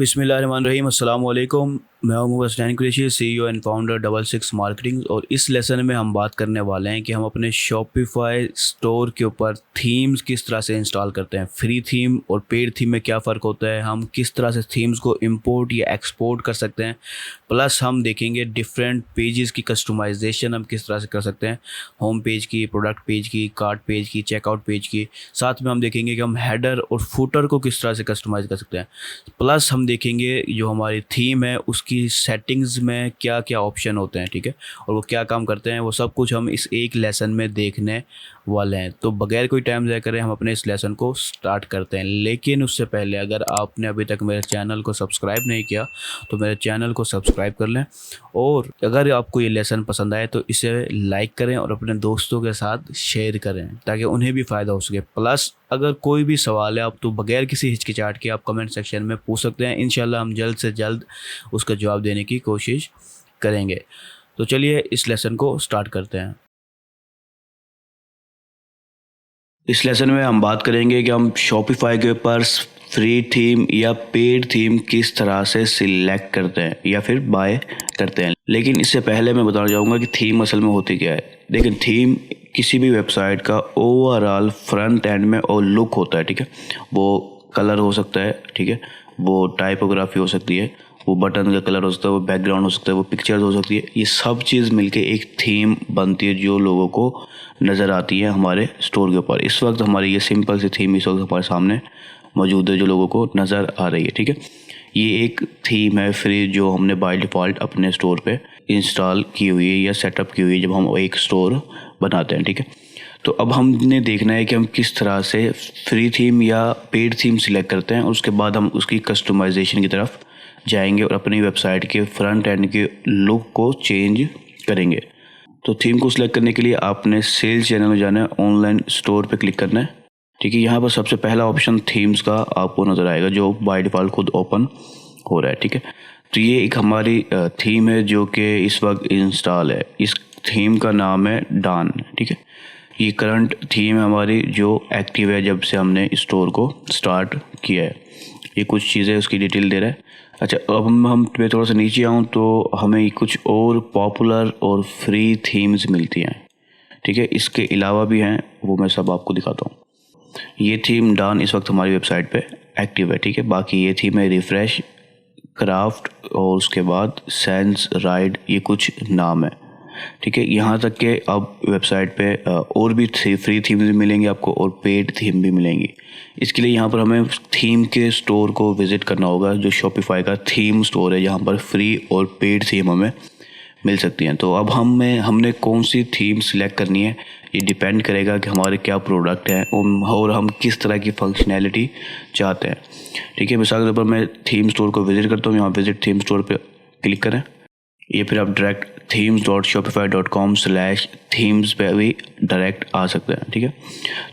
बिस्मिल्लाहिर्रहमानिर्रहीम। अस्सलाम वालेकुम। मैं हूं Mubassir Qureshi, CEO and founder 66 marketing. और इस लेसन में हम बात करने वाले हैं कि हम अपने शॉपिफाई स्टोर के ऊपर थीम्स किस तरह से इंस्टॉल करते हैं। फ्री थीम और पेड थीम में क्या फ़र्क होता है, हम किस तरह से थीम्स को इंपोर्ट या एक्सपोर्ट कर सकते हैं। प्लस हम देखेंगे डिफरेंट पेजेस की कस्टमाइजेशन हम किस तरह से कर सकते हैं, होम पेज की, प्रोडक्ट पेज की, कार्ट पेज की, चेकआउट पेज की। साथ में हम देखेंगे कि हम हेडर और फुटर को किस तरह से कस्टमाइज़ कर सकते हैं। प्लस हम देखेंगे जो हमारी थीम है उसकी सेटिंग्स में क्या क्या ऑप्शन होते हैं, ठीक है, और वो क्या काम करते हैं, वो सब कुछ हम इस एक लेसन में देखने वाले हैं। तो बगैर कोई टाइम ज़ाया करें हम अपने इस लेसन को स्टार्ट करते हैं। लेकिन उससे पहले अगर आपने अभी तक मेरे चैनल को सब्सक्राइब नहीं किया तो मेरे चैनल को सब्सक्राइब कर लें, और अगर आपको ये लेसन पसंद आए तो इसे लाइक करें और अपने दोस्तों के साथ शेयर करें ताकि उन्हें भी फ़ायदा हो सके। प्लस अगर कोई भी सवाल है आप तो बगैर किसी हिचकिचाहट के आप कमेंट सेक्शन में पूछ सकते हैं। इंशाल्लाह हम जल्द से जल्द उसका जवाब देने की कोशिश करेंगे। तो चलिए इस लेसन को स्टार्ट करते हैं। इस लेसन में हम बात करेंगे कि हम शॉपिफाई के ऊपर फ्री थीम या पेड थीम किस तरह से सिलेक्ट करते हैं या फिर बाय करते हैं। लेकिन इससे पहले मैं बताना चाहूँगा कि थीम असल में होती क्या है। लेकिन थीम किसी भी वेबसाइट का ओवरऑल फ्रंट एंड में और लुक होता है, ठीक है। वो कलर हो सकता है, ठीक है, वो टाइपोग्राफी हो सकती है, वो बटन का कलर हो सकता है, वो बैकग्राउंड हो सकता है, वो पिक्चर्स हो सकती है। ये सब चीज़ मिलके एक थीम बनती है जो लोगों को नज़र आती है हमारे स्टोर के ऊपर। इस वक्त हमारी ये सिंपल सी थीम इस वक्त हमारे सामने मौजूद है जो लोगों को नज़र आ रही है, ठीक है। ये एक थीम है फ्री जो हमने बाय डिफ़ॉल्ट अपने स्टोर पे इंस्टॉल की हुई है या सेटअप की हुई है जब हम एक स्टोर बनाते हैं, ठीक है। तो अब हमने देखना है कि हम किस तरह से फ्री थीम या पेड थीम सिलेक्ट करते हैं। उसके बाद हम उसकी कस्टमाइजेशन की तरफ जाएंगे और अपनी वेबसाइट के फ्रंट एंड के लुक को चेंज करेंगे। तो थीम को सिलेक्ट करने के लिए आपने सेल्स चैनल में जाना है, ऑनलाइन स्टोर पे क्लिक करना है, ठीक है। यहाँ पर सबसे पहला ऑप्शन थीम्स का आपको नज़र आएगा जो बाय डिफ़ॉल्ट खुद ओपन हो रहा है, ठीक है। तो ये एक हमारी थीम है जो कि इस वक्त इंस्टॉल है। इस थीम का नाम है डॉन, ठीक है। ये करंट थीम है हमारी जो एक्टिव है जब से हमने स्टोर को स्टार्ट किया है। ये कुछ चीज़ें उसकी डिटेल दे रहा है। अच्छा, अब हम मैं थोड़ा सा नीचे आऊँ तो हमें कुछ और पॉपुलर और फ्री थीम्स मिलती हैं, ठीक है। इसके अलावा भी हैं, वो मैं सब आपको दिखाता हूँ। ये थीम डॉन इस वक्त हमारी वेबसाइट पे एक्टिव है, ठीक है। बाकी ये थीम है रिफ्रेश, क्राफ्ट और उसके बाद सेंस राइड, ये कुछ नाम है, ठीक है। यहाँ तक कि अब वेबसाइट पे और भी फ्री थीम भी मिलेंगे आपको और पेड थीम भी मिलेंगी। इसके लिए यहाँ पर हमें थीम के स्टोर को विज़िट करना होगा जो शॉपिफाई का थीम स्टोर है, जहाँ पर फ्री और पेड थीम हमें मिल सकती हैं। तो अब हमने कौन सी थीम सिलेक्ट करनी है ये डिपेंड करेगा कि हमारे क्या प्रोडक्ट हैं और हम किस तरह की फंक्शनैलिटी चाहते हैं, ठीक है। मिसाल के तौर पर मैं थीम स्टोर को विज़िट करता हूँ, यहाँ विज़िट थीम स्टोर पर क्लिक करें। ये फिर आप डायरेक्ट themes.shopify.com/themes पे भी डायरेक्ट आ सकते हैं, ठीक है।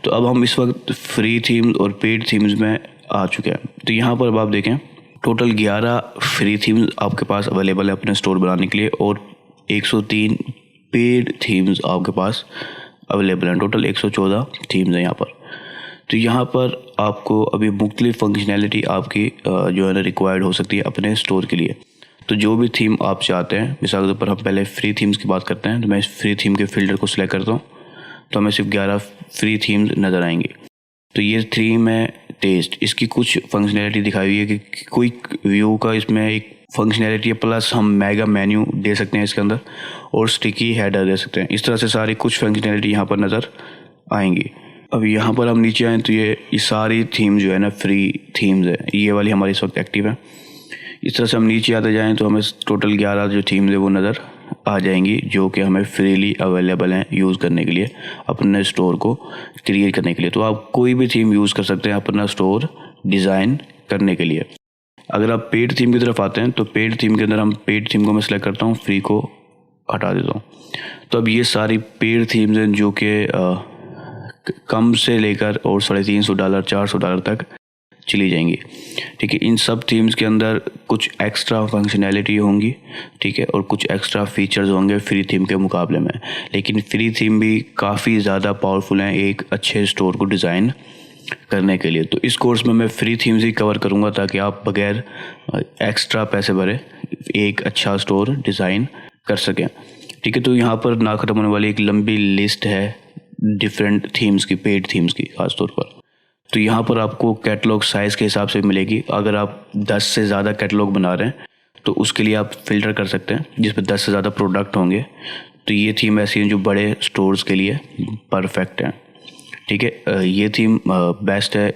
तो अब हम इस वक्त फ्री थीम्स और पेड थीम्स में आ चुके हैं। तो यहाँ पर अब आप देखें टोटल 11 फ्री थीम्स आपके पास अवेलेबल है अपने स्टोर बनाने के लिए और 103 पेड थीम्स आपके पास अवेलेबल हैं। टोटल 114 थीम्स हैं यहाँ पर। तो यहाँ पर आपको अभी मुख्तलिफ फंक्शनैलिटी आपकी जो है ना रिक्वायर्ड हो सकती है अपने स्टोर के लिए। तो जो भी थीम आप चाहते हैं, मिसाल के तौर पर हम पहले फ्री थीम्स की बात करते हैं। तो मैं इस फ्री थीम के फ़िल्टर को सिलेक्ट करता हूँ तो हमें सिर्फ 11 फ्री थीम्स नज़र आएंगी। तो ये थीम है टेस्ट, इसकी कुछ फंक्शनैलिटी दिखाई हुई है कि क्विक व्यू का इसमें एक फंक्शनैलिटी है, प्लस हम मेगा मेन्यू दे सकते हैं इसके अंदर और स्टिकी हेडर दे सकते हैं। इस तरह से सारी कुछ फंक्शनैलिटी यहाँ पर नज़र आएंगी। अब यहाँ पर हम नीचे आएँ तो ये सारी थीम जो है ना फ्री थीम्स है, ये वाली हमारी इस वक्त एक्टिव है। इस तरह से हम नीचे आते जाएं तो हमें टोटल 11 जो थीम्स है वो नज़र आ जाएंगी जो कि हमें फ्रीली अवेलेबल हैं यूज़ करने के लिए, अपने स्टोर को क्रिएट करने के लिए। तो आप कोई भी थीम यूज़ कर सकते हैं अपना स्टोर डिज़ाइन करने के लिए। अगर आप पेड थीम की तरफ आते हैं तो पेड थीम के अंदर हम पेड थीम को मैं सेलेक्ट करता हूँ, फ्री को हटा देता हूँ। तो अब ये सारी पेड थीम्स हैं जो कि कम से लेकर और $350 $400 तक चली जाएंगी, ठीक है। इन सब थीम्स के अंदर कुछ एक्स्ट्रा फंक्शनैलिटी होंगी, ठीक है, और कुछ एक्स्ट्रा फीचर्स होंगे फ्री थीम के मुकाबले में। लेकिन फ्री थीम भी काफ़ी ज़्यादा पावरफुल हैं एक अच्छे स्टोर को डिज़ाइन करने के लिए। तो इस कोर्स में मैं फ्री थीम्स ही कवर करूँगा ताकि आप बगैर एक्स्ट्रा पैसे भरे एक अच्छा स्टोर डिज़ाइन कर सकें। ठीक है, तो यहाँ पर ना ख़त्म होने वाली एक लंबी लिस्ट है डिफरेंट थीम्स की, पेड थीम्स की ख़ास तौर पर। तो यहाँ पर आपको कैटलॉग साइज़ के हिसाब से मिलेगी। अगर आप 10 से ज़्यादा कैटलॉग बना रहे हैं तो उसके लिए आप फ़िल्टर कर सकते हैं जिसमें 10 से ज़्यादा प्रोडक्ट होंगे। तो ये थीम ऐसी है जो बड़े स्टोर्स के लिए परफेक्ट है। ठीक है, ये थीम बेस्ट है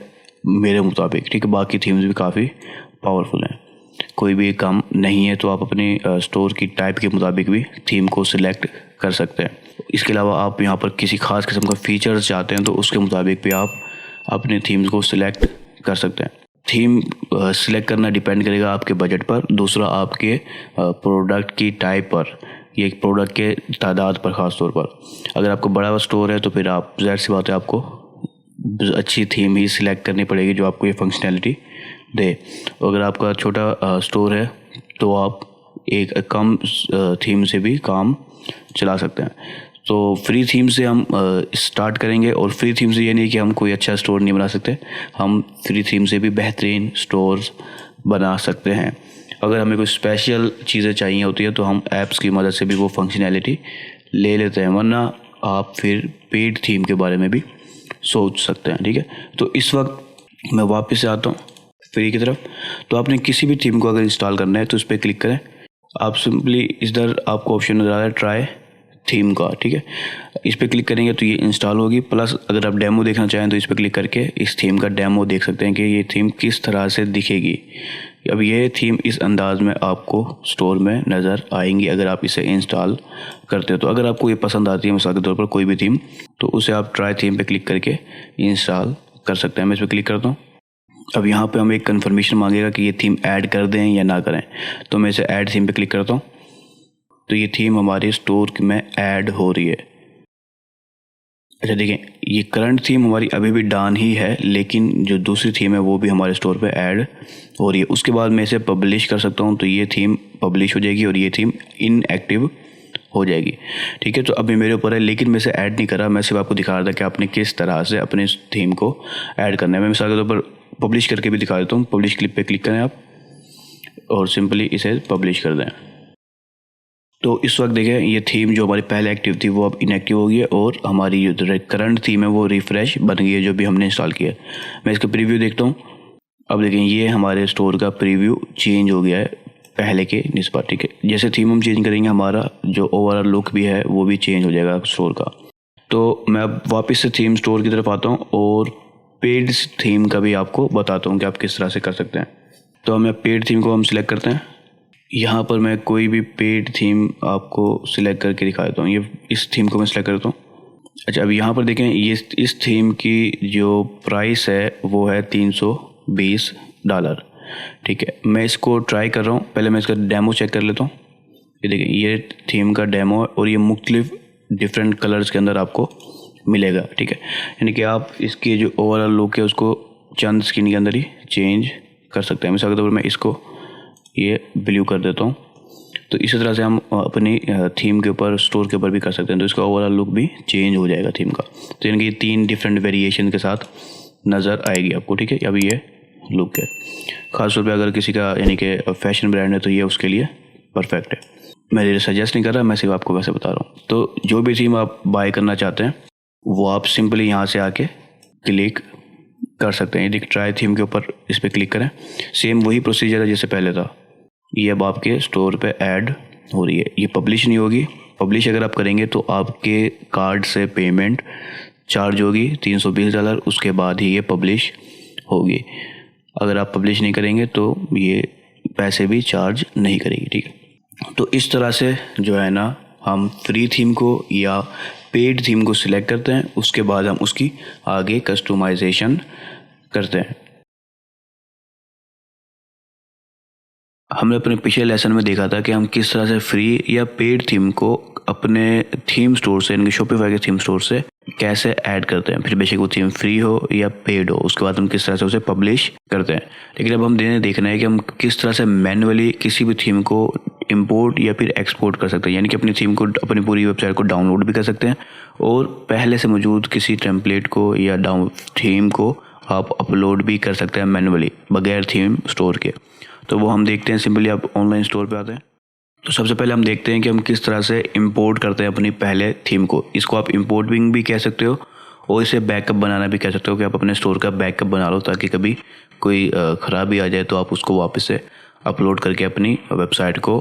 मेरे मुताबिक। ठीक है, बाकी थीम्स भी काफ़ी पावरफुल हैं। कोई भी काम नहीं है तो आप अपने स्टोर की टाइप के मुताबिक भी थीम को सिलेक्ट कर सकते हैं। इसके अलावा आप यहाँ पर किसी खास किस्म का फीचर्स चाहते हैं तो उसके मुताबिक भी आप अपने थीम्स को सिलेक्ट कर सकते हैं। थीम सिलेक्ट करना डिपेंड करेगा आपके बजट पर, दूसरा आपके प्रोडक्ट की टाइप पर, ये एक प्रोडक्ट के तादाद पर ख़ास तौर पर। अगर आपको बड़ा स्टोर है तो फिर आप ज़ाहिर सी बात है आपको अच्छी थीम ही सिलेक्ट करनी पड़ेगी जो आपको ये फंक्शनैलिटी दे। अगर आपका छोटा स्टोर है तो आप एक कम थीम से भी काम चला सकते हैं। तो फ्री थीम से हम स्टार्ट करेंगे, और फ्री थीम से ये नहीं कि हम कोई अच्छा स्टोर नहीं बना सकते, हम फ्री थीम से भी बेहतरीन स्टोर्स बना सकते हैं। अगर हमें कोई स्पेशल चीज़ें चाहिए होती है तो हम ऐप्स की मदद से भी वो फंक्शनैलिटी ले लेते हैं, वरना आप फिर पेड थीम के बारे में भी सोच सकते हैं। ठीक है, तो इस वक्त मैं वापस से आता हूँ फ्री की तरफ। तो आपने किसी भी थीम को अगर इंस्टॉल करना है तो उस पर क्लिक करें। आप सिंपली इधर आपको ऑप्शन नज़र आ रहा है ट्राई थीम का। ठीक है, इस पर क्लिक करेंगे तो ये इंस्टॉल होगी। प्लस अगर आप डेमो देखना चाहें तो इस पर क्लिक करके इस थीम का डेमो देख सकते हैं कि ये थीम किस तरह से दिखेगी। अब ये थीम इस अंदाज में आपको स्टोर में नज़र आएंगी अगर आप इसे इंस्टॉल करते हो। तो अगर आपको ये पसंद आती है मिसाल के तौर पर कोई भी थीम, तो उसे आप ट्राई थीम पे क्लिक करके इंस्टॉल कर सकते हैं। मैं इस पर क्लिक करता हूँ। अब यहाँ पे हमें एक कंफर्मेशन मांगेगा कि ये थीम ऐड कर दें या ना करें, तो मैं इसे ऐड थीम पे क्लिक करता हूँ। तो ये थीम हमारे स्टोर में ऐड हो रही है। अच्छा देखें, ये करंट थीम हमारी अभी भी डन ही है, लेकिन जो दूसरी थीम है वो भी हमारे स्टोर पे ऐड हो रही है। उसके बाद मैं इसे पब्लिश कर सकता हूँ, तो ये थीम पब्लिश हो जाएगी और ये थीम इनएक्टिव हो जाएगी। ठीक है, तो अभी मेरे ऊपर है, लेकिन मैं इसे ऐड नहीं कर रहा, मैं सिर्फ आपको दिखा रहा था कि आपने किस तरह से अपने थीम को ऐड करना है। मैं मिसाल के तौर पर पब्लिश करके भी दिखा देता हूँ। पब्लिश क्लिप पे क्लिक करें आप और सिंपली इसे पब्लिश कर दें। तो इस वक्त देखें, ये थीम जो हमारी पहले एक्टिव थी वो अब इनएक्टिव हो गई है और हमारी जो करंट थीम है वो रिफ़्रेश बन गई है जो भी हमने इंस्टॉल किया है। मैं इसका प्रीव्यू देखता हूँ। अब देखें, ये हमारे स्टोर का प्रीव्यू चेंज हो गया है पहले के निस्बत। ठीक है, जैसे थीम हम चेंज करेंगे हमारा जो ओवरऑल लुक भी है वो भी चेंज हो जाएगा स्टोर का। तो मैं अब वापस से थीम स्टोर की तरफ आता हूँ और पेड थीम का भी आपको बताता हूँ कि आप किस तरह से कर सकते हैं। तो हमें पेड थीम को हम सिलेक्ट करते हैं। यहाँ पर मैं कोई भी पेड थीम आपको सिलेक्ट करके दिखा देता हूँ। ये इस थीम को मैं सिलेक्ट करता हूँ। अच्छा, अब यहाँ पर देखें, ये इस थीम की जो प्राइस है वो है $320। ठीक है, मैं इसको ट्राई कर रहा हूँ। पहले मैं इसका डेमो चेक कर लेता हूँ। ये देखें, ये थीम का डेमो है और ये मुख्तलिफ डिफरेंट कलर्स के अंदर आपको मिलेगा। ठीक है, यानी कि आप इसकी जो ओवरऑल लुक है उसको चंद स्क्रीन के अंदर ही चेंज कर सकते हैं। मिसाल के तौर पर मैं इसको ये ब्लू कर देता हूँ। तो इसी तरह से हम अपनी थीम के ऊपर, स्टोर के ऊपर भी कर सकते हैं, तो इसका ओवरऑल लुक भी चेंज हो जाएगा थीम का। तो यानी कि 3 डिफरेंट वेरिएशन के साथ नज़र आएगी आपको। ठीक है, अभी ये लुक है। ख़ास तौर पे अगर किसी का यानी कि फैशन ब्रांड है तो ये उसके लिए परफेक्ट है। मैं ये सजेस्ट नहीं कर रहा, मैं सिर्फ आपको वैसे बता रहा हूँ। तो जो भी थीम आप बाय करना चाहते हैं वो आप सिंपली यहाँ से आके क्लिक कर सकते हैं। यदि ट्राई थीम के ऊपर इस पर क्लिक करें, सेम वही प्रोसीजर है जैसे पहले था। ये अब आपके स्टोर पे ऐड हो रही है। ये पब्लिश नहीं होगी। पब्लिश अगर आप करेंगे तो आपके कार्ड से पेमेंट चार्ज होगी $320, उसके बाद ही ये पब्लिश होगी। अगर आप पब्लिश नहीं करेंगे तो ये पैसे भी चार्ज नहीं करेगी। ठीक है, तो इस तरह से जो है ना हम फ्री थीम को या पेड थीम को सिलेक्ट करते हैं, उसके बाद हम उसकी आगे कस्टमाइजेशन करते हैं। हमने अपने पिछले लेसन में देखा था कि हम किस तरह से फ्री या पेड थीम को अपने थीम स्टोर से, यानी कि शॉपिफाई के थीम स्टोर से कैसे ऐड करते हैं। फिर बेशक वो थीम फ्री हो या पेड हो, उसके बाद हम किस तरह से उसे पब्लिश करते हैं। लेकिन अब हम देखना है कि हम किस तरह से मैन्युअली किसी भी थीम को इंपोर्ट या फिर एक्सपोर्ट कर सकते हैं। यानी कि अपनी थीम को, अपनी पूरी वेबसाइट को डाउनलोड भी कर सकते हैं और पहले से मौजूद किसी टेम्पलेट को या थीम को आप अपलोड भी कर सकते हैं मैनुअली बगैर थीम स्टोर के। तो वो हम देखते हैं। सिंपली आप ऑनलाइन स्टोर पे आते हैं तो सबसे पहले हम देखते हैं कि हम किस तरह से इंपोर्ट करते हैं अपनी पहले थीम को। इसको आप इंपोर्टिंग भी कह सकते हो और इसे बैकअप बनाना भी कह सकते हो कि आप अपने स्टोर का बैकअप बना लो, ताकि कभी कोई ख़राबी आ जाए तो आप उसको वापस से अपलोड करके अपनी वेबसाइट को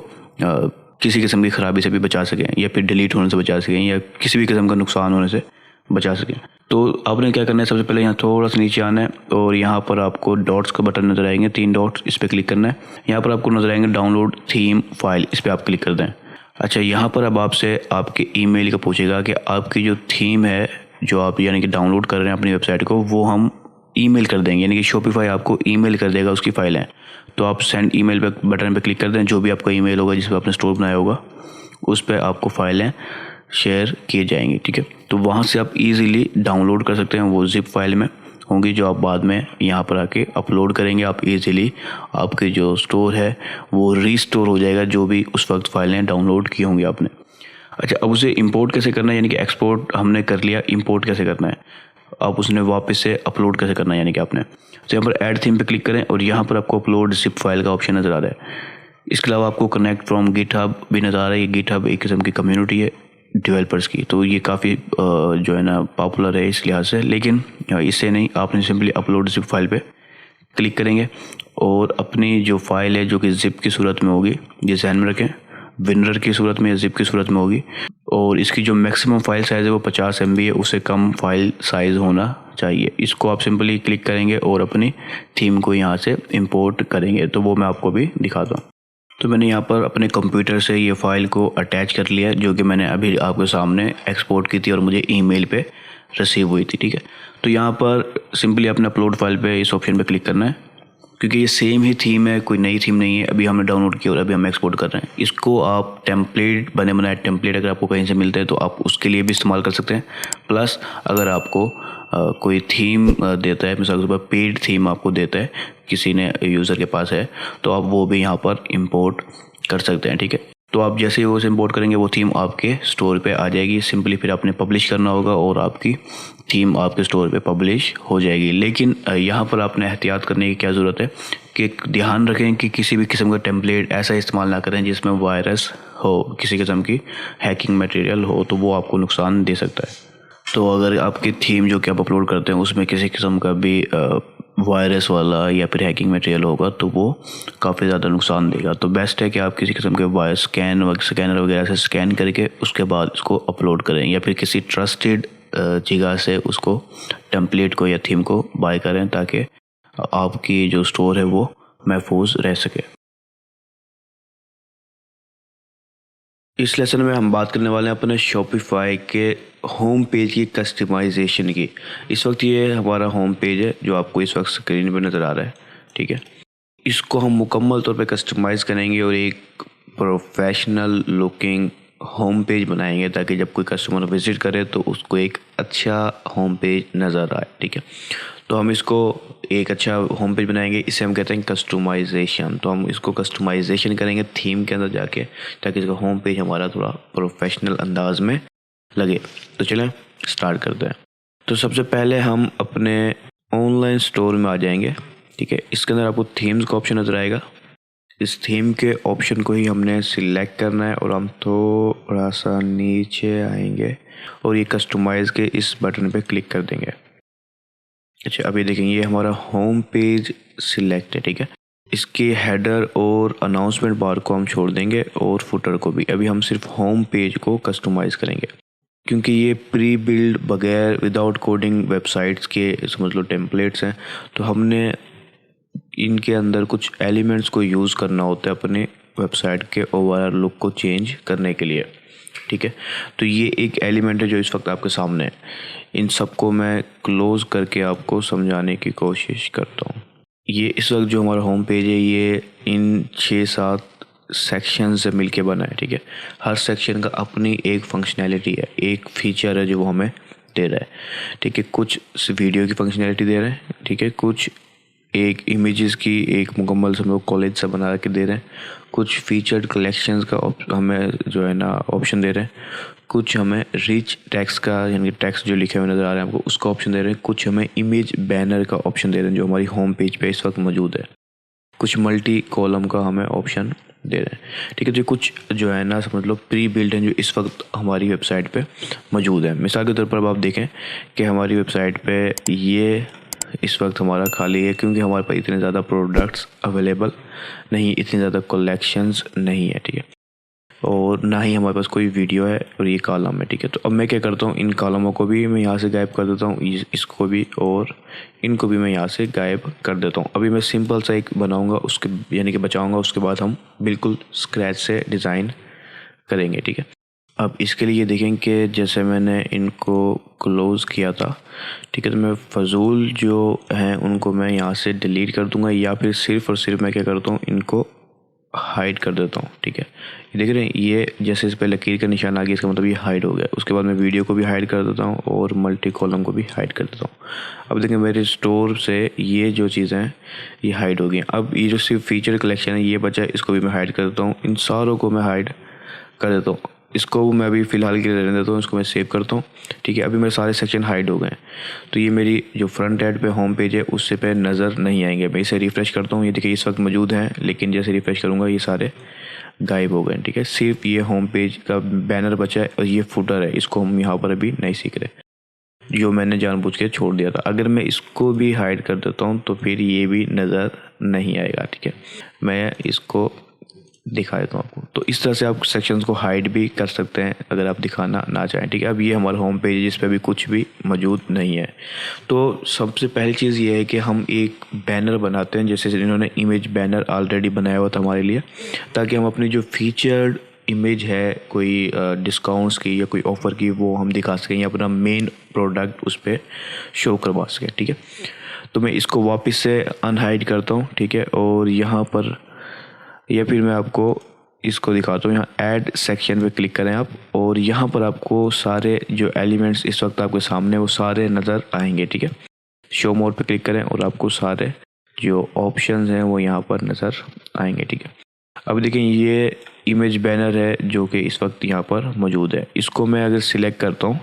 किसी किस्म की ख़राबी से भी बचा सकें, या फिर डिलीट होने से बचा सकें, या किसी भी किस्म का नुकसान होने से बचा सकें। तो आपने क्या करना है, सबसे पहले यहाँ थोड़ा सा नीचे आना है और यहाँ पर आपको डॉट्स का बटन नजर आएंगे, 3 डॉट्स, इस पर क्लिक करना है। यहाँ पर आपको नजर आएंगे डाउनलोड थीम फाइल, इस पर आप क्लिक कर दें। अच्छा, यहाँ पर अब आपसे आपके ईमेल का पूछेगा कि आपकी जो थीम है जो आप यानी कि डाउनलोड कर रहे हैं अपनी वेबसाइट को, वो हम ईमेल कर देंगे, यानी कि शॉपिफाई आपको ईमेल कर देगा उसकी फाइलें। तो आप सेंड ईमेल पे बटन पे क्लिक कर दें। जो भी आपका ईमेल होगा जिस पर आपने स्टोर बनाया होगा उस पर आपको फाइलें शेयर किए जाएंगी, ठीक है। तो वहाँ से आप इजीली डाउनलोड कर सकते हैं, वो जिप फाइल में होंगी जो आप बाद में यहाँ पर आके अपलोड करेंगे। आप इजीली आपके जो स्टोर है वो रीस्टोर हो जाएगा, जो भी उस वक्त फाइलें डाउनलोड की होंगी आपने। अच्छा, अब उसे इंपोर्ट कैसे करना है, यानी कि एक्सपोर्ट हमने कर लिया, इंपोर्ट कैसे करना है, आप उसने वापस से अपलोड कैसे करना है, यानी कि आपने तो यहाँ पर ऐड थीम पे क्लिक करें और यहाँ पर आपको अपलोड जिप फाइल का ऑप्शन नज़र आ रहा है। इसके अलावा आपको कनेक्ट फ्रॉम गिटहब भी नज़र आ रहा है। ये गिटहब एक किस्म की कम्युनिटी है डेवलपर्स की, तो ये काफ़ी जो है ना पॉपुलर है इस लिहाज से। लेकिन इससे नहीं, आपने सिंपली अपलोड जिप फाइल पे क्लिक करेंगे और अपनी जो फाइल है जो कि जिप की सूरत में होगी, ये ध्यान में रखें, विनर की सूरत में या जिप की सूरत में होगी, और इसकी जो मैक्सिमम फाइल साइज़ है वो 50 MB है, उससे कम फाइल साइज़ होना चाहिए। इसको आप सिंपली क्लिक करेंगे और अपनी थीम को यहाँ से इंपोर्ट करेंगे। तो वो मैं आपको भी दिखाता हूँ। तो मैंने यहाँ पर अपने कंप्यूटर से ये फ़ाइल को अटैच कर लिया, जो कि मैंने अभी आपके सामने एक्सपोर्ट की थी और मुझे ईमेल पे रिसीव हुई थी, ठीक है। तो यहाँ पर सिंपली अपने अपलोड फाइल पे इस ऑप्शन पे क्लिक करना है, क्योंकि ये सेम ही थीम है, कोई नई थीम नहीं है। अभी हमने डाउनलोड की और अभी हम एक्सपोर्ट कर रहे हैं। इसको आप टेम्पलेट बने बनाए टेम्पलेट अगर आपको कहीं से मिलते हैं तो आप उसके लिए भी इस्तेमाल कर सकते हैं। प्लस अगर आपको कोई थीम देता है, मिसाल के तौर पर पेड थीम आपको देता है, किसी ने यूज़र के पास है, तो आप वो भी यहाँ पर इंपोर्ट कर सकते हैं, ठीक है। तो आप जैसे ही वो इंपोर्ट करेंगे वो थीम आपके स्टोर पे आ जाएगी। सिंपली फिर आपने पब्लिश करना होगा और आपकी थीम आपके स्टोर पे पब्लिश हो जाएगी। लेकिन यहाँ पर आपने एहतियात करने की क्या ज़रूरत है कि ध्यान रखें कि किसी भी किस्म का टेम्पलेट ऐसा इस्तेमाल ना करें जिसमें वायरस हो, किसी किस्म की हैकिंग मटेरियल हो, तो वो आपको नुकसान दे सकता है। तो अगर आपकी थीम जो कि आप अपलोड करते हैं उसमें किसी किस्म का भी वायरस वाला या फिर हैकिंग मटेरियल होगा तो वो काफ़ी ज़्यादा नुकसान देगा। तो बेस्ट है कि आप किसी किस्म के वायरस स्कैनर वगैरह से स्कैन करके उसके बाद उसको अपलोड करें, या फिर किसी ट्रस्टेड जगह से उसको टेम्पलेट को या थीम को बाय करें, ताकि आपकी जो स्टोर है वो महफूज रह सके। इस लेसन में हम बात करने वाले हैं अपने शॉपिफाई के होम पेज की कस्टमाइजेशन की। इस वक्त ये हमारा होम पेज है जो आपको इस वक्त स्क्रीन पे नज़र आ रहा है, ठीक है। इसको हम मुकम्मल तौर पे कस्टमाइज़ करेंगे और एक प्रोफेशनल लुकिंग होम पेज बनाएंगे, ताकि जब कोई कस्टमर विज़िट करे तो उसको एक अच्छा होम पेज नज़र आए, ठीक है। तो हम इसको एक अच्छा होम पेज बनाएंगे, इसे हम कहते हैं कस्टमाइजेशन। तो हम इसको कस्टमाइजेशन करेंगे थीम के अंदर जाके, ताकि इसका होम पेज हमारा थोड़ा प्रोफेशनल अंदाज में लगे। तो चलें स्टार्ट करते हैं। तो सबसे पहले हम अपने ऑनलाइन स्टोर में आ जाएंगे, ठीक है। इसके अंदर आपको थीम्स का ऑप्शन नज़र आएगा। इस थीम के ऑप्शन को ही हमने सिलेक्ट करना है और हम थोड़ा सा नीचे आएंगे और ये कस्टमाइज़ के इस बटन पे क्लिक कर देंगे। अच्छा, अभी देखेंगे ये हमारा होम पेज सिलेक्ट है, ठीक है। इसके हेडर और अनाउंसमेंट बार को हम छोड़ देंगे और फुटर को भी। अभी हम सिर्फ होम पेज को कस्टमाइज़ करेंगे, क्योंकि ये प्री बिल्ड बगैर विदाउट कोडिंग वेबसाइट्स के समझ लो टेम्पलेट्स हैं, तो हमने इनके अंदर कुछ एलिमेंट्स को यूज़ करना होता है अपने वेबसाइट के ओवरऑल लुक को चेंज करने के लिए, ठीक है। तो ये एक एलिमेंट है जो इस वक्त आपके सामने है। इन सबको मैं क्लोज़ करके आपको समझाने की कोशिश करता हूँ। ये इस वक्त जो हमारा होम पेज है ये इन 6-7 सेक्शन से मिलके बना है, ठीक है। हर सेक्शन का अपनी एक फंक्शनैलिटी है, एक फीचर है जो वो हमें दे रहा है, ठीक है। कुछ वीडियो की फंक्शनैलिटी दे रहे हैं, ठीक है, कुछ एक इमेजेस की एक मुकम्मल से हम लोग कॉलेज से बना के दे रहे हैं, कुछ फीचर्ड कलेक्शंस का हमें जो है ना ऑप्शन दे रहे हैं, कुछ हमें रिच टेक्स्ट का यानी कि टेक्स्ट जो लिखे हुए नज़र आ रहे हैं आपको उसका ऑप्शन दे रहे हैं, कुछ हमें इमेज बैनर का ऑप्शन दे रहे हैं जो हमारी होम पेज पे इस वक्त मौजूद है, कुछ मल्टी कॉलम का हमें ऑप्शन दे रहे हैं। ठीक है, जो कुछ जो है ना समझ लो प्री बिल्ड हैं जो इस वक्त हमारी वेबसाइट पे मौजूद है। मिसाल के तौर पर अब आप देखें कि हमारी वेबसाइट पे ये इस वक्त हमारा खाली है क्योंकि हमारे पास इतने ज़्यादा प्रोडक्ट्स अवेलेबल नहीं, इतनी ज़्यादा कलेक्शंस नहीं है। ठीक है, और ना ही हमारे पास कोई वीडियो है और ये कॉलम है। ठीक है, तो अब मैं क्या करता हूँ, इन कॉलमों को भी मैं यहाँ से गायब कर देता हूँ, इसको भी और इनको भी मैं यहाँ से गायब कर देता हूँ। अभी मैं सिंपल सा एक बनाऊँगा उसके यानी कि बचाऊँगा, उसके बाद हम बिल्कुल स्क्रैच से डिज़ाइन करेंगे। ठीक है, अब इसके लिए देखें कि जैसे मैंने इनको क्लोज़ किया था, ठीक है, तो मैं फजूल जो हैं उनको मैं यहाँ से डिलीट कर दूँगा या फिर सिर्फ़ और सिर्फ मैं क्या करता हूँ इनको हाइड कर देता हूँ। ठीक है, ये देख रहे हैं, ये जैसे इस पर लकीर का निशान आ गया इसका मतलब ये हाइड हो गया। उसके बाद मैं वीडियो को भी हाइड कर देता हूँ और मल्टी कॉलम को भी हाइड कर देता हूँ। अब देखें मेरे स्टोर से ये जो चीज़ें हैं ये हाइड हो गई। अब ये जो सिर्फ फीचर कलेक्शन है ये बचा है, इसको भी मैं हाइड कर देता हूँ, इन सारों को मैं हाइड कर देता हूँ। इसको मैं अभी फ़िलहाल के लिए रहने देता हूँ, इसको मैं सेव करता हूँ। ठीक है, अभी मेरे सारे सेक्शन हाइड हो गए हैं, तो ये मेरी जो फ्रंट एंड पे होम पेज है उससे पे नज़र नहीं आएंगे। मैं इसे रिफ़्रेश करता हूँ, ये देखिए इस वक्त मौजूद हैं, लेकिन जैसे रिफ़्रेश करूँगा ये सारे गायब हो गए। ठीक है, सिर्फ ये होम पेज का बैनर बचा है और ये फुटर है, इसको हम यहाँ पर अभी नहीं सीख रहे, जो मैंने जानबूझ के छोड़ दिया था। अगर मैं इसको भी हाइड कर देता हूँ तो फिर ये भी नज़र नहीं आएगा। ठीक है, मैं इसको दिखा देता हूँ आपको। तो इस तरह से आप सेक्शंस को हाइड भी कर सकते हैं अगर आप दिखाना ना चाहें। ठीक है, अब ये हमारा होम पेज है जिस पे भी कुछ भी मौजूद नहीं है। तो सबसे पहली चीज़ ये है कि हम एक बैनर बनाते हैं, जैसे इन्होंने इमेज बैनर ऑलरेडी बनाया हुआ था हमारे लिए, ताकि हम अपनी जो फीचर्ड इमेज है कोई डिस्काउंट्स की या कोई ऑफ़र की वो हम दिखा सकें या अपना मेन प्रोडक्ट उस पर शो करवा सकें। ठीक है, तो मैं इसको वापस से अनहाइड करता हूँ। ठीक है, और यहाँ पर या फिर मैं आपको इसको दिखाता हूँ, यहाँ ऐड सेक्शन पे क्लिक करें आप, और यहाँ पर आपको सारे जो एलिमेंट्स इस वक्त आपके सामने वो सारे नज़र आएंगे। ठीक है, शो मोड पे क्लिक करें और आपको सारे जो ऑप्शंस हैं वो यहाँ पर नज़र आएंगे। ठीक है, अब देखें ये इमेज बैनर है जो कि इस वक्त यहाँ पर मौजूद है, इसको मैं अगर सिलेक्ट करता हूँ,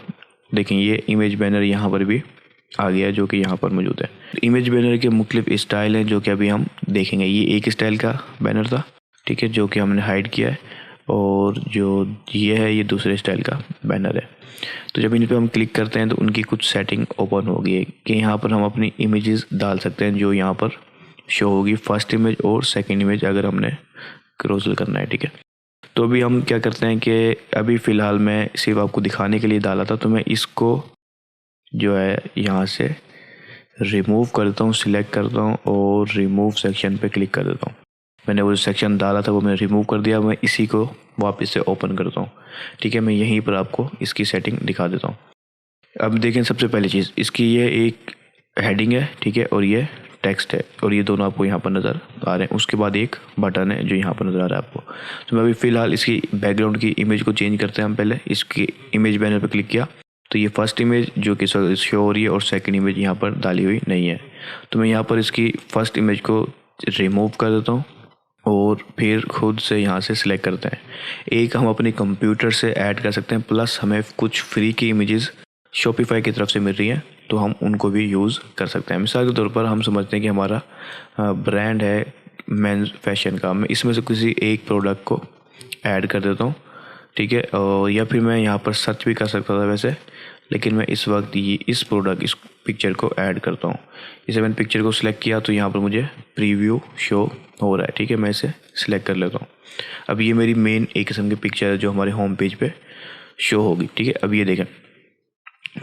देखें ये इमेज बैनर यहाँ पर भी आ गया जो कि यहाँ पर मौजूद है। इमेज बैनर के मुख्तलिफ स्टाइल हैं जो कि अभी हम देखेंगे। ये एक स्टाइल का बैनर था, ठीक है, जो कि हमने हाइड किया है, और जो ये है ये दूसरे स्टाइल का बैनर है। तो जब इन पे हम क्लिक करते हैं तो उनकी कुछ सेटिंग ओपन होगी है कि यहाँ पर हम अपनी इमेजेस डाल सकते हैं जो यहाँ पर शो होगी, फर्स्ट इमेज और सेकंड इमेज अगर हमने क्रोजल करना है। ठीक है, तो अभी हम क्या करते हैं कि अभी फ़िलहाल मैं सिर्फ आपको दिखाने के लिए डाला था, तो मैं इसको जो है यहाँ से रिमूव करता हूँ, सिलेक्ट करता हूँ और रिमूव सेक्शन पे क्लिक कर देता हूँ। मैंने वो सेक्शन डाला था वो मैंने रिमूव कर दिया, मैं इसी को वापस से ओपन करता हूँ। ठीक है, मैं यहीं पर आपको इसकी सेटिंग दिखा देता हूँ। अब देखें सबसे पहली चीज़ इसकी ये एक हेडिंग है, ठीक है, और ये टेक्स्ट है, और ये दोनों आपको यहाँ पर नज़र आ रहे हैं। उसके बाद एक बटन है जो यहाँ पर नज़र आ रहा है आपको। तो मैं अभी फ़िलहाल इसकी बैकग्राउंड की इमेज को चेंज करते हैं। हम पहले इसकी इमेज बैनर पर क्लिक किया तो ये फर्स्ट इमेज जो कि शो हो रही है और सेकंड इमेज यहाँ पर डाली हुई नहीं है, तो मैं यहाँ पर इसकी फ़र्स्ट इमेज को रिमूव कर देता हूँ और फिर खुद से यहाँ से सिलेक्ट करते हैं। एक हम अपने कंप्यूटर से ऐड कर सकते हैं, प्लस हमें कुछ फ्री की इमेजेस शॉपिफाई की तरफ से मिल रही हैं तो हम उनको भी यूज़ कर सकते हैं। मिसाल के तौर पर हम समझते हैं कि हमारा ब्रांड है मेंस फैशन का, मैं इसमें से किसी एक प्रोडक्ट को ऐड कर देता हूँ। ठीक है, और या फिर मैं यहाँ पर सर्च भी कर सकता था वैसे, लेकिन मैं इस वक्त ये इस पिक्चर को ऐड करता हूँ। इसे मैंने पिक्चर को सिलेक्ट किया तो यहाँ पर मुझे प्रीव्यू शो हो रहा है। ठीक है, मैं इसे सिलेक्ट कर लेता हूँ। अब ये मेरी मेन एक किस्म की पिक्चर है जो हमारे होम पेज पे शो होगी। ठीक है, अब ये देखें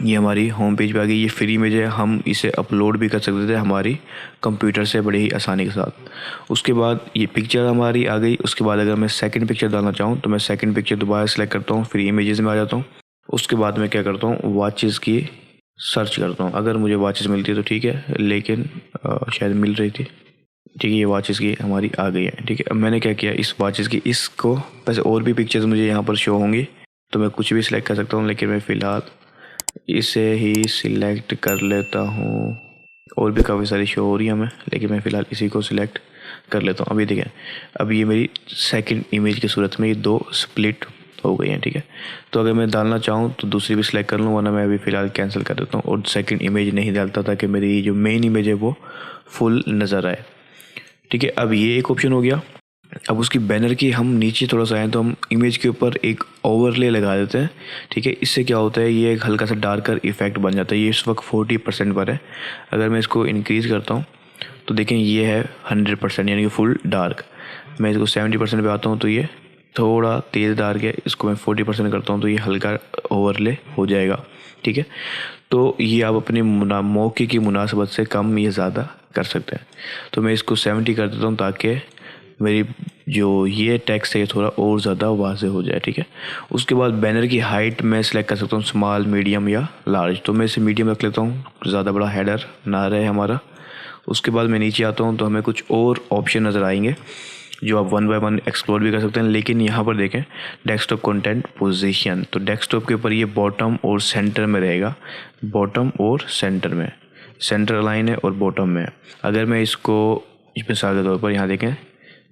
ये हमारी होम पेज पे आ गई। ये फ्री इमेज है, हम इसे अपलोड भी कर सकते थे हमारी कंप्यूटर से बड़ी ही आसानी के साथ। उसके बाद ये पिक्चर हमारी आ गई। उसके बाद अगर मैं सेकंड पिक्चर डालना चाहूँ तो मैं सेकंड पिक्चर दोबारा सेलेक्ट करता हूँ, फ्री इमेजेस में आ जाता हूँ। उसके बाद मैं क्या करता हूँ, वॉचेस की सर्च करता हूँ। अगर मुझे वॉचेस मिलती है तो ठीक है, लेकिन शायद मिल रही थी। ठीक है, ये वॉचेस की हमारी आ गई है। ठीक है, अब मैंने क्या किया, इस वॉचेस की इसको वैसे और भी पिक्चर्स मुझे यहाँ पर शो होंगी तो मैं कुछ भी सिलेक्ट कर सकता हूँ, लेकिन मैं फ़िलहाल इसे ही सिलेक्ट कर लेता हूँ और भी काफ़ी सारी शो हो रही है हमें, लेकिन मैं फ़िलहाल इसी को सिलेक्ट कर लेता हूँ। अभी देखें, अब ये मेरी सेकंड इमेज की सूरत में ये 2 स्प्लिट हो गई हैं, ठीक है। तो अगर मैं डालना चाहूँ तो दूसरी भी सिलेक्ट कर लूँ, वरना मैं अभी फ़िलहाल कैंसिल कर देता हूँ और सेकंड इमेज नहीं डालता ताकि मेरी जो मेन इमेज है वो फुल नज़र आए, ठीक है। अब ये एक ऑप्शन हो गया। अब उसकी बैनर की हम नीचे थोड़ा सा आए तो हम इमेज के ऊपर एक ओवरले लगा देते हैं, ठीक है। इससे क्या होता है, ये एक हल्का सा डार्कर इफेक्ट बन जाता है। ये इस वक्त 40% पर है। अगर मैं इसको इंक्रीज़ करता हूँ तो देखें ये है 100%, यानी कि फुल डार्क। मैं इसको 70% पे आता हूँ तो ये थोड़ा तेज़ डार्क है। इसको मैं 40% करता हूँ तो ये हल्का ओवरले हो जाएगा, ठीक है। तो ये आप अपने मौके की मुनासबत से कम या ज़्यादा कर सकते हैं। तो मैं इसको 70 कर देता हूँ ताकि मेरी जो ये टेक्स्ट है ये थोड़ा और ज़्यादा वाज़ेह हो जाए, ठीक है। उसके बाद बैनर की हाइट मैं सेलेक्ट कर सकता हूँ, स्मॉल, मीडियम या लार्ज। तो मैं इसे मीडियम रख लेता हूँ, ज़्यादा बड़ा हेडर ना रहे हमारा। उसके बाद मैं नीचे आता हूँ तो हमें कुछ और ऑप्शन नज़र आएंगे जो आप 1 बाय 1 एक्सप्लोर भी कर सकते हैं। लेकिन यहाँ पर देखें, डेस्कटॉप कंटेंट पोजीशन, तो डेस्कटॉप के ऊपर ये बॉटम और सेंटर में रहेगा। बॉटम और सेंटर में, सेंटर लाइन है और बॉटम में। अगर मैं इसको मिसाल के तौर पर यहाँ देखें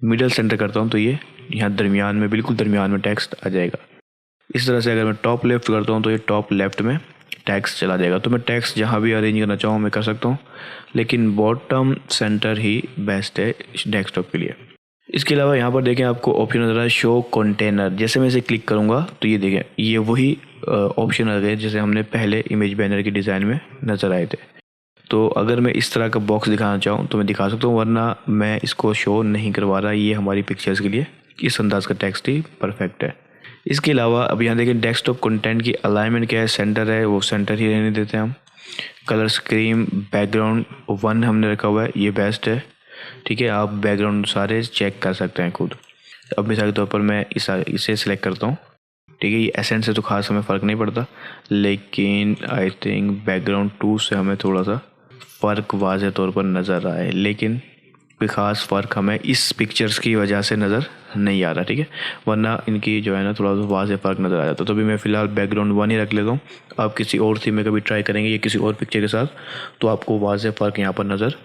मिडल सेंटर करता हूँ तो ये यहाँ दरमियान में, बिल्कुल दरमियान में टेक्स्ट आ जाएगा। इस तरह से अगर मैं टॉप लेफ़्ट करता हूँ तो ये टॉप लेफ़्ट में टेक्स्ट चला जाएगा। तो मैं टेक्स्ट जहाँ भी अरेंज करना चाहूँ मैं कर सकता हूँ, लेकिन बॉटम सेंटर ही बेस्ट है डेस्कटॉप के लिए। इसके अलावा यहाँ पर देखें आपको ऑप्शन नज़र आ रहा है शो कंटेनर। जैसे मैं इसे क्लिक करूँगा तो ये देखें ये वही ऑप्शन आ गए जैसे हमने पहले इमेज बैनर के डिज़ाइन में नज़र आए थे। तो अगर मैं इस तरह का बॉक्स दिखाना चाहूँ तो मैं दिखा सकता हूँ, वरना मैं इसको शो नहीं करवा रहा। ये हमारी पिक्चर्स के लिए इस अंदाज़ का टेक्स्ट ही परफेक्ट है। इसके अलावा अब यहाँ देखें डेस्कटॉप कंटेंट की अलाइनमेंट क्या है, सेंटर है, वो सेंटर ही रहने देते हैं हम। कलर स्कीम बैकग्राउंड 1 हमने रखा हुआ है, ये बेस्ट है, ठीक है। आप बैकग्राउंड सारे चेक कर सकते हैं खुद। अब मिसाल के तौर पर मैं इसे सिलेक्ट करता हूँ, ठीक है। ये एसेंट से तो खास हमें फ़र्क नहीं पड़ता, लेकिन आई थिंक बैकग्राउंड 2 से हमें थोड़ा सा फ़र्क वाज़े तौर पर नज़र आए, लेकिन कोई ख़ास फ़र्क हमें इस पिक्चर्स की वजह से नज़र नहीं आ रहा, ठीक है। वरना इनकी जो है ना थोड़ा सा वाज़े फ़र्क नज़र आ जाता। तो अभी मैं फ़िलहाल बैकग्राउंड 1 ही रख लेता हूँ। आप किसी और थीम में कभी ट्राई करेंगे या किसी और पिक्चर के साथ तो आपको वाज़े फ़र्क यहाँ पर नज़र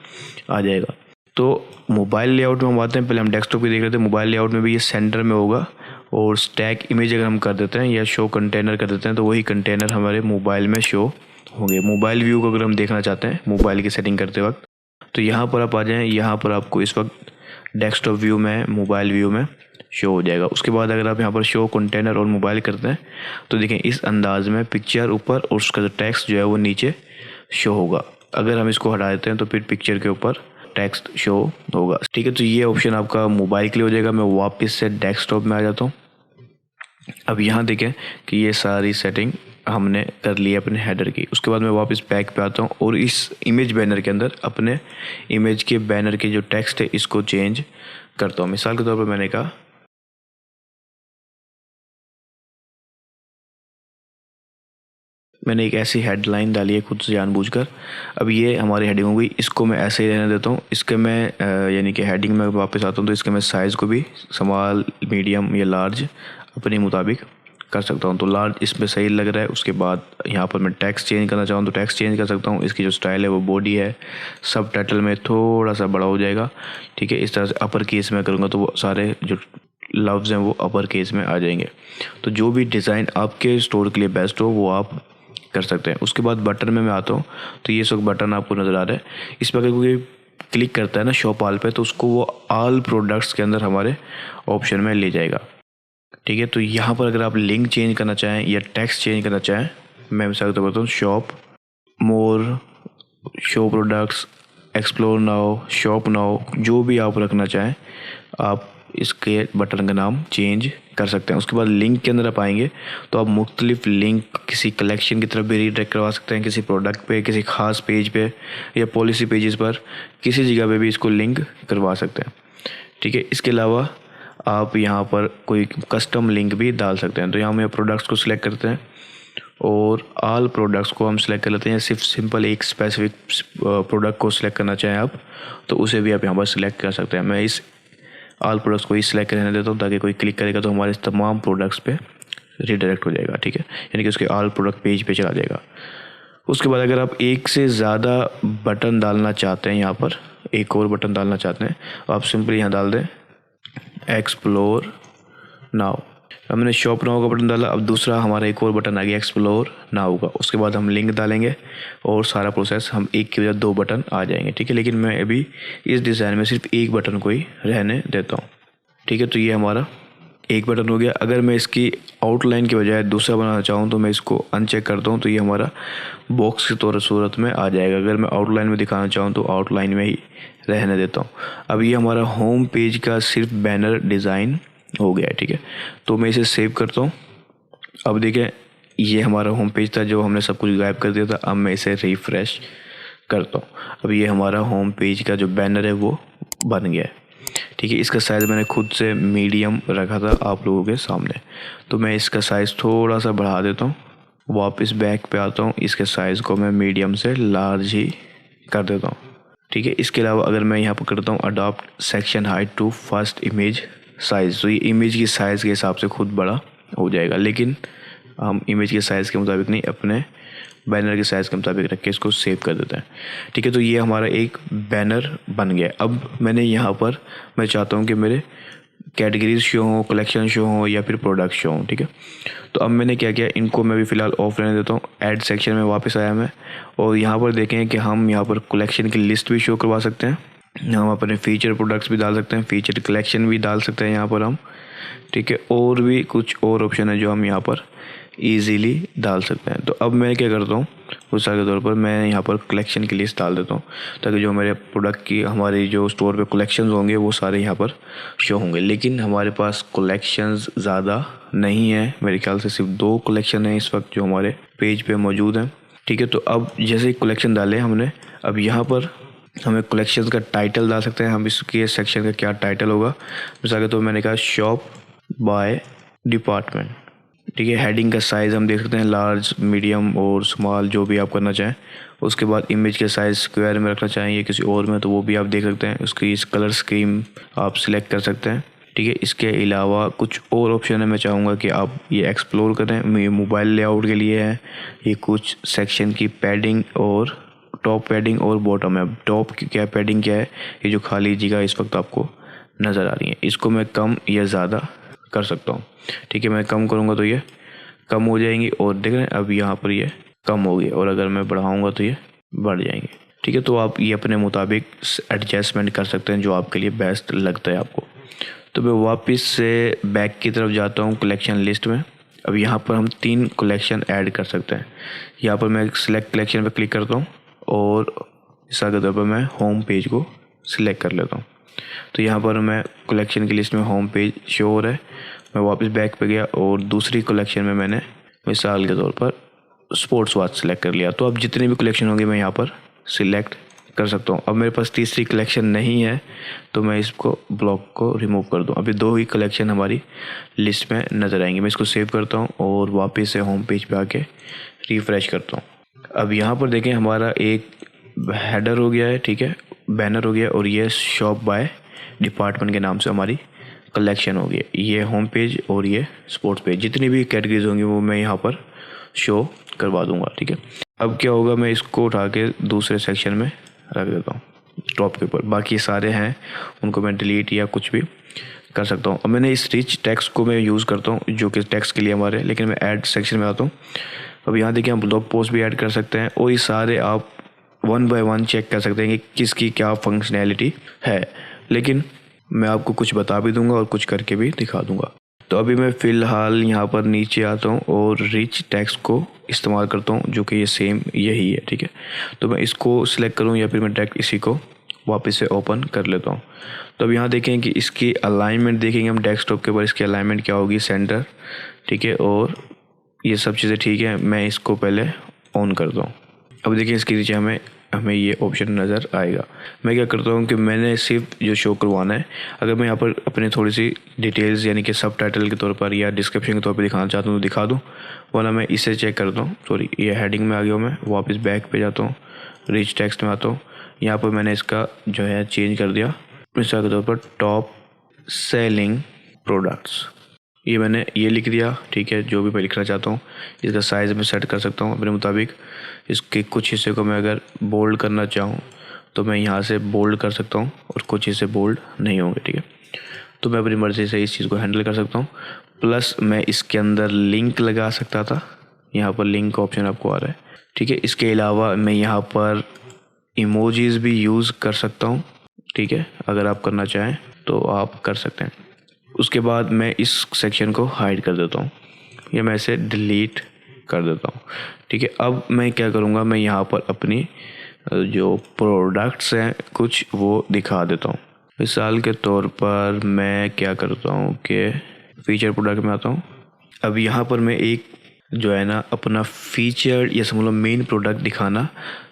आ जाएगा। तो मोबाइल लेआउट में हम आते हैं, पहले हम डेस्कटॉप की देख रहे थे। मोबाइल लेआउट में भी ये सेंटर में होगा, और स्टैक इमेज अगर हम कर देते हैं या शो कंटेनर कर देते हैं तो वही कंटेनर हमारे मोबाइल में शो होंगे। मोबाइल व्यू को अगर हम देखना चाहते हैं मोबाइल की सेटिंग करते वक्त तो यहाँ पर आप आ जाएं। यहाँ पर आपको इस वक्त डेस्कटॉप व्यू में, मोबाइल व्यू में शो हो जाएगा। उसके बाद अगर आप यहाँ पर शो कंटेनर और मोबाइल करते हैं तो देखें इस अंदाज में पिक्चर ऊपर और उसका जो टेक्स्ट जो है वो नीचे शो होगा। अगर हम इसको हटा देते हैं तो फिर पिक्चर के ऊपर टेक्स्ट शो होगा, ठीक है। तो ये ऑप्शन आपका मोबाइल के लिए हो जाएगा। मैं वापस से डेस्कटॉप में आ जाता हूँ। अब यहाँ देखें कि ये सारी सेटिंग हमने कर ली है अपने हेडर की। उसके बाद मैं वापस बैक पे आता हूँ और इस इमेज बैनर के अंदर अपने इमेज के बैनर के जो टेक्स्ट है इसको चेंज करता हूँ। मिसाल के तौर पर मैंने कहा मैंने एक ऐसी हेडलाइन डाली है खुद से जानबूझकर। अब ये हमारी हेडिंग हो गई, इसको मैं ऐसे ही रहने देता हूँ। इसके मैं यानी कि हेडिंग में वापस आता हूँ तो इसके मैं साइज़ को भी स्मॉल, मीडियम या लार्ज अपने मुताबिक कर सकता हूँ। तो लार्ज इसमें सही लग रहा है। उसके बाद यहाँ पर मैं टेक्स्ट चेंज करना चाहूँ तो टेक्स्ट चेंज कर सकता हूँ। इसकी जो स्टाइल है वो बॉडी है, सब टाइटल में थोड़ा सा बड़ा हो जाएगा, ठीक है। इस तरह से अपर केस में करूँगा तो वो सारे जो लफ्ज़ हैं वो अपर केस में आ जाएंगे। तो जो भी डिज़ाइन आपके स्टोर के लिए बेस्ट हो वो आप कर सकते हैं। उसके बाद बटन में मैं आता हूँ तो ये सब बटन आपको नज़र आ रहा है। इस पर अगर कोई क्लिक करता है ना शॉप ऑल पे तो उसको वो ऑल प्रोडक्ट्स के अंदर हमारे ऑप्शन में ले जाएगा, ठीक है। तो यहाँ पर अगर आप लिंक चेंज करना चाहें या टेक्स्ट चेंज करना चाहें, मैं मिसाल तो बताऊँ shop more, show products, explore now, shop now, जो भी आप रखना चाहें आप इसके बटन का नाम चेंज कर सकते हैं। उसके बाद लिंक के अंदर आप आएंगे तो आप मुख्तलिफ लिंक किसी कलेक्शन की तरफ भी रीडायरेक्ट करवा सकते हैं, किसी प्रोडक्ट पे, किसी ख़ास पेज पे या पॉलिसी पेजेस पर, किसी जगह पे भी इसको लिंक करवा सकते हैं, ठीक है। इसके अलावा आप यहाँ पर कोई कस्टम लिंक भी डाल सकते हैं। तो यहाँ में प्रोडक्ट्स को सिलेक्ट करते हैं और ऑल प्रोडक्ट्स को हम सिलेक्ट कर लेते हैं। सिर्फ सिंपल एक स्पेसिफिक प्रोडक्ट को सिलेक्ट करना चाहें आप तो उसे भी आप यहाँ पर सिलेक्ट कर सकते हैं। मैं इस ऑल प्रोडक्ट्स को ही सिलेक्ट करने देता हूँ ताकि कोई क्लिक करेगा तो हमारे तमाम प्रोडक्ट्स पे रीडायरेक्ट हो जाएगा, ठीक है, यानी कि उसके ऑल प्रोडक्ट पेज पे चला जाएगा। उसके बाद अगर आप एक से ज़्यादा बटन डालना चाहते हैं, यहाँ पर एक और बटन डालना चाहते हैं, आप सिंपली यहाँ डाल दें एक्सप्लोर नाउ। हमने शॉप नाउ का बटन डाला, अब दूसरा हमारा एक और बटन आ गया एक्सप्लोर नाउ का। उसके बाद हम लिंक डालेंगे और सारा प्रोसेस हम एक की बजाय 2 बटन आ जाएंगे, ठीक है। लेकिन मैं अभी इस डिज़ाइन में सिर्फ एक बटन को ही रहने देता हूँ, ठीक है। तो ये हमारा एक बटन हो गया। अगर मैं इसकी आउटलाइन के बजाय दूसरा बनाना चाहूँ तो मैं इसको अनचेक करता हूँ, तो ये हमारा बॉक्स के तौर सूरत में आ जाएगा। अगर मैं आउटलाइन में दिखाना चाहूँ तो आउटलाइन में ही रहने देता हूँ। अब ये हमारा होम पेज का सिर्फ बैनर डिज़ाइन हो गया है, ठीक है। तो मैं इसे सेव करता हूँ। अब देखें ये हमारा होम पेज था जो हमने सब कुछ गायब कर दिया था। अब मैं इसे रिफ़्रेश करता हूँ। अब ये हमारा होम पेज का जो बैनर है वो बन गया है, ठीक है। इसका साइज़ मैंने खुद से मीडियम रखा था आप लोगों के सामने, तो मैं इसका साइज़ थोड़ा सा बढ़ा देता हूँ। वापस बैक पे आता हूँ, इसके साइज़ को मैं मीडियम से लार्ज ही कर देता हूँ, ठीक है। इसके अलावा अगर मैं यहाँ पर करता हूँ adopt section height to first image size, तो ये इमेज की साइज़ के हिसाब से खुद बड़ा हो जाएगा। लेकिन हम इमेज के साइज़ के मुताबिक नहीं, अपने बैनर के साइज़ के मुताबिक रख के इसको सेव कर देते हैं, ठीक है। तो ये हमारा एक बैनर बन गया। अब मैंने यहाँ पर मैं चाहता हूँ कि मेरे कैटेगरीज शो हो, कलेक्शन शो हो या फिर प्रोडक्ट शो हो, ठीक है। तो अब मैंने क्या किया, इनको मैं भी फ़िलहाल ऑफ रहने देता हूँ। ऐड सेक्शन में वापस आया मैं, और यहाँ पर देखें कि हम यहाँ पर कलेक्शन की लिस्ट भी शो करवा सकते हैं। हम अपने फ़ीचर प्रोडक्ट्स भी डाल सकते हैं, फ़ीचर कलेक्शन भी डाल सकते हैं यहाँ पर हम, ठीक है। और भी कुछ और ऑप्शन है जो हम यहाँ पर ईज़िली डाल सकते हैं। तो अब मैं क्या करता हूँ, मिसाल के तौर पर मैं यहाँ पर कलेक्शन की लिस्ट डाल देता हूँ, ताकि जो मेरे प्रोडक्ट की हमारी जो स्टोर पे कलेक्शंस होंगे वो सारे यहाँ पर शो होंगे। लेकिन हमारे पास कलेक्शंस ज़्यादा नहीं है, मेरे ख्याल से सिर्फ 2 कलेक्शन हैं इस वक्त जो हमारे पेज पे मौजूद हैं, ठीक है। तो अब जैसे ही कलेक्शन डाले हमने, अब यहाँ पर हमें कलेक्शन का टाइटल डाल सकते हैं। हम इसके सेक्शन का क्या टाइटल होगा, मिसाल के तो मैंने कहा शॉप बाय डिपार्टमेंट, ठीक है। हेडिंग का साइज़ हम देख सकते हैं, लार्ज, मीडियम और स्मॉल, जो भी आप करना चाहें। उसके बाद इमेज के साइज़ स्क्वायर में रखना चाहिए किसी और में, तो वो भी आप देख सकते हैं। उसकी इस कलर स्कीम आप सिलेक्ट कर सकते हैं, ठीक है। इसके अलावा कुछ और ऑप्शन है, मैं चाहूँगा कि आप ये एक्सप्लोर करें। ये मोबाइल लेआउट के लिए है, ये कुछ सेक्शन की पैडिंग और टॉप पैडिंग और बॉटम है। टॉप की क्या पैडिंग क्या है, ये जो खाली जगह इस वक्त आपको नज़र आ रही है, इसको मैं कम या ज़्यादा कर सकता हूँ, ठीक है। मैं कम करूँगा तो ये कम हो जाएंगी, और देख रहे हैं अब यहाँ पर ये कम हो गया, और अगर मैं बढ़ाऊँगा तो ये बढ़ जाएंगे, ठीक है। तो आप ये अपने मुताबिक एडजस्टमेंट कर सकते हैं जो आपके लिए बेस्ट लगता है आपको। तो मैं वापस से बैक की तरफ जाता हूँ कलेक्शन लिस्ट में। अब यहाँ पर हम 3 कलेक्शन ऐड कर सकते हैं। यहाँ पर मैं सिलेक्ट कलेक्शन पर क्लिक करता हूँ, और इस आगे तौर पर मैं होम पेज को सिलेक्ट कर लेता हूँ। तो यहाँ पर मैं कलेक्शन की लिस्ट में होम पेज शो हो रहा है। मैं वापस बैक पे गया और दूसरी कलेक्शन में मैंने मिसाल के तौर पर स्पोर्ट्स वॉच सेलेक्ट कर लिया। तो अब जितने भी कलेक्शन होंगे मैं यहाँ पर सिलेक्ट कर सकता हूँ। अब मेरे पास तीसरी कलेक्शन नहीं है, तो मैं इसको ब्लॉक को रिमूव कर दूँ। अभी 2 ही कलेक्शन हमारी लिस्ट में नज़र आएंगे। मैं इसको सेव करता हूँ और वापस से होम पेज पे आके रिफ़्रेश करता हूँ। अब यहाँ पर देखें हमारा एक हेडर हो गया है, ठीक है, बैनर हो गया, और ये शॉप बाय डिपार्टमेंट के नाम से हमारी कलेक्शन हो गई। ये होम पेज और ये स्पोर्ट्स पेज, जितनी भी कैटेगरीज होंगी वो मैं यहाँ पर शो करवा दूंगा, ठीक है। अब क्या होगा, मैं इसको उठा के दूसरे सेक्शन में रख देता हूँ टॉप के ऊपर। बाकी सारे हैं उनको मैं डिलीट या कुछ भी कर सकता हूँ। अब मैंने इस रिच टेक्स्ट को मैं यूज़ करता हूँ जो कि टेक्स्ट के लिए हमारे, लेकिन मैं ऐड सेक्शन में आता हूँ। अब यहाँ देखिए हम ब्लॉग पोस्ट भी ऐड कर सकते हैं, और ये सारे आप 1 बाय 1 चेक कर सकते हैं कि किसकी क्या फंक्शनैलिटी है। लेकिन मैं आपको कुछ बता भी दूंगा और कुछ करके भी दिखा दूंगा। तो अभी मैं फ़िलहाल यहाँ पर नीचे आता हूँ और रिच टेक्स्ट को इस्तेमाल करता हूँ, जो कि ये सेम यही है, ठीक है। तो मैं इसको सिलेक्ट करूँ या फिर मैं डायरेक्ट इसी को वापस से ओपन कर लेता हूँ। तो अब यहाँ देखें कि इसकी अलाइनमेंट देखेंगे हम डेस्कटॉप के ऊपर, इसकी अलाइनमेंट क्या होगी, सेंटर, ठीक है, और ये सब चीज़ें ठीक है। मैं इसको पहले ऑन करता हूँ। अब देखिए इसके नीचे हमें ये ऑप्शन नज़र आएगा। मैं क्या करता हूँ कि मैंने सिर्फ जो शो करवाना है, अगर मैं यहाँ पर अपने थोड़ी सी डिटेल्स यानी कि सब टाइटल के तौर पर या डिस्क्रिप्शन के तौर पर दिखाना चाहता हूँ तो दिखा दूँ, वरना मैं इसे चेक करता हूँ। सॉरी, ये हेडिंग में आ गया हूँ। मैं वापस बैक पे जाता हूँ, रिच टेक्स्ट में आता हूँ। यहाँ पर मैंने इसका जो है चेंज कर दिया, मिसाल के तौर पर टॉप सेलिंग प्रोडक्ट्स, ये मैंने ये लिख दिया, ठीक है। जो भी मैं लिखना चाहता हूँ इसका साइज़ में सेट कर सकता हूँ अपने मुताबिक। इसके कुछ हिस्से को मैं अगर बोल्ड करना चाहूँ तो मैं यहाँ से बोल्ड कर सकता हूँ और कुछ हिस्से बोल्ड नहीं होंगे, ठीक है। तो मैं अपनी मर्ज़ी से इस चीज़ को हैंडल कर सकता हूँ। प्लस मैं इसके अंदर लिंक लगा सकता था, यहाँ पर लिंक का ऑप्शन आपको आ रहा है, ठीक है। इसके अलावा मैं यहाँ पर इमोजीज़ भी यूज़ कर सकता हूँ, ठीक है। अगर आप करना चाहें तो आप कर सकते हैं। उसके बाद मैं इस सेक्शन को हाइड कर देता हूँ या मैं इसे डिलीट कर देता हूँ, ठीक है। अब मैं क्या करूँगा, मैं यहाँ पर अपनी जो प्रोडक्ट्स हैं कुछ वो दिखा देता हूँ। मिसाल के तौर पर मैं क्या करता हूँ कि फीचर प्रोडक्ट में आता हूँ। अब यहाँ पर मैं एक जो है ना अपना फीचर या समझ लो मेन प्रोडक्ट दिखाना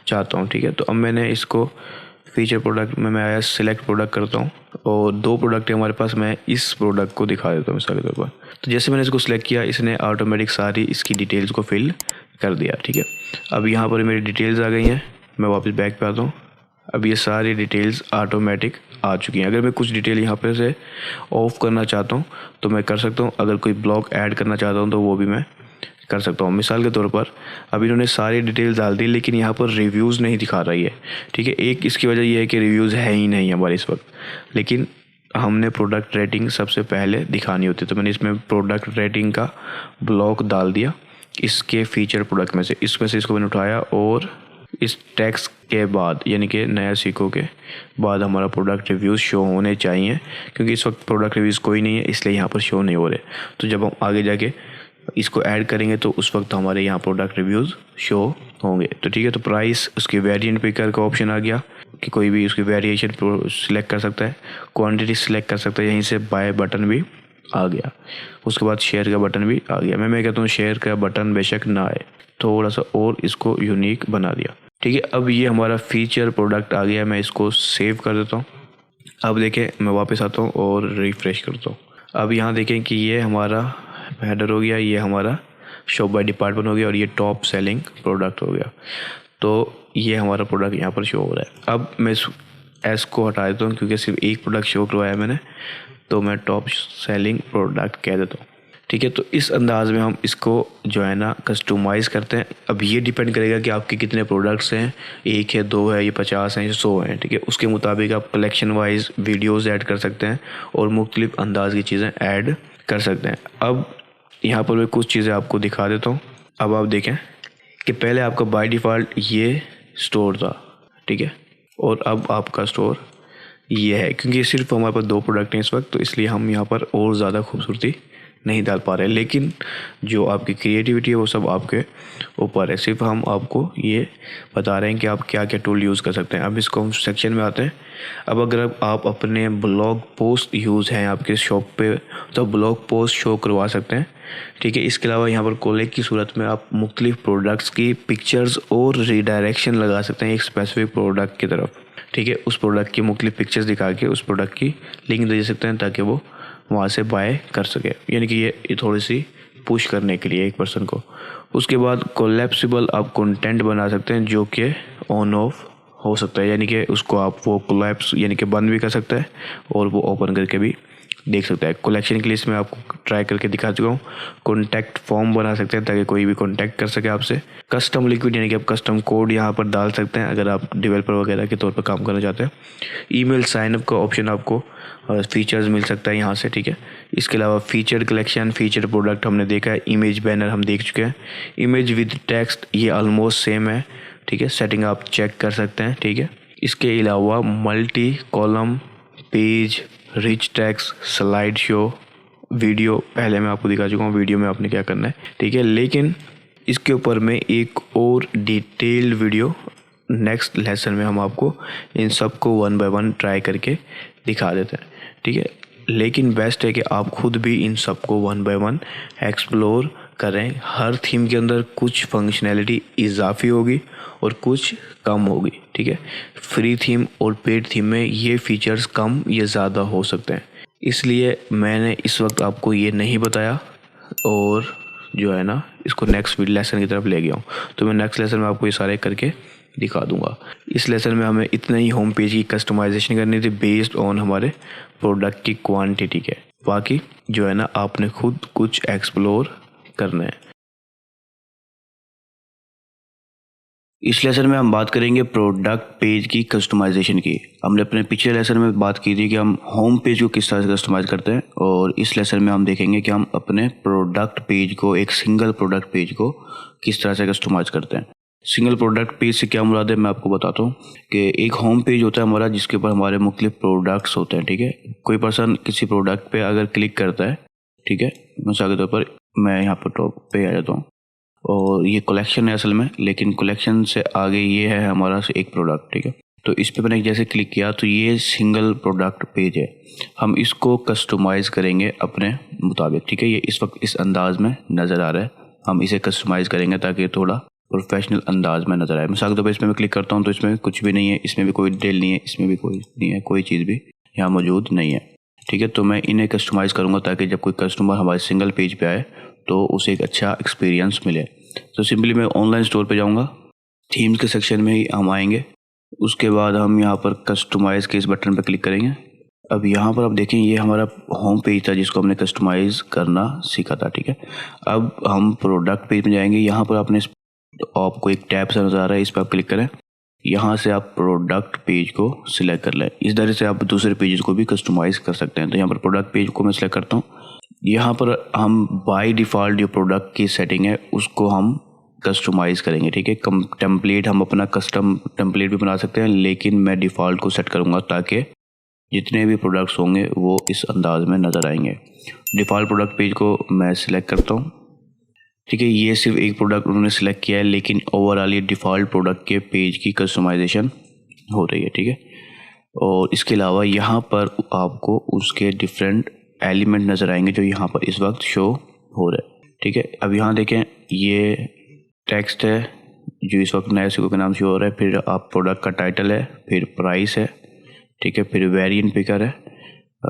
चाहता हूँ, ठीक है। तो अब मैंने इसको फीचर प्रोडक्ट में मैं आया सिलेक्ट प्रोडक्ट करता हूँ और 2 प्रोडक्ट है हमारे पास, मैं इस प्रोडक्ट को दिखा देता हूँ मिसाल के तौर पर। तो जैसे मैंने इसको सिलेक्ट किया, इसने ऑटोमेटिक सारी इसकी डिटेल्स को फिल कर दिया, ठीक है। अब यहाँ पर मेरी डिटेल्स आ गई हैं, मैं वापस बैक पे आता हूँ। अब ये सारी डिटेल्स ऑटोमेटिक आ चुकी हैं। अगर मैं कुछ डिटेल यहाँ पे से ऑफ करना चाहता हूँ तो मैं कर सकता हूँ। अगर कोई ब्लॉक ऐड करना चाहता हूँ तो वो भी मैं कर सकता हूँ। मिसाल के तौर पर अब इन्होंने सारी डिटेल्स डाल दी लेकिन यहाँ पर रिव्यूज़ नहीं दिखा रही है, ठीक है। एक इसकी वजह यह है कि रिव्यूज़ है ही नहीं हमारे इस वक्त, लेकिन हमने प्रोडक्ट रेटिंग सबसे पहले दिखानी होती है। तो मैंने इसमें प्रोडक्ट रेटिंग का ब्लॉक डाल दिया इसके फीचर प्रोडक्ट में से, इसमें से इसको मैंने उठाया और इस टैक्स के बाद यानी कि नया सीखो के बाद हमारा प्रोडक्ट रिव्यूज़ शो होने चाहिए, क्योंकि इस वक्त प्रोडक्ट रिव्यूज़ कोई नहीं है इसलिए यहाँ पर शो नहीं हो रहे। तो जब हम आगे जाके इसको ऐड करेंगे तो उस वक्त हमारे यहाँ प्रोडक्ट रिव्यूज़ शो होंगे। तो ठीक है, तो प्राइस उसकी वेरिएंट पिकर का ऑप्शन आ गया कि कोई भी उसकी वेरिएशन सिलेक्ट कर सकता है, क्वांटिटी सिलेक्ट कर सकता है, यहीं से बाय बटन भी आ गया। उसके बाद शेयर का बटन भी आ गया। मैं कहता हूँ शेयर का बटन बेशक ना आए, थोड़ा सा और इसको यूनिक बना दिया, ठीक है। अब ये हमारा फीचर प्रोडक्ट आ गया, मैं इसको सेव कर देता हूँ। अब देखें मैं वापस आता हूँ और रिफ़्रेश करता हूँ। अब यहाँ देखें कि ये हमारा हेडर हो गया, ये हमारा शॉप बाय डिपार्टमेंट हो गया और ये टॉप सेलिंग प्रोडक्ट हो गया। तो ये हमारा प्रोडक्ट यहाँ पर शो हो रहा है। अब मैं इस एस को हटा देता हूँ क्योंकि सिर्फ एक प्रोडक्ट शो करवाया मैंने, तो मैं टॉप सेलिंग प्रोडक्ट कह देता हूँ, ठीक है। तो इस अंदाज़ में हम इसको जो है ना कस्टमाइज़ करते हैं। अब ये डिपेंड करेगा कि आपके कितने प्रोडक्ट्स हैं, 1 है, 2 है, ये 50 हैं, ये 100 हैं, ठीक है। उसके मुताबिक आप कलेक्शन वाइज वीडियोज़ ऐड कर सकते हैं और मुख्तलिफ अंदाज की चीज़ें ऐड कर सकते हैं। अब यहाँ पर मैं कुछ चीज़ें आपको दिखा देता हूँ। अब आप देखें कि पहले आपका बाय डिफ़ॉल्ट ये स्टोर था, ठीक है, और अब आपका स्टोर ये है। क्योंकि सिर्फ हमारे पास 2 प्रोडक्ट हैं इस वक्त, तो इसलिए हम यहाँ पर और ज़्यादा खूबसूरती नहीं डाल पा रहे, लेकिन जो आपकी क्रिएटिविटी है वो सब आपके ऊपर है। सिर्फ हम आपको ये बता रहे हैं कि आप क्या क्या टूल यूज़ कर सकते हैं। अब इसको हम सेक्शन में आते हैं। अब अगर आप अपने ब्लॉग पोस्ट यूज़ हैं आपके शॉप पे तो ब्लॉग पोस्ट शो करवा सकते हैं, ठीक है। इसके अलावा यहाँ पर कोलैब की सूरत में आप मुख्तलिफ प्रोडक्ट्स की पिक्चर्स और रीडायरेक्शन लगा सकते हैं एक स्पेसिफिक प्रोडक्ट की तरफ, ठीक है। उस प्रोडक्ट की मुख्तलिफ पिक्चर्स दिखा के उस प्रोडक्ट की लिंक दे सकते हैं ताकि वो वहाँ से बाय कर सके, यानी कि ये थोड़ी सी पुश करने के लिए एक पर्सन को। उसके बाद कोलैप्सिबल आप कंटेंट बना सकते हैं जो कि ऑन ऑफ हो सकता है, यानी कि उसको आप वो कोलैप्स यानी कि बंद भी कर सकता है और वो ओपन करके भी देख सकता है। कलेक्शन की लिस्ट में आपको ट्राई करके दिखा चुका हूँ। कॉन्टैक्ट फॉर्म बना सकते हैं ताकि कोई भी कॉन्टैक्ट कर सके आपसे। कस्टम लिक्विड यानी कि आप कस्टम कोड यहाँ पर डाल सकते हैं अगर आप डेवलपर वगैरह के तौर पर काम करना चाहते हैं। ईमेल साइनअप का ऑप्शन आपको फीचर्स मिल सकता है यहाँ से, ठीक है। इसके अलावा फीचर कलेक्शन, फीचर प्रोडक्ट हमने देखा है, इमेज बैनर हम देख चुके हैं। इमेज विद टेक्स्ट ये ऑलमोस्ट सेम है, ठीक है। सेटिंग आप चेक कर सकते हैं, ठीक है। इसके अलावा multi column page, rich text, slide show, video पहले मैं आपको दिखा चुका हूँ वीडियो में आपने क्या करना है, ठीक है। लेकिन इसके ऊपर में एक और डिटेल्ड वीडियो नेक्स्ट लेसन में हम आपको इन सब को 1 बाय 1 ट्राई करके दिखा देते हैं, ठीक है। लेकिन बेस्ट है कि आप खुद भी इन सब को 1 बाय 1 एक्सप्लोर करें। हर थीम के अंदर कुछ फंक्शनैलिटी इजाफी होगी और कुछ कम होगी, ठीक है। फ्री थीम और पेड थीम में ये फीचर्स कम या ज़्यादा हो सकते हैं, इसलिए मैंने इस वक्त आपको ये नहीं बताया और जो है ना इसको नेक्स्ट लेसन की तरफ ले गया हूँ। तो मैं नेक्स्ट लेसन में आपको ये सारे करके दिखा दूंगा। इस लेसन में हमें इतना ही होम पेज की कस्टमाइजेशन करनी थी बेस्ड ऑन हमारे प्रोडक्ट की क्वांटिटी के। बाकी जो है ना आपने खुद कुछ एक्सप्लोर करना है। इस लेसन में हम बात करेंगे प्रोडक्ट पेज की कस्टमाइजेशन की। हमने अपने पिछले लेसन में बात की थी कि हम होम पेज को किस तरह से कस्टमाइज़ करते हैं, और इस लेसन में हम देखेंगे कि हम अपने प्रोडक्ट पेज को, एक सिंगल प्रोडक्ट पेज को किस तरह से कस्टमाइज़ करते हैं। सिंगल प्रोडक्ट पेज से क्या मुराद है मैं आपको बताता हूँ कि एक होम पेज होता है हमारा जिसके ऊपर हमारे मुख्तलिफ प्रोडक्ट्स होते हैं। ठीक है, कोई पर्सन किसी प्रोडक्ट पे अगर क्लिक करता है, ठीक है, मिसाल के तौर पर मैं यहाँ पर टॉप पे आ जाता हूँ और ये कलेक्शन है असल में, लेकिन कलेक्शन से आगे ये है हमारा एक प्रोडक्ट। ठीक है, तो इस पे मैंने जैसे क्लिक किया तो ये सिंगल प्रोडक्ट पेज है। हम इसको कस्टमाइज़ करेंगे अपने मुताबिक। ठीक है, ये इस वक्त इस अंदाज में नज़र आ रहा है, हम इसे कस्टमाइज़ करेंगे ताकि थोड़ा प्रोफेशनल अंदाज में नज़र आए। मिसाल के तौर पर इसमें मैं क्लिक करता हूँ तो इसमें कुछ भी नहीं है, इसमें भी कोई डिटेल नहीं है, इसमें भी कोई नहीं है, कोई चीज़ भी यहाँ मौजूद नहीं है। ठीक है, तो मैं इन्हें कस्टमाइज़ करूँगा ताकि जब कोई कस्टमर हमारे सिंगल पेज पे आए तो उसे एक अच्छा एक्सपीरियंस मिले। तो सिंपली मैं ऑनलाइन स्टोर पे जाऊँगा, थीम्स के सेक्शन में ही हम आएंगे, उसके बाद हम यहाँ पर कस्टमाइज़ के इस बटन पर क्लिक करेंगे। अब यहाँ पर आप देखें ये हमारा होम पेज था जिसको हमने कस्टमाइज़ करना सीखा था। ठीक है, अब हम प्रोडक्ट पेज में जाएंगे। यहाँ पर आपने आपको एक टैब सा नज़र आ रहा है, इस पर आप क्लिक करें। यहाँ से आप प्रोडक्ट पेज को सिलेक्ट कर लें। इस तरह से आप दूसरे पेजेस को भी कस्टमाइज़ कर सकते हैं। तो यहाँ पर प्रोडक्ट पेज को मैं सिलेक्ट करता हूँ। यहाँ पर हम बाय डिफ़ॉल्ट जो प्रोडक्ट की सेटिंग है उसको हम कस्टमाइज़ करेंगे। ठीक है, टेम्पलेट हम अपना कस्टम टेम्पलेट भी बना सकते हैं, लेकिन मैं डिफ़ॉल्ट को सेट करूँगा ताकि जितने भी प्रोडक्ट्स होंगे वो इस अंदाज में नज़र आएंगे। डिफ़ॉल्ट प्रोडक्ट पेज को मैं सिलेक्ट करता हूँ। ठीक है, ये सिर्फ एक प्रोडक्ट उन्होंने सिलेक्ट किया है, लेकिन ओवरऑल ये डिफ़ॉल्ट प्रोडक्ट के पेज की कस्टमाइजेशन हो रही है। ठीक है, और इसके अलावा यहाँ पर आपको उसके डिफरेंट एलिमेंट नज़र आएंगे जो यहाँ पर इस वक्त शो हो रहे हैं। ठीक है, अब यहाँ देखें ये टेक्स्ट है जो इस वक्त नए सिक्कों के नाम शो हो रहा है, फिर आप प्रोडक्ट का टाइटल है, फिर प्राइस है। ठीक है, फिर वेरिएंट पिकर है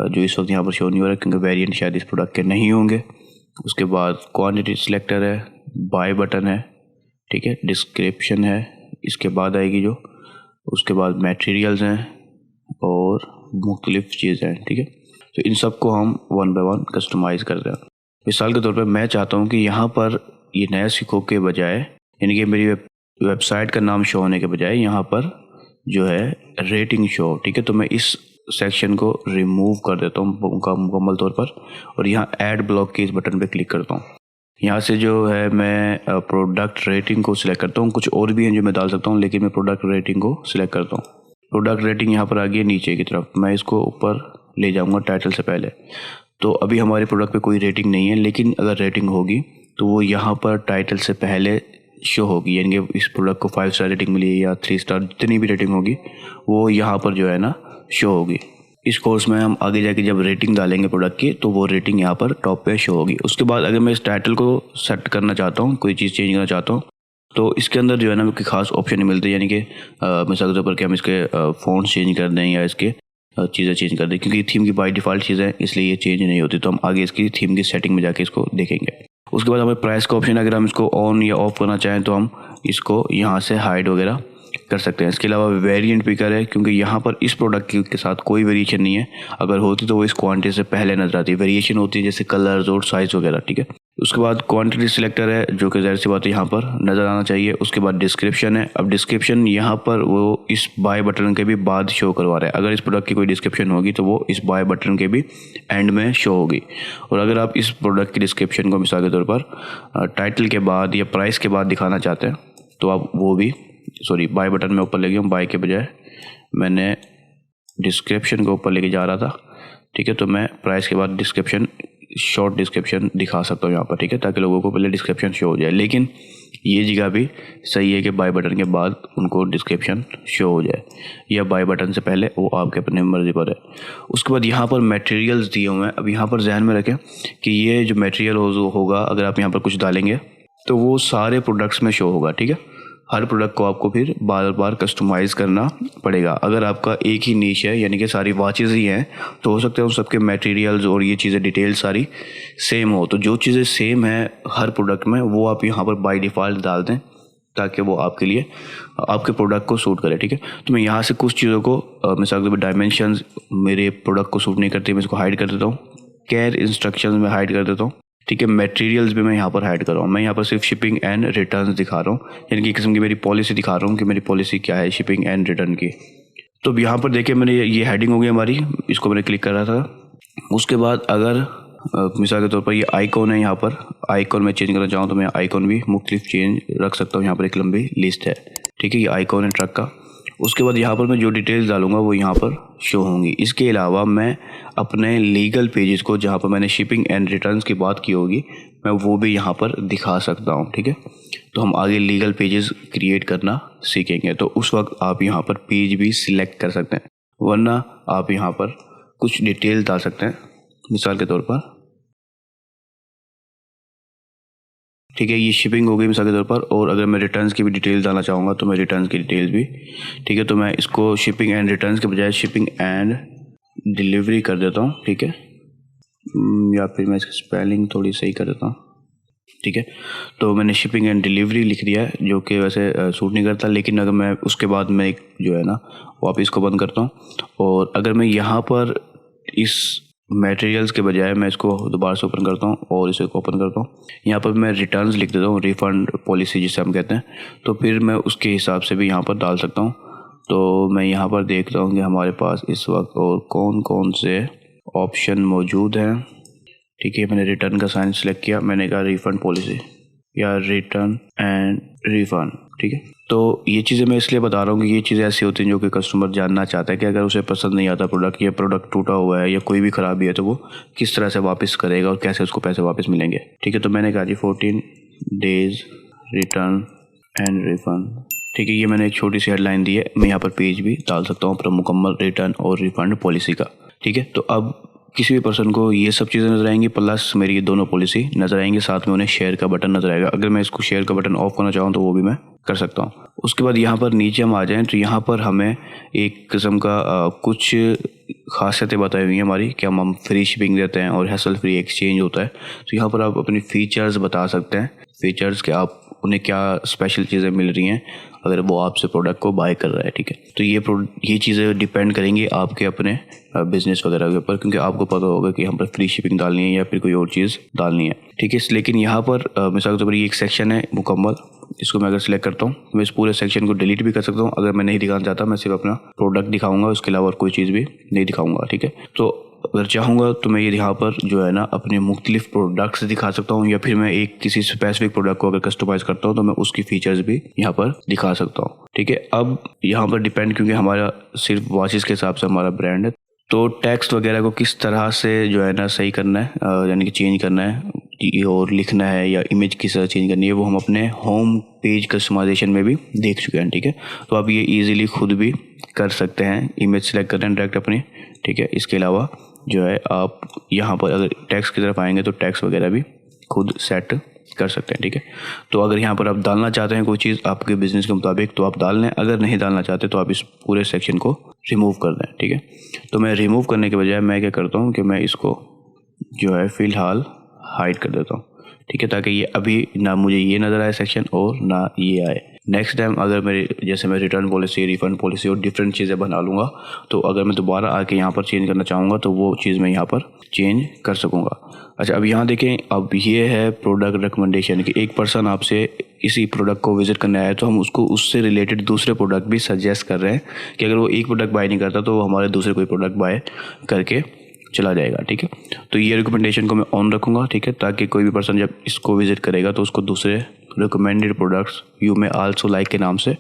जो इस वक्त यहाँ पर शो नहीं हो रहा है क्योंकि वेरिएंट शायद इस प्रोडक्ट के नहीं होंगे। उसके बाद क्वांटिटी सिलेक्टर है, बाय बटन है। ठीक है, डिस्क्रिप्शन है, इसके बाद आएगी जो, उसके बाद मटेरियल्स हैं और मुख्तलिफ चीज़ें हैं। ठीक है, तो इन सब को हम वन बाय वन कस्टमाइज़ करते हैं। मिसाल के तौर पे मैं चाहता हूँ कि यहाँ पर ये नया सिक्कों के बजाय, यानी कि मेरी वेबसाइट का नाम शो होने के बजाय यहाँ पर जो है रेटिंग शो। ठीक है, तो मैं इस सेक्शन को रिमूव कर देता हूँ मुकम्मल तौर पर और यहाँ ऐड ब्लॉक के इस बटन पे क्लिक करता हूँ। यहाँ से जो है मैं प्रोडक्ट रेटिंग को सिलेक्ट करता हूँ। कुछ और भी हैं जो मैं डाल सकता हूँ, लेकिन मैं प्रोडक्ट रेटिंग को सिलेक्ट करता हूँ। प्रोडक्ट रेटिंग यहाँ पर आ गई है नीचे की तरफ, मैं इसको ऊपर ले जाऊँगा टाइटल से पहले। तो अभी हमारे प्रोडक्ट पे कोई रेटिंग नहीं है, लेकिन अगर रेटिंग होगी तो वो यहाँ पर टाइटल से पहले शो होगी, यानी कि इस प्रोडक्ट को 5 स्टार रेटिंग मिली है या 3 स्टार, जितनी भी रेटिंग होगी वो यहाँ पर जो है ना शो होगी। इस कोर्स में हम आगे जाके जब रेटिंग डालेंगे प्रोडक्ट की तो वो रेटिंग यहाँ पर टॉप पे शो होगी। उसके बाद अगर मैं इस टाइटल को सेट करना चाहता हूँ, कोई चीज़ चेंज करना चाहता हूँ, तो इसके अंदर जो है ना कोई खास ऑप्शन नहीं मिलते, यानी कि मिसाल के तौर पर कि हम इसके फ़ॉन्ट्स चेंज कर दें या इसके चीज़ें चेंज कर दें, क्योंकि थीम की बाय डिफ़ॉल्ट चीज़ है इसलिए ये चेंज नहीं होती। तो हम आगे इसकी थीम की सेटिंग में जाके इसको देखेंगे। उसके बाद हमें प्राइस का ऑप्शन, अगर हम इसको ऑन या ऑफ करना चाहें तो हम इसको यहाँ से हाइड वगैरह कर सकते हैं। इसके अलावा वेरिएंट पिकर है, क्योंकि यहाँ पर इस प्रोडक्ट के साथ कोई वेरिएशन नहीं है, अगर होती तो वो इस क्वांटिटी से पहले नजर आती है। वेरिएशन होती है जैसे कलर्स और साइज़ वगैरह। ठीक है, उसके बाद क्वांटिटी सिलेक्टर है जो कि ज़ाहिर सी बात है यहाँ पर नज़र आना चाहिए। उसके बाद डिस्क्रिप्शन है। अब डिस्क्रिप्शन यहाँ पर वो इस बाय बटन के भी बाद शो करवा रहा है। अगर इस प्रोडक्ट की कोई डिस्क्रिप्शन होगी तो वो इस बाय बटन के भी एंड में शो होगी। और अगर आप इस प्रोडक्ट की डिस्क्रिप्शन को मिसाल के तौर पर टाइटल के बाद या प्राइस के बाद दिखाना चाहते हैं तो आप वो भी, सॉरी बाय बटन में ऊपर ले गया हूँ, बाय के बजाय मैंने डिस्क्रिप्शन को ऊपर लेके जा रहा था। ठीक है, तो मैं प्राइस के बाद डिस्क्रिप्शन, शॉर्ट डिस्क्रिप्शन दिखा सकता हूँ यहाँ पर। ठीक है, ताकि लोगों को पहले डिस्क्रिप्शन शो हो जाए, लेकिन ये जगह भी सही है कि बाय बटन के बाद उनको डिस्क्रिप्शन शो हो जाए या बाय बटन से पहले, वो आपके अपने मर्जी पर है। उसके बाद यहाँ पर मटेरियल्स दिए हुए हैं। अब यहाँ पर जहन में रखें कि ये जो मटेरियल होगा, अगर आप यहाँ पर कुछ डालेंगे तो वो सारे प्रोडक्ट्स में शो होगा। ठीक है, हर प्रोडक्ट को आपको फिर बार बार कस्टमाइज़ करना पड़ेगा। अगर आपका एक ही नीश है, यानी कि सारी वॉचेज़ ही हैं, तो हो सकता है उन सबके मटेरियल्स और ये चीज़ें डिटेल सारी सेम हो। तो जो चीज़ें सेम है हर प्रोडक्ट में वो आप यहाँ पर बाय डिफ़ॉल्ट डाल दें ताकि वो आपके लिए, आपके प्रोडक्ट को सूट करे। ठीक है, तो मैं यहाँ से कुछ चीज़ों को, मिसाल के तौर पर डायमेंशंस मेरे प्रोडक्ट को सूट नहीं करती, मैं इसको हाइड कर देता हूँ। केयर इंस्ट्रक्शंस में हाइड कर देता हूँ। ठीक है। मटेरियल्स भी मैं यहाँ पर हाइड कर रहा हूँ। मैं यहाँ पर सिर्फ शिपिंग एंड रिटर्न दिखा रहा हूँ, यानी कि किस्म की मेरी पॉलिसी दिखा रहा हूँ कि मेरी पॉलिसी क्या है शिपिंग एंड रिटर्न की। तो अब यहाँ पर देखिए मैंने ये हेडिंग हो गई हमारी, इसको मैंने क्लिक कर रहा था। उसके बाद अगर मिसाल के तौर पर ये आइकॉन है, यहाँ पर आइकॉन में चेंज करना चाहूँ तो मैं आइकॉन भी मुख्तलिफ चेंज रख सकता हूँ। यहाँ पर एक लंबी लिस्ट है, ठीक है, ये आइकॉन है ट्रक का। उसके बाद यहाँ पर मैं जो डिटेल्स डालूंगा वो यहाँ पर शो होंगी। इसके अलावा मैं अपने लीगल पेजेस को, जहाँ पर मैंने शिपिंग एंड रिटर्न्स की बात की होगी, मैं वो भी यहाँ पर दिखा सकता हूँ, ठीक है। तो हम आगे लीगल पेजेस क्रिएट करना सीखेंगे, तो उस वक्त आप यहाँ पर पेज भी सिलेक्ट कर सकते हैं, वरना आप यहाँ पर कुछ डिटेल डाल सकते हैं, मिसाल के तौर पर, ठीक है। ये शिपिंग हो गई मिसाल के तौर पर। और अगर मैं रिटर्न्स की भी डिटेल्स डालना चाहूँगा तो मैं रिटर्न्स की डिटेल्स भी, ठीक है, तो मैं इसको शिपिंग एंड रिटर्न्स के बजाय शिपिंग एंड डिलीवरी कर देता हूँ, ठीक है, या फिर मैं इसकी स्पेलिंग थोड़ी सही कर देता हूँ, ठीक है। तो मैंने शिपिंग एंड डिलीवरी लिख दिया है, जो कि वैसे सूट नहीं करता, लेकिन अगर मैं उसके बाद मैं जो है ना वापस को बंद करता हूँ, और अगर मैं यहाँ पर इस मटेरियल्स के बजाय मैं इसको दोबारा से ओपन करता हूँ और इसे ओपन करता हूँ, यहाँ पर मैं रिटर्न्स लिख देता हूँ, रिफ़ंड पॉलिसी जिसे हम कहते हैं, तो फिर मैं उसके हिसाब से भी यहाँ पर डाल सकता हूँ। तो मैं यहाँ पर देखता हूँ कि हमारे पास इस वक्त और कौन कौन से ऑप्शन मौजूद हैं, ठीक है। मैंने रिटर्न का साइन सेलेक्ट किया, मैंने कहा रिफ़ंड पॉलिसी या रिटर्न एंड रिफ़ंड, ठीक है। तो ये चीज़ें मैं इसलिए बता रहा हूँ कि ये चीज़ें ऐसी होती हैं जो कि कस्टमर जानना चाहता है कि अगर उसे पसंद नहीं आता प्रोडक्ट, या प्रोडक्ट टूटा हुआ है या कोई भी ख़राबी है, तो वो किस तरह से वापस करेगा और कैसे उसको पैसे वापस मिलेंगे, ठीक है। तो मैंने कहा जी 14 डेज़ रिटर्न एंड रिफ़ंड, ठीक है। ये मैंने एक छोटी सी हेडलाइन दी है, मैं यहाँ पर पेज भी डाल सकता हूँ अपना मुकम्मल रिटर्न और रिफ़ंड पॉलिसी का, ठीक है। तो अब किसी भी पर्सन को ये सब चीज़ें नज़र आएंगी, प्लस मेरी ये दोनों पॉलिसी नज़र आएंगी, साथ में उन्हें शेयर का बटन नज़र आएगा। अगर मैं इसको शेयर का बटन ऑफ करना चाहूँ तो वो भी मैं कर सकता हूँ। उसके बाद यहाँ पर नीचे हम आ जाएं तो यहाँ पर हमें एक किस्म का कुछ खासियतें बताई हुई हैं हमारी, कि हम फ्री शिपिंग देते हैं और हैसल फ्री एक्सचेंज होता है। तो यहाँ पर आप अपनी फ़ीचर्स बता सकते हैं, फ़ीचर्स के आप उन्हें क्या स्पेशल चीज़ें मिल रही हैं अगर वो आपसे प्रोडक्ट को बाय कर रहा है, ठीक है। तो ये चीज़ें डिपेंड करेंगी आपके अपने बिजनेस वगैरह के ऊपर, क्योंकि आपको पता होगा कि हम पर फ्री शिपिंग डालनी है या फिर कोई और चीज़ डालनी है, ठीक है। लेकिन यहाँ पर मिसाल के तौर पर ये एक सेक्शन है मुकम्मल, इसको मैं अगर सिलेक्ट करता हूँ मैं इस पूरे सेक्शन को डिलीट भी कर सकता हूँ। अगर मैं नहीं दिखाना चाहता, मैं सिर्फ अपना प्रोडक्ट दिखाऊंगा, उसके अलावा और कोई चीज़ भी नहीं दिखाऊंगा, ठीक है। तो अगर चाहूँगा तो मैं ये यहाँ पर जो है ना अपने मुख्तलिफ प्रोडक्ट्स दिखा सकता हूँ, या फिर मैं एक किसी स्पेसिफिक प्रोडक्ट को अगर कस्टमाइज़ करता हूँ तो मैं उसकी फ़ीचर्स भी यहाँ पर दिखा सकता हूँ, ठीक है। अब यहाँ पर डिपेंड, क्योंकि हमारा सिर्फ वॉचेस के हिसाब से हमारा ब्रांड है, तो टेक्स्ट वगैरह को किस तरह से जो है ना सही करना है, यानी कि चेंज करना है और लिखना है, या इमेज किस तरह चेंज करनी है, वो हम अपने होम पेज कस्टमाइजेशन में भी देख चुके हैं, ठीक है। तो आप ये इजीली खुद भी कर सकते हैं, इमेज सेलेक्ट करते हैं डायरेक्ट अपनी, ठीक है। इसके अलावा जो है आप यहाँ पर अगर टेक्स्ट की तरफ आएंगे तो टेक्स्ट वगैरह भी खुद सेट कर सकते हैं, ठीक है। तो अगर यहाँ पर आप डालना चाहते हैं कोई चीज़ आपके बिज़नेस के मुताबिक तो आप डाल लें, अगर नहीं डालना चाहते तो आप इस पूरे सेक्शन को रिमूव कर दें, ठीक है। तो मैं रिमूव करने के बजाय मैं क्या करता हूँ कि मैं इसको जो है फ़िलहाल हाइड कर देता हूँ, ठीक है, ताकि ये अभी ना मुझे ये नज़र आए सेक्शन और ना ये आए। नेक्स्ट टाइम अगर मेरे जैसे मैं रिटर्न पॉलिसी, रिफ़ंड पॉलिसी और डिफरेंट चीज़ें बना लूँगा, तो अगर मैं दोबारा आके यहाँ पर चेंज करना चाहूँगा तो वो चीज़ मैं यहाँ पर चेंज कर सकूँगा। अच्छा, अब यहाँ देखें, अब ये है प्रोडक्ट रिकमेंडेशन कि एक पर्सन आपसे इसी प्रोडक्ट को विज़िट करने आया तो हम उसको उससे रिलेटेड दूसरे प्रोडक्ट भी सजेस्ट कर रहे हैं कि अगर वो एक प्रोडक्ट बाय नहीं करता तो वो हमारे दूसरे कोई प्रोडक्ट बाय करके चला जाएगा, ठीक है। तो ये रिकमेंडेशन को मैं ऑन रखूँगा, ठीक है, ताकि कोई भी पर्सन जब इसको विज़िट करेगा तो उसको दूसरे रिकमेंडेड प्रोडक्ट्स यू में आल्सो लाइक के नाम से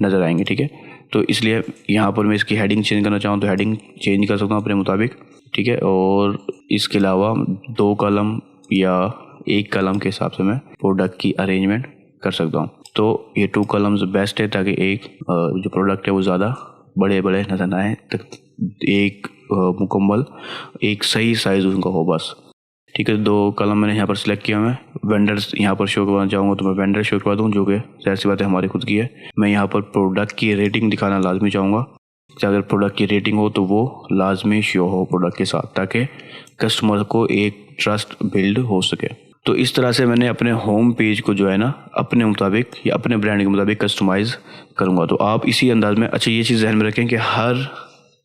नज़र आएंगे, ठीक है। तो इसलिए यहाँ पर मैं इसकी हेडिंग चेंज करना चाहूँ तो हेडिंग चेंज कर सकता हूँ अपने मुताबिक, ठीक है। और इसके अलावा 2 कॉलम या 1 कॉलम के हिसाब से मैं प्रोडक्ट की अरेंजमेंट कर सकता हूँ। तो ये 2 कॉलम्स बेस्ट है ताकि एक जो प्रोडक्ट है वो ज़्यादा बड़े बड़े नज़र ना आए, एक मुकम्मल एक सही साइज़ उनका हो बस, ठीक है। 2 कॉलम मैंने यहाँ पर सिलेक्ट किया। मैं वेंडर्स यहाँ पर शो करवाना चाहूँगा तो मैं वेंडर शो करवा दूँ, जो कि जाहिर सी बात है हमारी खुद की है। मैं यहाँ पर प्रोडक्ट की रेटिंग दिखाना लाजमी चाहूँगा कि अगर प्रोडक्ट की रेटिंग हो तो वो लाजमी शो हो प्रोडक्ट के साथ, ताकि कस्टमर को एक ट्रस्ट बिल्ड हो सके। तो इस तरह से मैंने अपने होम पेज को जो है ना अपने मुताबिक या अपने ब्रांड के मुताबिक कस्टमाइज़ करूँगा। तो आप इसी अंदाज़ में, अच्छा ये चीज़ ध्यान में रखें कि हर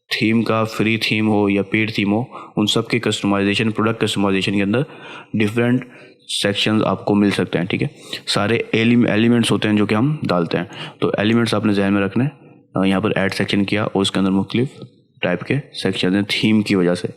थीम का फ्री थीम हो या पेड थीम हो, उन सब के कस्टमाइजेशन, प्रोडक्ट कस्टमाइजेशन के अंदर डिफरेंट सेक्शंस आपको मिल सकते हैं। ठीक है, सारे एलिमेंट्स होते हैं जो कि हम डालते हैं। तो एलिमेंट्स आपने जहन में रखने, यहाँ पर ऐड सेक्शन किया और उसके अंदर मुख्तलिफ टाइप के सेक्शन हैं थीम की वजह से।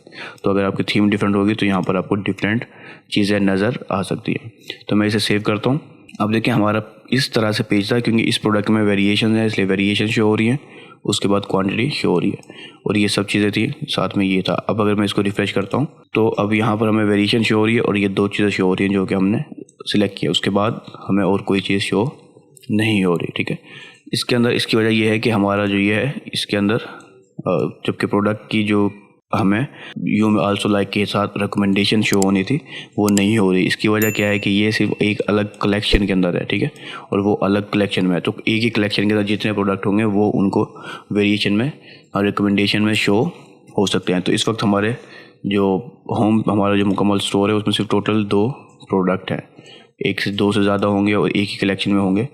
तो अगर आपकी थीम डिफरेंट होगी तो यहाँ पर आपको डिफरेंट चीज़ें नज़र आ सकती हैं। तो मैं इसे सेव करता हूँ। अब देखिए हमारा इस तरह से पेज था, क्योंकि इस प्रोडक्ट में वेरिएशन है इसलिए वेरिएशन शो हो रही है, उसके बाद क्वांटिटी शो हो रही है और ये सब चीज़ें थी, साथ में ये था। अब अगर मैं इसको रिफ्रेश करता हूँ तो अब यहाँ पर हमें वेरिएशन शो हो रही है और ये 2 चीज़ें शो हो रही हैं जो कि हमने सिलेक्ट किया। उसके बाद हमें और कोई चीज़ शो नहीं हो रही। ठीक है, इसके अंदर इसकी वजह यह है कि हमारा जो ये है इसके अंदर जबकि प्रोडक्ट की जो हमें यू में आल्सो लाइक के साथ रिकमेंडेशन शो होनी थी वो नहीं हो रही। इसकी वजह क्या है कि ये सिर्फ एक अलग कलेक्शन के अंदर है। ठीक है, और वो अलग कलेक्शन में है, तो एक ही कलेक्शन के अंदर जितने प्रोडक्ट होंगे वो उनको वेरिएशन में और रिकमेंडेशन में शो हो सकते हैं। तो इस वक्त हमारे जो हमारा जो मुकम्मल स्टोर है उसमें सिर्फ टोटल 2 प्रोडक्ट हैं, 1 से 2 से ज़्यादा होंगे और एक ही कलेक्शन में होंगे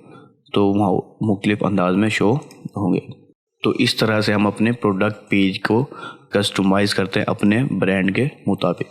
तो वहाँ मुख्तलिफ अंदाज में शो होंगे। तो इस तरह से हम अपने प्रोडक्ट पेज को कस्टमाइज़ करते हैं अपने ब्रांड के मुताबिक।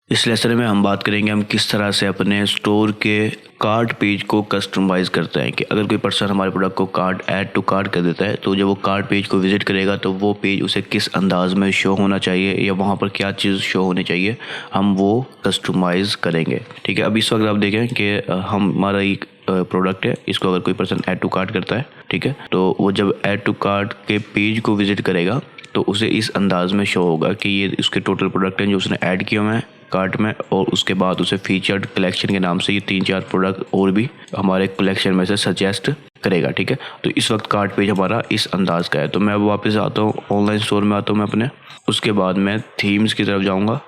इस लेसन में हम बात करेंगे हम किस तरह से अपने स्टोर के कार्ट पेज को कस्टमाइज़ करते हैं। कि अगर कोई पर्सन हमारे प्रोडक्ट को कार्ट ऐड टू कार्ट कर देता है तो जब वो कार्ट पेज को विज़िट करेगा तो वो पेज उसे किस अंदाज में शो होना चाहिए या वहाँ पर क्या चीज़ शो होनी चाहिए, हम वो कस्टमाइज़ करेंगे। ठीक है, अभी इस वक्त आप देखें कि हमारा एक प्रोडक्ट है, इसको अगर कोई पर्सन ऐड टू कार्ट करता है, ठीक है, तो वो जब ऐड टू कार्ट के पेज को विज़िट करेगा तो उसे इस अंदाज में शो होगा कि ये उसके टोटल प्रोडक्ट हैं जो उसने ऐड किए हुए हैं कार्ट में, और उसके बाद उसे फीचर्ड कलेक्शन के नाम से ये 3-4 प्रोडक्ट और भी हमारे कलेक्शन में से सजेस्ट करेगा। ठीक है, तो इस वक्त कार्ट पेज हमारा इस अंदाज का है। तो मैं अब वापस आता हूँ ऑनलाइन स्टोर में आता हूँ मैं अपने, उसके बाद मैं थीम्स की तरफ जाऊँगा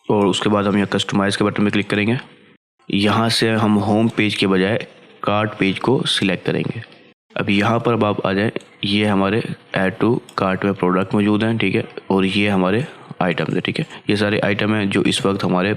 और उसके बाद हम यहाँ कस्टमाइज़ के बटन में क्लिक करेंगे। यहाँ से हम होम पेज के बजाय कार्ट पेज को सिलेक्ट करेंगे। अब यहाँ पर अब आप आ जाए, ये हमारे ऐड टू कार्ट में प्रोडक्ट मौजूद हैं। ठीक है, और ये हमारे आइटम्स है। ठीक है, ये सारे आइटम हैं जो इस वक्त हमारे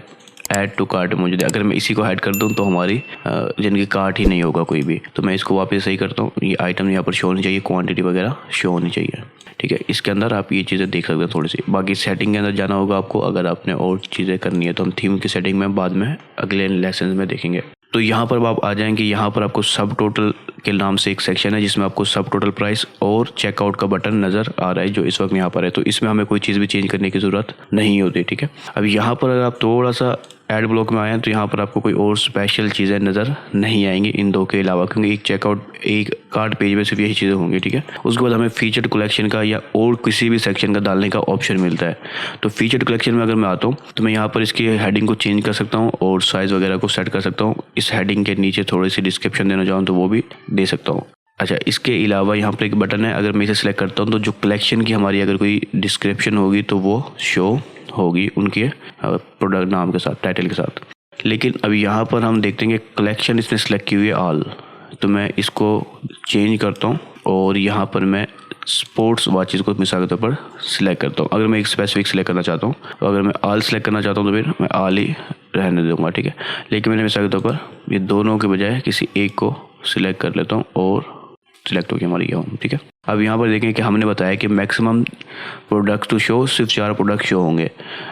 ऐड टू कार्ट में मौजूद है। अगर मैं इसी को ऐड कर दूं तो हमारी जिनकी कार्ट ही नहीं होगा कोई भी, तो मैं इसको वापस सही करता हूँ। ये आइटम यहाँ पर शो होनी चाहिए, क्वांटिटी वगैरह शो होनी चाहिए। ठीक है, इसके अंदर आप ये चीज़ें देख सकते हैं थोड़ी सी। बाकी सेटिंग के अंदर जाना होगा आपको, अगर आपने और चीज़ें करनी है तो हम थीम की सेटिंग में बाद में अगले लेसन में देखेंगे। तो यहाँ पर आप आ जाएंगे, यहाँ पर आपको सब टोटल के नाम से एक सेक्शन है जिसमें आपको सब टोटल प्राइस और चेकआउट का बटन नज़र आ रहा है जो इस वक्त यहाँ पर है। तो इसमें हमें कोई चीज़ भी चेंज करने की ज़रूरत नहीं होती। ठीक है, अब यहाँ पर अगर आप थोड़ा सा ऐड ब्लॉक में आए हैं तो यहाँ पर आपको कोई और स्पेशल चीज़ें नज़र नहीं आएंगी इन 2 के अलावा, क्योंकि एक चेकआउट एक कार्ट पेज में सिर्फ यही चीज़ें होंगी। ठीक है, उसके बाद हमें फीचर्ड कलेक्शन का या और किसी भी सेक्शन का डालने का ऑप्शन मिलता है। तो फीचर्ड कलेक्शन में अगर मैं आता हूँ तो मैं यहाँ पर इसकी हेडिंग को चेंज कर सकता हूँ और साइज़ वगैरह को सेट कर सकता हूँ। इस हेडिंग के नीचे थोड़ी सी डिस्क्रिप्शन देना चाहूँ तो वो भी दे सकता हूँ। अच्छा, इसके अलावा यहाँ पर एक बटन है, अगर मैं इसे सिलेक्ट करता हूँ तो जो कलेक्शन की हमारी अगर कोई डिस्क्रिप्शन होगी तो वो शो होगी उनके प्रोडक्ट नाम के साथ, टाइटल के साथ। लेकिन अब यहाँ पर हम देखते हैं कि कलेक्शन इसने सेलेक्ट की हुई है ऑल, तो मैं इसको चेंज करता हूँ और यहाँ पर मैं स्पोर्ट्स वॉचेस को मिसाल के तौर पर सिलेक्ट करता हूँ। अगर मैं एक स्पेसिफिक सिलेक्ट करना चाहता हूँ तो अगर मैं ऑल सेलेक्ट करना चाहता हूँ तो फिर मैं ऑल ही रहने दूँगा। ठीक है, लेकिन मैंने मिसाल के तौर पर ये दोनों के बजाय किसी एक को सिलेक्ट कर लेता हूँ और सिलेक्ट हो गया हमारी ये होम। ठीक है, अब यहाँ पर देखें कि हमने बताया कि मैक्सिमम प्रोडक्ट टू शो सिर्फ 4 प्रोडक्ट शो होंगे।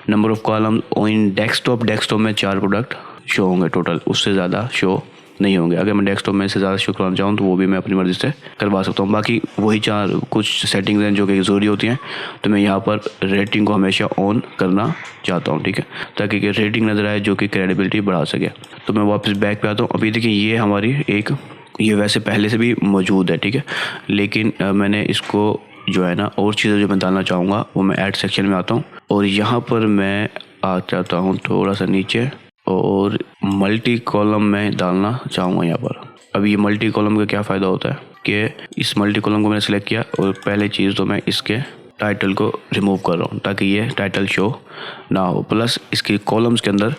Number of column in desktop में 4 प्रोडक्ट शो होंगे टोटल, उससे ज़्यादा शो नहीं होंगे। अगर मैं डेस्कटॉप में से ज़्यादा शो करवाना चाहूँ तो वो भी मैं अपनी मर्ज़ी से करवा सकता हूँ। बाकी वही 4 कुछ सेटिंग्स हैं जो कि ज़रूरी होती हैं, तो मैं यहाँ पर रेटिंग को हमेशा ऑन करना चाहता हूँ। ठीक है, ताकि रेटिंग नज़र आए जो कि क्रेडिबिलिटी बढ़ा सके। तो मैं वापस बैक पे आता हूँ। अभी देखिए ये हमारी ये वैसे पहले से भी मौजूद है। ठीक है, लेकिन मैंने इसको जो है ना और चीज़ें जो मैं डालना चाहूँगा वो मैं ऐड सेक्शन में आता हूँ और यहाँ पर मैं आ जाता हूँ थोड़ा सा नीचे और मल्टी कॉलम में डालना चाहूँगा यहाँ पर। अब ये मल्टी कॉलम का क्या फ़ायदा होता है कि इस मल्टी कॉलम को मैंने सेलेक्ट किया और पहले चीज़ तो मैं इसके टाइटल को रिमूव कर रहा हूँ ताकि ये टाइटल शो ना हो, प्लस इसके कॉलम्स के अंदर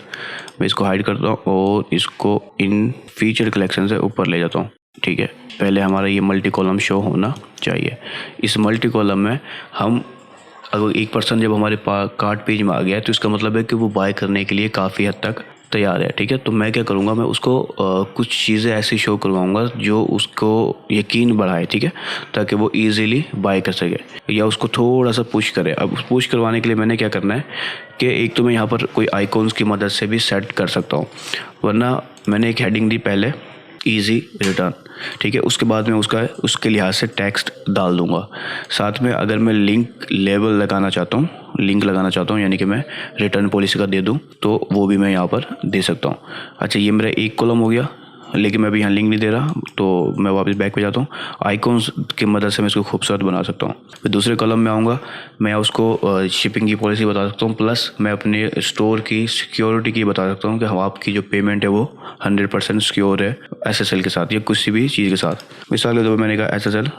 मैं इसको हाइड करता हूँ और इसको इन फीचर कलेक्शन से ऊपर ले जाता हूँ। ठीक है, पहले हमारा ये मल्टी कॉलम शो होना चाहिए। इस मल्टी कॉलम में हम अगर एक पर्सन जब हमारे कार्ट पेज में आ गया है तो इसका मतलब है कि वो बाय करने के लिए काफ़ी हद तक तैयार है, ठीक है। तो मैं क्या करूँगा, मैं उसको कुछ चीज़ें ऐसी शो करवाऊँगा जो उसको यकीन बढ़ाए, ठीक है, ताकि वो ईज़िली बाय कर सके या उसको थोड़ा सा पुश करे। अब पुश करवाने के लिए मैंने क्या करना है कि एक तो मैं यहाँ पर कोई आइकॉन्स की मदद से भी सेट कर सकता हूँ, वरना मैंने एक हेडिंग दी पहले, ईजी रिटर्न, ठीक है। उसके बाद में उसके लिहाज से टेक्स्ट डाल दूंगा। साथ में अगर मैं लिंक लगाना चाहता हूँ, यानी कि मैं रिटर्न पॉलिसी का दे दूँ, तो वो भी मैं यहाँ पर दे सकता हूँ। अच्छा, ये मेरा एक कॉलम हो गया, लेकिन मैं अभी यहाँ लिंक नहीं दे रहा, तो मैं वापस बैक पे जाता हूँ। आइकॉन्स की मदद से मैं इसको खूबसूरत बना सकता हूँ। फिर दूसरे कॉलम में आऊँगा, मैं उसको शिपिंग की पॉलिसी बता सकता हूँ, प्लस मैं अपने स्टोर की सिक्योरिटी की बता सकता हूँ कि हाँ, आपकी जो पेमेंट है वो 100% सिक्योर है SSL के साथ या किसी भी चीज़ के साथ। मिसाल के तौर पर मैंने कहा SSL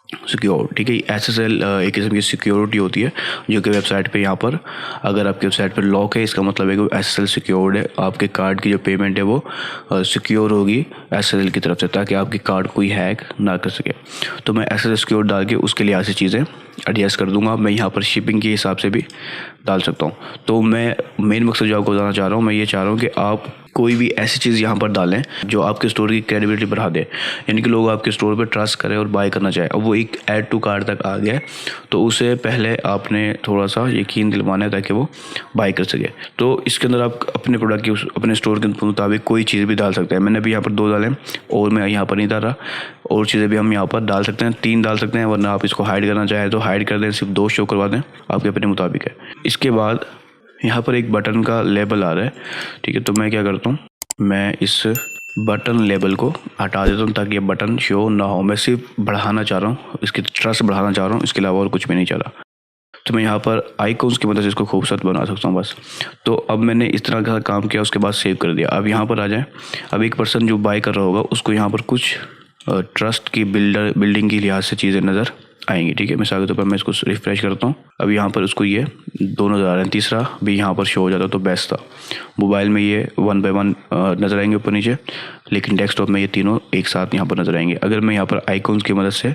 सिक्योर, ठीक है। SSL एक किस्म की सिक्योरिटी होती है जो कि वेबसाइट पे, यहाँ पर अगर आपकी वेबसाइट पर लॉक है, इसका मतलब है कि SSL सिक्योर्ड है। आपके कार्ड की जो पेमेंट है वो सिक्योर होगी SSL की तरफ से, ताकि आपकी कार्ड कोई हैक ना कर सके। तो मैं SSL सिक्योर डाल के उसके लिए ऐसी चीज़ें एडजस्ट कर दूंगा। मैं यहाँ पर शिपिंग के हिसाब से भी डाल सकता हूँ। तो मैं मेन मकसद जो आपको बताना चाह रहा हूँ, मैं ये चाह रहा हूँ कि आप कोई भी ऐसी चीज़ यहाँ पर डालें जो आपके स्टोर की क्रेडिबिलिटी बढ़ा दे, यानी कि लोग आपके स्टोर पर ट्रस्ट करें और बाय करना चाहें। अब वो एक ऐड टू कार्ट तक आ गया है, तो उसे पहले आपने थोड़ा सा यकीन दिलवाना है ताकि वो बाय कर सके। तो इसके अंदर आप अपने प्रोडक्ट की अपने स्टोर के मुताबिक कोई चीज़ भी डाल सकते हैं। मैंने भी यहाँ पर 2 डाले और मैं यहाँ पर नहीं डाल रहा, और चीज़ें भी हम यहाँ पर डाल सकते हैं, 3 डाल सकते हैं, वरना आप इसको हाइड करना चाहें तो हाइड कर दें, सिर्फ 2 शो करवा दें, आपके अपने मुताबिक है। इसके बाद यहाँ पर एक बटन का लेबल आ रहा है, ठीक है। तो मैं क्या करता हूँ, मैं इस बटन लेबल को हटा देता हूँ ताकि ये बटन शो ना हो। मैं सिर्फ बढ़ाना चाह रहा हूँ, इसकी ट्रस्ट बढ़ाना चाह रहा हूँ, इसके अलावा और कुछ भी नहीं चाह रहा। तो मैं यहाँ पर आइकॉन्स की मदद से इसको खूबसूरत बना सकता हूँ बस। तो अब मैंने इस तरह का काम किया, उसके बाद सेव कर दिया। अब यहाँ पर आ जाए, अब एक पर्सन जो बाय कर रहा होगा उसको यहाँ पर कुछ ट्रस्ट की बिल्डिंग के लिहाज से चीज़ें नज़र आएंगी, ठीक है। मिसाल के तौर पर मैं इसको रिफ्रेश करता हूँ, अब यहाँ पर उसको ये 2 नज़र आ रहे हैं, तीसरा भी यहाँ पर शो हो जाता तो बेस्ट था। मोबाइल में ये 1 बाय 1 नज़र आएंगे ऊपर नीचे, लेकिन डेस्कटॉप में ये तीनों एक साथ यहाँ पर नज़र आएंगे। अगर मैं यहाँ पर आइकॉन्स की मदद से,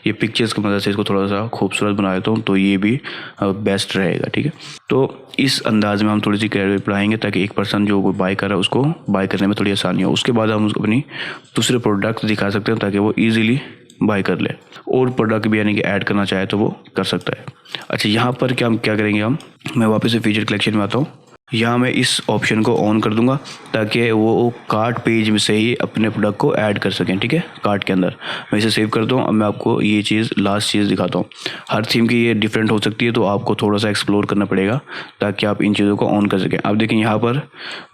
ये पिक्चर्स की मदद से इसको थोड़ा सा खूबसूरत बना देता हूँ, तो ये भी बेस्ट रहेगा, ठीक है। तो इस अंदाज में हम थोड़ी सी क्रेडिट बढ़ाएंगे ताकि एक पर्सन जो बाय कर रहा है उसको बाय करने में थोड़ी आसानी हो। उसके बाद हम उसको अपनी दूसरे प्रोडक्ट दिखा सकते हैं ताकि वो ईजिली बाय कर ले, और प्रोडक्ट भी यानी कि ऐड करना चाहे तो वो कर सकता है। अच्छा, यहाँ पर क्या करेंगे हम, मैं वापस से फीचर कलेक्शन में आता हूँ। यहाँ मैं इस ऑप्शन को ऑन कर दूंगा ताकि वो कार्ट पेज में से ही अपने प्रोडक्ट को ऐड कर सकें, ठीक है, कार्ट के अंदर। मैं इसे सेव करता हूँ। अब मैं आपको ये चीज़ लास्ट चीज़ दिखाता हूँ। हर थीम की ये डिफरेंट हो सकती है, तो आपको थोड़ा सा एक्सप्लोर करना पड़ेगा ताकि आप इन चीज़ों को ऑन कर सकें। अब देखें, यहाँ पर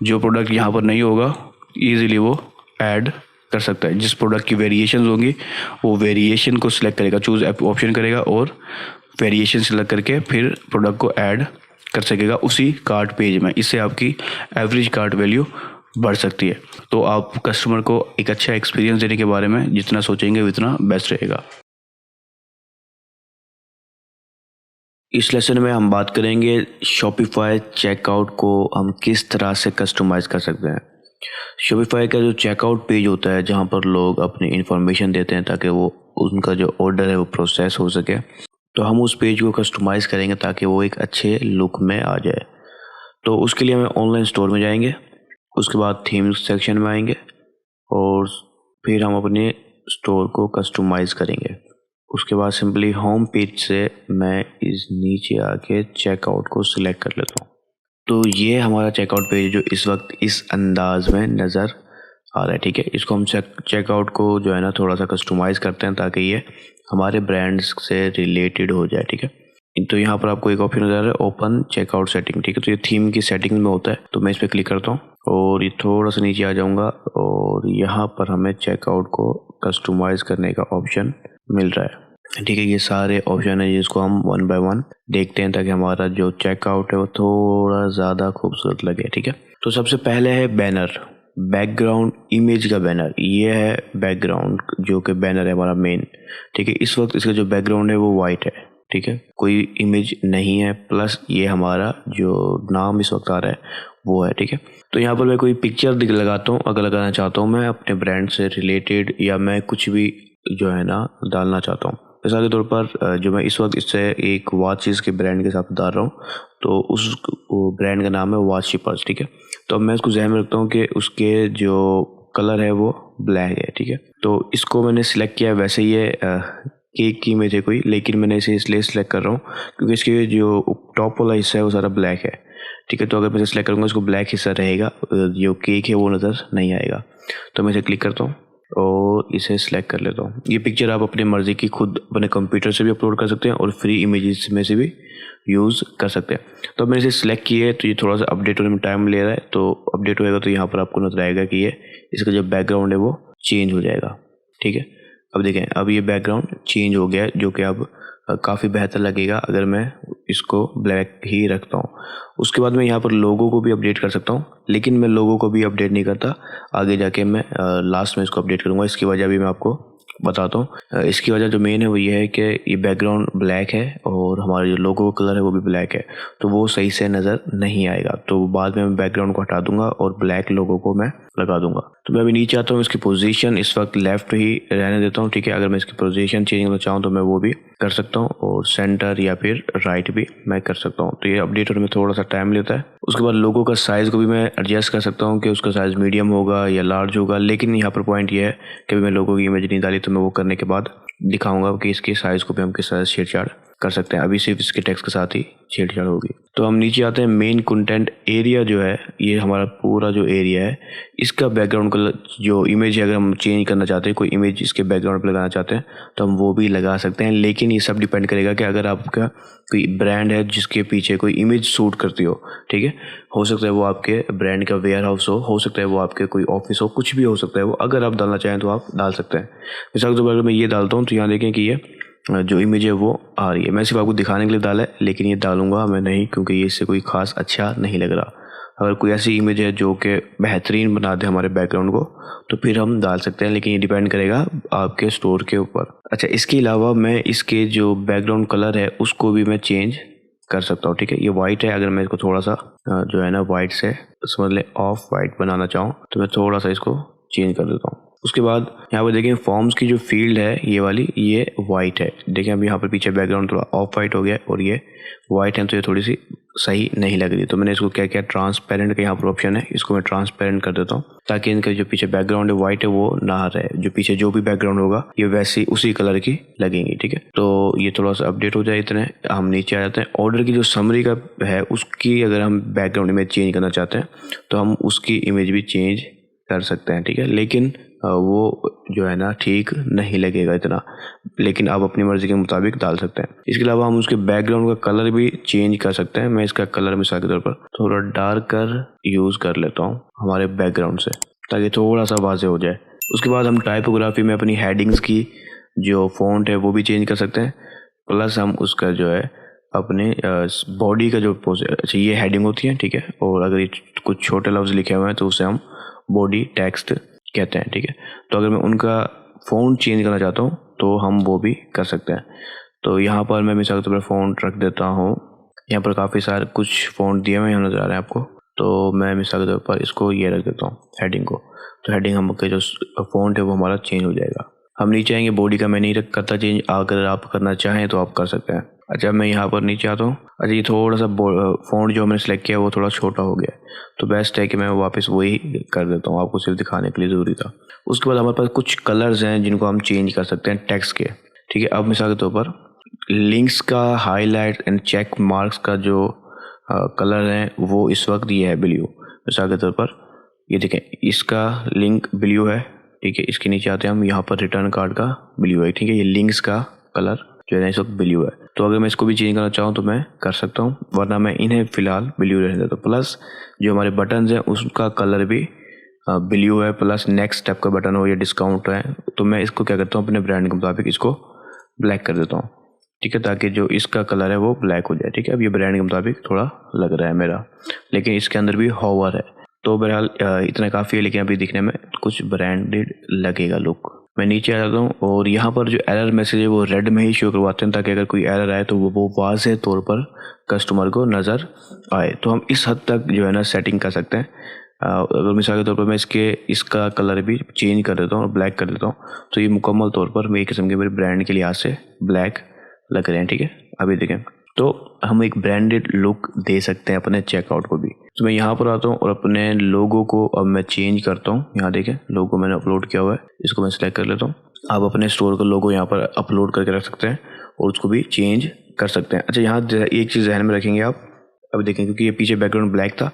जो प्रोडक्ट यहाँ पर नहीं होगा ईजिली वो ऐड कर सकता है। जिस प्रोडक्ट की वेरिएशंस होंगी वो वेरिएशन को सिलेक्ट करेगा, चूज़ ऑप्शन करेगा और वेरिएशन सिलेक्ट करके फिर प्रोडक्ट को ऐड कर सकेगा उसी कार्ट पेज में। इससे आपकी एवरेज कार्ट वैल्यू बढ़ सकती है। तो आप कस्टमर को एक अच्छा एक्सपीरियंस देने के बारे में जितना सोचेंगे उतना बेस्ट रहेगा। इस लेसन में हम बात करेंगे शॉपिफाई चेकआउट को हम किस तरह से कस्टमाइज़ कर सकते हैं। शॉपिफाई का जो चेकआउट पेज होता है, जहाँ पर लोग अपनी इन्फॉर्मेशन देते हैं ताकि वो उनका जो ऑर्डर है वो प्रोसेस हो सके, तो हम उस पेज को कस्टमाइज़ करेंगे ताकि वो एक अच्छे लुक में आ जाए। तो उसके लिए हमें ऑनलाइन स्टोर में जाएंगे, उसके बाद थीम्स सेक्शन में आएंगे और फिर हम अपने स्टोर को कस्टमाइज़ करेंगे। उसके बाद सिंपली होम पेज से मैं इस नीचे आके चेकआउट को सिलेक्ट कर लेता हूँ। तो ये हमारा चेकआउट पेज जो इस वक्त इस अंदाज में नज़र आ रहा है, ठीक है। इसको हम चेकआउट को जो है ना थोड़ा सा कस्टमाइज़ करते हैं ताकि ये हमारे ब्रांड्स से रिलेटेड हो जाए, ठीक है। तो यहाँ पर आपको एक ऑप्शन नज़र आ रहा है, ओपन चेकआउट सेटिंग, ठीक है। तो ये थीम की सेटिंग में होता है, तो मैं इस पर क्लिक करता हूँ और ये थोड़ा सा नीचे आ जाऊँगा और यहाँ पर हमें चेकआउट को कस्टमाइज़ करने का ऑप्शन मिल रहा है, ठीक है। ये सारे ऑप्शन है जिसको हम 1 बाय 1 देखते हैं ताकि हमारा जो चेकआउट है वो थोड़ा ज़्यादा खूबसूरत लगे, ठीक है। तो सबसे पहले है बैनर, बैकग्राउंड इमेज का बैनर। ये है बैकग्राउंड जो कि बैनर है हमारा मेन, ठीक है। इस वक्त इसका जो बैकग्राउंड है वो वाइट है, ठीक है, कोई इमेज नहीं है, प्लस ये हमारा जो नाम इस वक्त आ रहा है वो है, ठीक है। तो यहाँ पर मैं कोई पिक्चर लगाता हूँ, अगर लगाना चाहता हूँ मैं अपने ब्रांड से रिलेटेड, या मैं कुछ भी जो है ना डालना चाहता हूँ, मिसाल के तौर पर जो मैं इस वक्त इससे एक वॉचेस के ब्रांड के साथ डाल रहा हूँ, तो उस ब्रांड का नाम है वॉच शीपर्स, ठीक है। तो अब मैं इसको ध्यान में रखता हूँ कि उसके जो कलर है वो ब्लैक है, ठीक है। तो इसको मैंने सिलेक्ट किया, वैसे ये केक की इमेज है कोई, लेकिन मैंने इसे इसलिए सिलेक्ट कर रहा हूँ क्योंकि इसके जो टॉप वाला हिस्सा है वो सारा ब्लैक है, ठीक है। तो अगर मैं इसे सिलेक्ट करूँगा इसको ब्लैक हिस्सा रहेगा, जो केक है वो नज़र नहीं आएगा। तो मैं इसे क्लिक करता हूँ और इसे सिलेक्ट कर लेता हूँ। ये पिक्चर आप अपनी मर्ज़ी की खुद अपने कंप्यूटर से भी अपलोड कर सकते हैं और फ्री इमेजेस में से भी यूज़ कर सकते हैं। तो मैंने इसे सिलेक्ट किया है, तो ये थोड़ा सा अपडेट होने में टाइम ले रहा है। तो अपडेट होएगा तो यहाँ पर आपको नजर आएगा कि ये इसका जो बैकग्राउंड है वो चेंज हो जाएगा, ठीक है। अब देखें, अब ये बैकग्राउंड चेंज हो गया है, जो कि अब काफ़ी बेहतर लगेगा अगर मैं इसको ब्लैक ही रखता हूँ। उसके बाद मैं यहाँ पर लोगों को भी अपडेट कर सकता हूँ, लेकिन मैं लोगों को भी अपडेट नहीं करता, आगे जाके मैं लास्ट में इसको अपडेट करूँगा। इसकी वजह भी मैं आपको बताता हूँ। इसकी वजह जो मेन है वो ये है कि ये बैकग्राउंड ब्लैक है और हमारा जो लोगो का कलर है वो भी ब्लैक है, तो वो सही से नज़र नहीं आएगा। तो बाद में मैं बैकग्राउंड को हटा दूंगा और ब्लैक लोगो को मैं लगा दूंगा। तो मैं अभी नीचे आता हूँ, इसकी पोजीशन इस वक्त लेफ्ट ही रहने देता हूँ, ठीक है। अगर मैं इसकी पोजीशन चेंज करना चाहूँ तो मैं वो भी कर सकता हूँ, और सेंटर या फिर राइट भी मैं कर सकता हूँ। तो ये अपडेट होने में थोड़ा सा टाइम लेता है। उसके बाद लोगों का साइज़ को भी मैं एडजस्ट कर सकता हूँ कि उसका साइज़ मीडियम होगा या लार्ज होगा, लेकिन यहाँ पर पॉइंट ये है कि मैं लोगों की इमेज नहीं डाली, तो मैं वो करने के बाद दिखाऊंगा कि इसके साइज़ को भी हम किस तरह से छेड़छाड़ कर सकते हैं। अभी सिर्फ इसके टेक्स्ट के साथ ही छेड़छाड़ होगी। तो हम नीचे आते हैं, मेन कंटेंट एरिया जो है, ये हमारा पूरा जो एरिया है, इसका बैकग्राउंड कलर जो इमेज है, अगर हम चेंज करना चाहते हैं, कोई इमेज इसके बैकग्राउंड पर लगाना चाहते हैं तो हम वो भी लगा सकते हैं। लेकिन ये सब डिपेंड करेगा कि अगर आपका कोई ब्रांड है जिसके पीछे कोई इमेज शूट करती हो, ठीक है। हो सकता है वो आपके ब्रांड का वेयर हाउस हो सकता है वो आपके कोई ऑफिस हो, कुछ भी हो सकता है वो। अगर आप डालना चाहें तो आप डाल सकते हैं। मिसाल के तौर पर अगर मैं ये डालता हूँ तो यहाँ देखें कि ये जो इमेज है वो आ रही है। मैं सिर्फ आपको दिखाने के लिए डाला है, लेकिन ये डालूंगा मैं नहीं, क्योंकि ये इससे कोई खास अच्छा नहीं लग रहा। अगर कोई ऐसी इमेज है जो कि बेहतरीन बना दे हमारे बैकग्राउंड को, तो फिर हम डाल सकते हैं, लेकिन ये डिपेंड करेगा आपके स्टोर के ऊपर। अच्छा, इसके अलावा मैं इसके जो बैकग्राउंड कलर है उसको भी मैं चेंज कर सकता हूँ, ठीक है। ये वाइट है, अगर मैं इसको थोड़ा सा जो है ना वाइट से समझ ले ऑफ वाइट बनाना चाहूँ तो मैं थोड़ा सा इसको चेंज कर देता हूँ। उसके बाद यहाँ पर देखें फॉर्म्स की जो फील्ड है ये वाली, ये वाइट है। देखें अब यहाँ पर पीछे बैकग्राउंड थोड़ा ऑफ वाइट हो गया और ये वाइट है, तो ये थोड़ी सी सही नहीं लग रही। तो मैंने इसको क्या किया, ट्रांसपेरेंट का यहाँ पर ऑप्शन है, इसको मैं ट्रांसपेरेंट कर देता हूँ ताकि इनका जो पीछे बैकग्राउंड है वाइट है वो ना रहे, जो पीछे जो भी बैकग्राउंड होगा ये वैसी उसी कलर की लगेंगी, ठीक है। तो ये थोड़ा सा अपडेट हो जाए, इतने हम नीचे आ जाते हैं। ऑर्डर की जो समरी का है उसकी अगर हम बैकग्राउंड इमेज चेंज करना चाहते हैं तो हम उसकी इमेज भी चेंज कर सकते हैं, ठीक है। लेकिन वो जो है ना ठीक नहीं लगेगा इतना, लेकिन आप अपनी मर्जी के मुताबिक डाल सकते हैं। इसके अलावा हम उसके बैकग्राउंड का कलर भी चेंज कर सकते हैं। मैं इसका कलर मिसाल के तौर पर थोड़ा डार्क कर यूज़ कर लेता हूँ हमारे बैकग्राउंड से, ताकि थोड़ा सा वाज़ेह हो जाए। उसके बाद हम टाइपोग्राफी में अपनी हेडिंग्स की जो फ़ॉन्ट है वो भी चेंज कर सकते हैं, प्लस हम उसका जो है अपने बॉडी का जो अच्छा ये हेडिंग होती है, ठीक है। और अगर ये कुछ छोटे लफ्ज़ लिखे हुए हैं तो उसे हम बॉडी टेक्स्ट कहते हैं, ठीक है। तो अगर मैं उनका फ़ॉन्ट चेंज करना चाहता हूँ तो हम वो भी कर सकते हैं। तो यहाँ पर मैं मिसाल के तौर पर फ़ॉन्ट रख देता हूँ। यहाँ पर काफ़ी सारे कुछ फ़ॉन्ट दिए हुए यहाँ नज़र आ रहे हैं आपको, तो मैं मिसाल के तौर पर इसको ये रख देता हूँ हेडिंग को। तो हेडिंग हम के जो फ़ॉन्ट है वो हमारा चेंज हो जाएगा। हम नीचे आएंगे, बॉडी का मैं नहीं करता चेंज, अगर आप करना चाहें तो आप कर सकते हैं। अच्छा, मैं यहाँ पर नीचे आता हूँ। अच्छा, ये थोड़ा सा फ़ॉन्ट जो मैंने सेलेक्ट किया वो थोड़ा छोटा हो गया, तो बेस्ट है कि मैं वापस वही कर देता हूँ, आपको सिर्फ दिखाने के लिए ज़रूरी था। उसके बाद हमारे पास कुछ कलर्स हैं जिनको हम चेंज कर सकते हैं टेक्स्ट के, ठीक है। अब मिसाल के तौर पर लिंक्स का हाईलाइट एंड चेक मार्क्स का जो कलर है वो इस वक्त ये है ब्लू। मिसाल के तौर पर ये देखें, इसका लिंक ब्लू है, ठीक है। इसके नीचे आते हैं हम, यहाँ पर रिटर्न कार्ड का ब्लू है, ठीक है। ये लिंक्स का कलर जो है इस वक्त ब्लू है। तो अगर मैं इसको भी चेंज करना चाहूँ तो मैं कर सकता हूँ, वरना मैं इन्हें फ़िलहाल ब्लू रहने देता हूँ। प्लस जो हमारे बटन्स हैं उसका कलर भी ब्लू है, प्लस नेक्स्ट स्टेप का बटन हो या डिस्काउंट है तो मैं इसको क्या करता हूँ अपने ब्रांड के मुताबिक इसको ब्लैक कर देता हूँ, ठीक है, ताकि जो इसका कलर है वो ब्लैक हो जाए, ठीक है। अब ये ब्रांड के मुताबिक थोड़ा लग रहा है मेरा, लेकिन इसके अंदर भी हॉवर है। तो बहरहाल इतना काफ़ी है, लेकिन अभी दिखने में कुछ ब्रांडेड लगेगा लुक। मैं नीचे आ जाता हूँ और यहाँ पर जो एरर मैसेज है वो रेड में ही शो करवाते हैं, ताकि अगर कोई एरर आए तो वो वाज़ेह तौर पर कस्टमर को नज़र आए। तो हम इस हद तक जो है ना सेटिंग कर सकते हैं अगर मिसाल के तौर पर मैं इसका कलर भी चेंज कर देता हूँ और ब्लैक कर देता हूँ तो ये मुकम्मल तौर पर एक किस्म के मेरे ब्रांड के लिहाज से ब्लैक लग रहे हैं। ठीक है, अभी देखें तो हम एक ब्रांडेड लुक दे सकते हैं अपने चेकआउट को भी। तो मैं यहाँ पर आता हूँ और अपने लोगो को अब मैं चेंज करता हूँ। यहाँ देखें लोगो मैंने अपलोड किया हुआ है, इसको मैं सिलेक्ट कर लेता हूँ। आप अपने स्टोर का लोगो यहाँ पर अपलोड करके रख सकते हैं और उसको भी चेंज कर सकते हैं। अच्छा, यहाँ एक चीज़ ध्यान में रखेंगे आप, अब देखें क्योंकि ये पीछे बैकग्राउंड ब्लैक था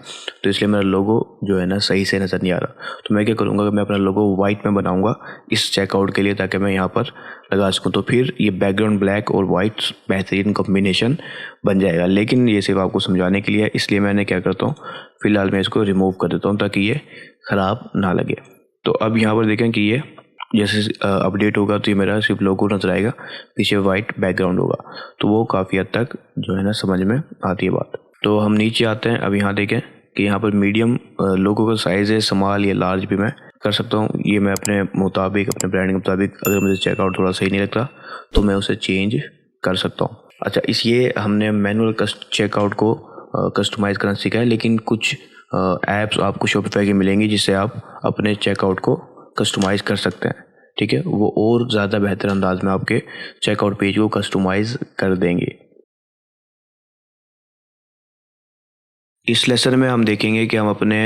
तो इसलिए मेरा लोगो जो है ना सही से नज़र नहीं आ रहा। तो मैं क्या करूँगा कि मैं अपना लोगो वाइट में बनाऊँगा इस चेकआउट के लिए ताकि मैं यहाँ पर लगा सकूँ। तो फिर ये बैकग्राउंड ब्लैक और वाइट बेहतरीन कॉम्बिनेशन बन जाएगा। लेकिन ये सिर्फ आपको समझाने के लिए है, इसलिए मैंने क्या करता हूँ फ़िलहाल मैं इसको रिमूव कर देता हूँ ताकि ये ख़राब ना लगे। तो अब यहाँ पर देखें कि ये जैसे अपडेट होगा तो ये मेरा सिर्फ लोगो नजर आएगा, पीछे वाइट बैकग्राउंड होगा, तो वो काफ़ी हद तक जो है ना समझ में आती है बात। तो हम नीचे आते हैं। अब यहाँ देखें कि यहाँ पर मीडियम लोगो का साइज़ है, स्मॉल या लार्ज भी मैं कर सकता हूँ। ये मैं अपने मुताबिक, अपने ब्रांड के मुताबिक, अगर मुझे चेकआउट थोड़ा सही नहीं लगता तो मैं उसे चेंज कर सकता हूँ। अच्छा, ये हमने मैनुअल चेकआउट को कस्टमाइज़ करना सीखा है, लेकिन कुछ ऐप्स आपको शॉपिफाई की मिलेंगी जिससे आप अपने चेकआउट को कस्टमाइज़ कर सकते हैं। ठीक है, वो और ज़्यादा बेहतर अंदाज में आपके चेकआउट पेज को कस्टमाइज़ कर देंगे। इस लेसन में हम देखेंगे कि हम अपने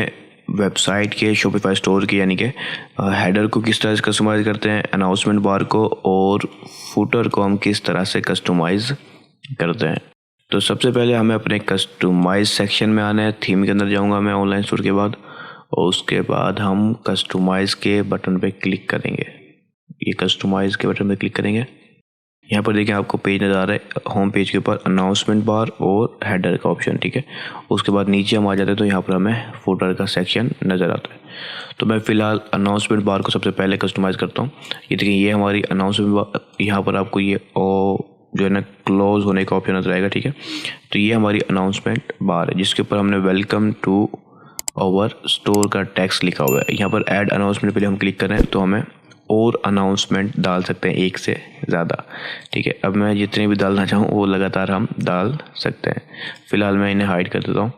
वेबसाइट के शॉपिफाई स्टोर की यानी कि हेडर को किस तरह से कस्टमाइज़ करते हैं, अनाउंसमेंट बार को और फुटर को हम किस तरह से कस्टमाइज़ करते हैं। तो सबसे पहले हमें अपने कस्टमाइज सेक्शन में आना है। थीम के अंदर जाऊंगा मैं ऑनलाइन स्टोर के बाद, और उसके बाद हम कस्टमाइज़ के बटन पे क्लिक करेंगे। ये कस्टमाइज़ के बटन पे क्लिक करेंगे। यहाँ पर देखिए आपको पेज नज़र आ रहा है, होम पेज के ऊपर अनाउंसमेंट बार और हेडर का ऑप्शन। ठीक है, उसके बाद नीचे हम आ जाते हैं तो यहाँ पर हमें फुटर का सेक्शन नज़र आता है। तो मैं फ़िलहाल अनाउंसमेंट बार को सबसे पहले कस्टमाइज़ करता हूँ। ये देखिए ये हमारी अनाउंसमेंट बार, यहाँ पर आपको ये जो है ना क्लोज होने का ऑप्शन नज़र आएगा। ठीक है, तो ये हमारी अनाउंसमेंट बार है जिसके ऊपर हमने वेलकम टू आवर स्टोर का टेक्स्ट लिखा हुआ है। यहाँ पर ऐड अनाउंसमेंट पहले हम क्लिक करें तो हमें और अनाउंसमेंट डाल सकते हैं, एक से ज़्यादा। ठीक है, अब मैं जितने भी डालना चाहूँ वो लगातार हम डाल सकते हैं। फ़िलहाल मैं इन्हें हाइड कर देता हूँ,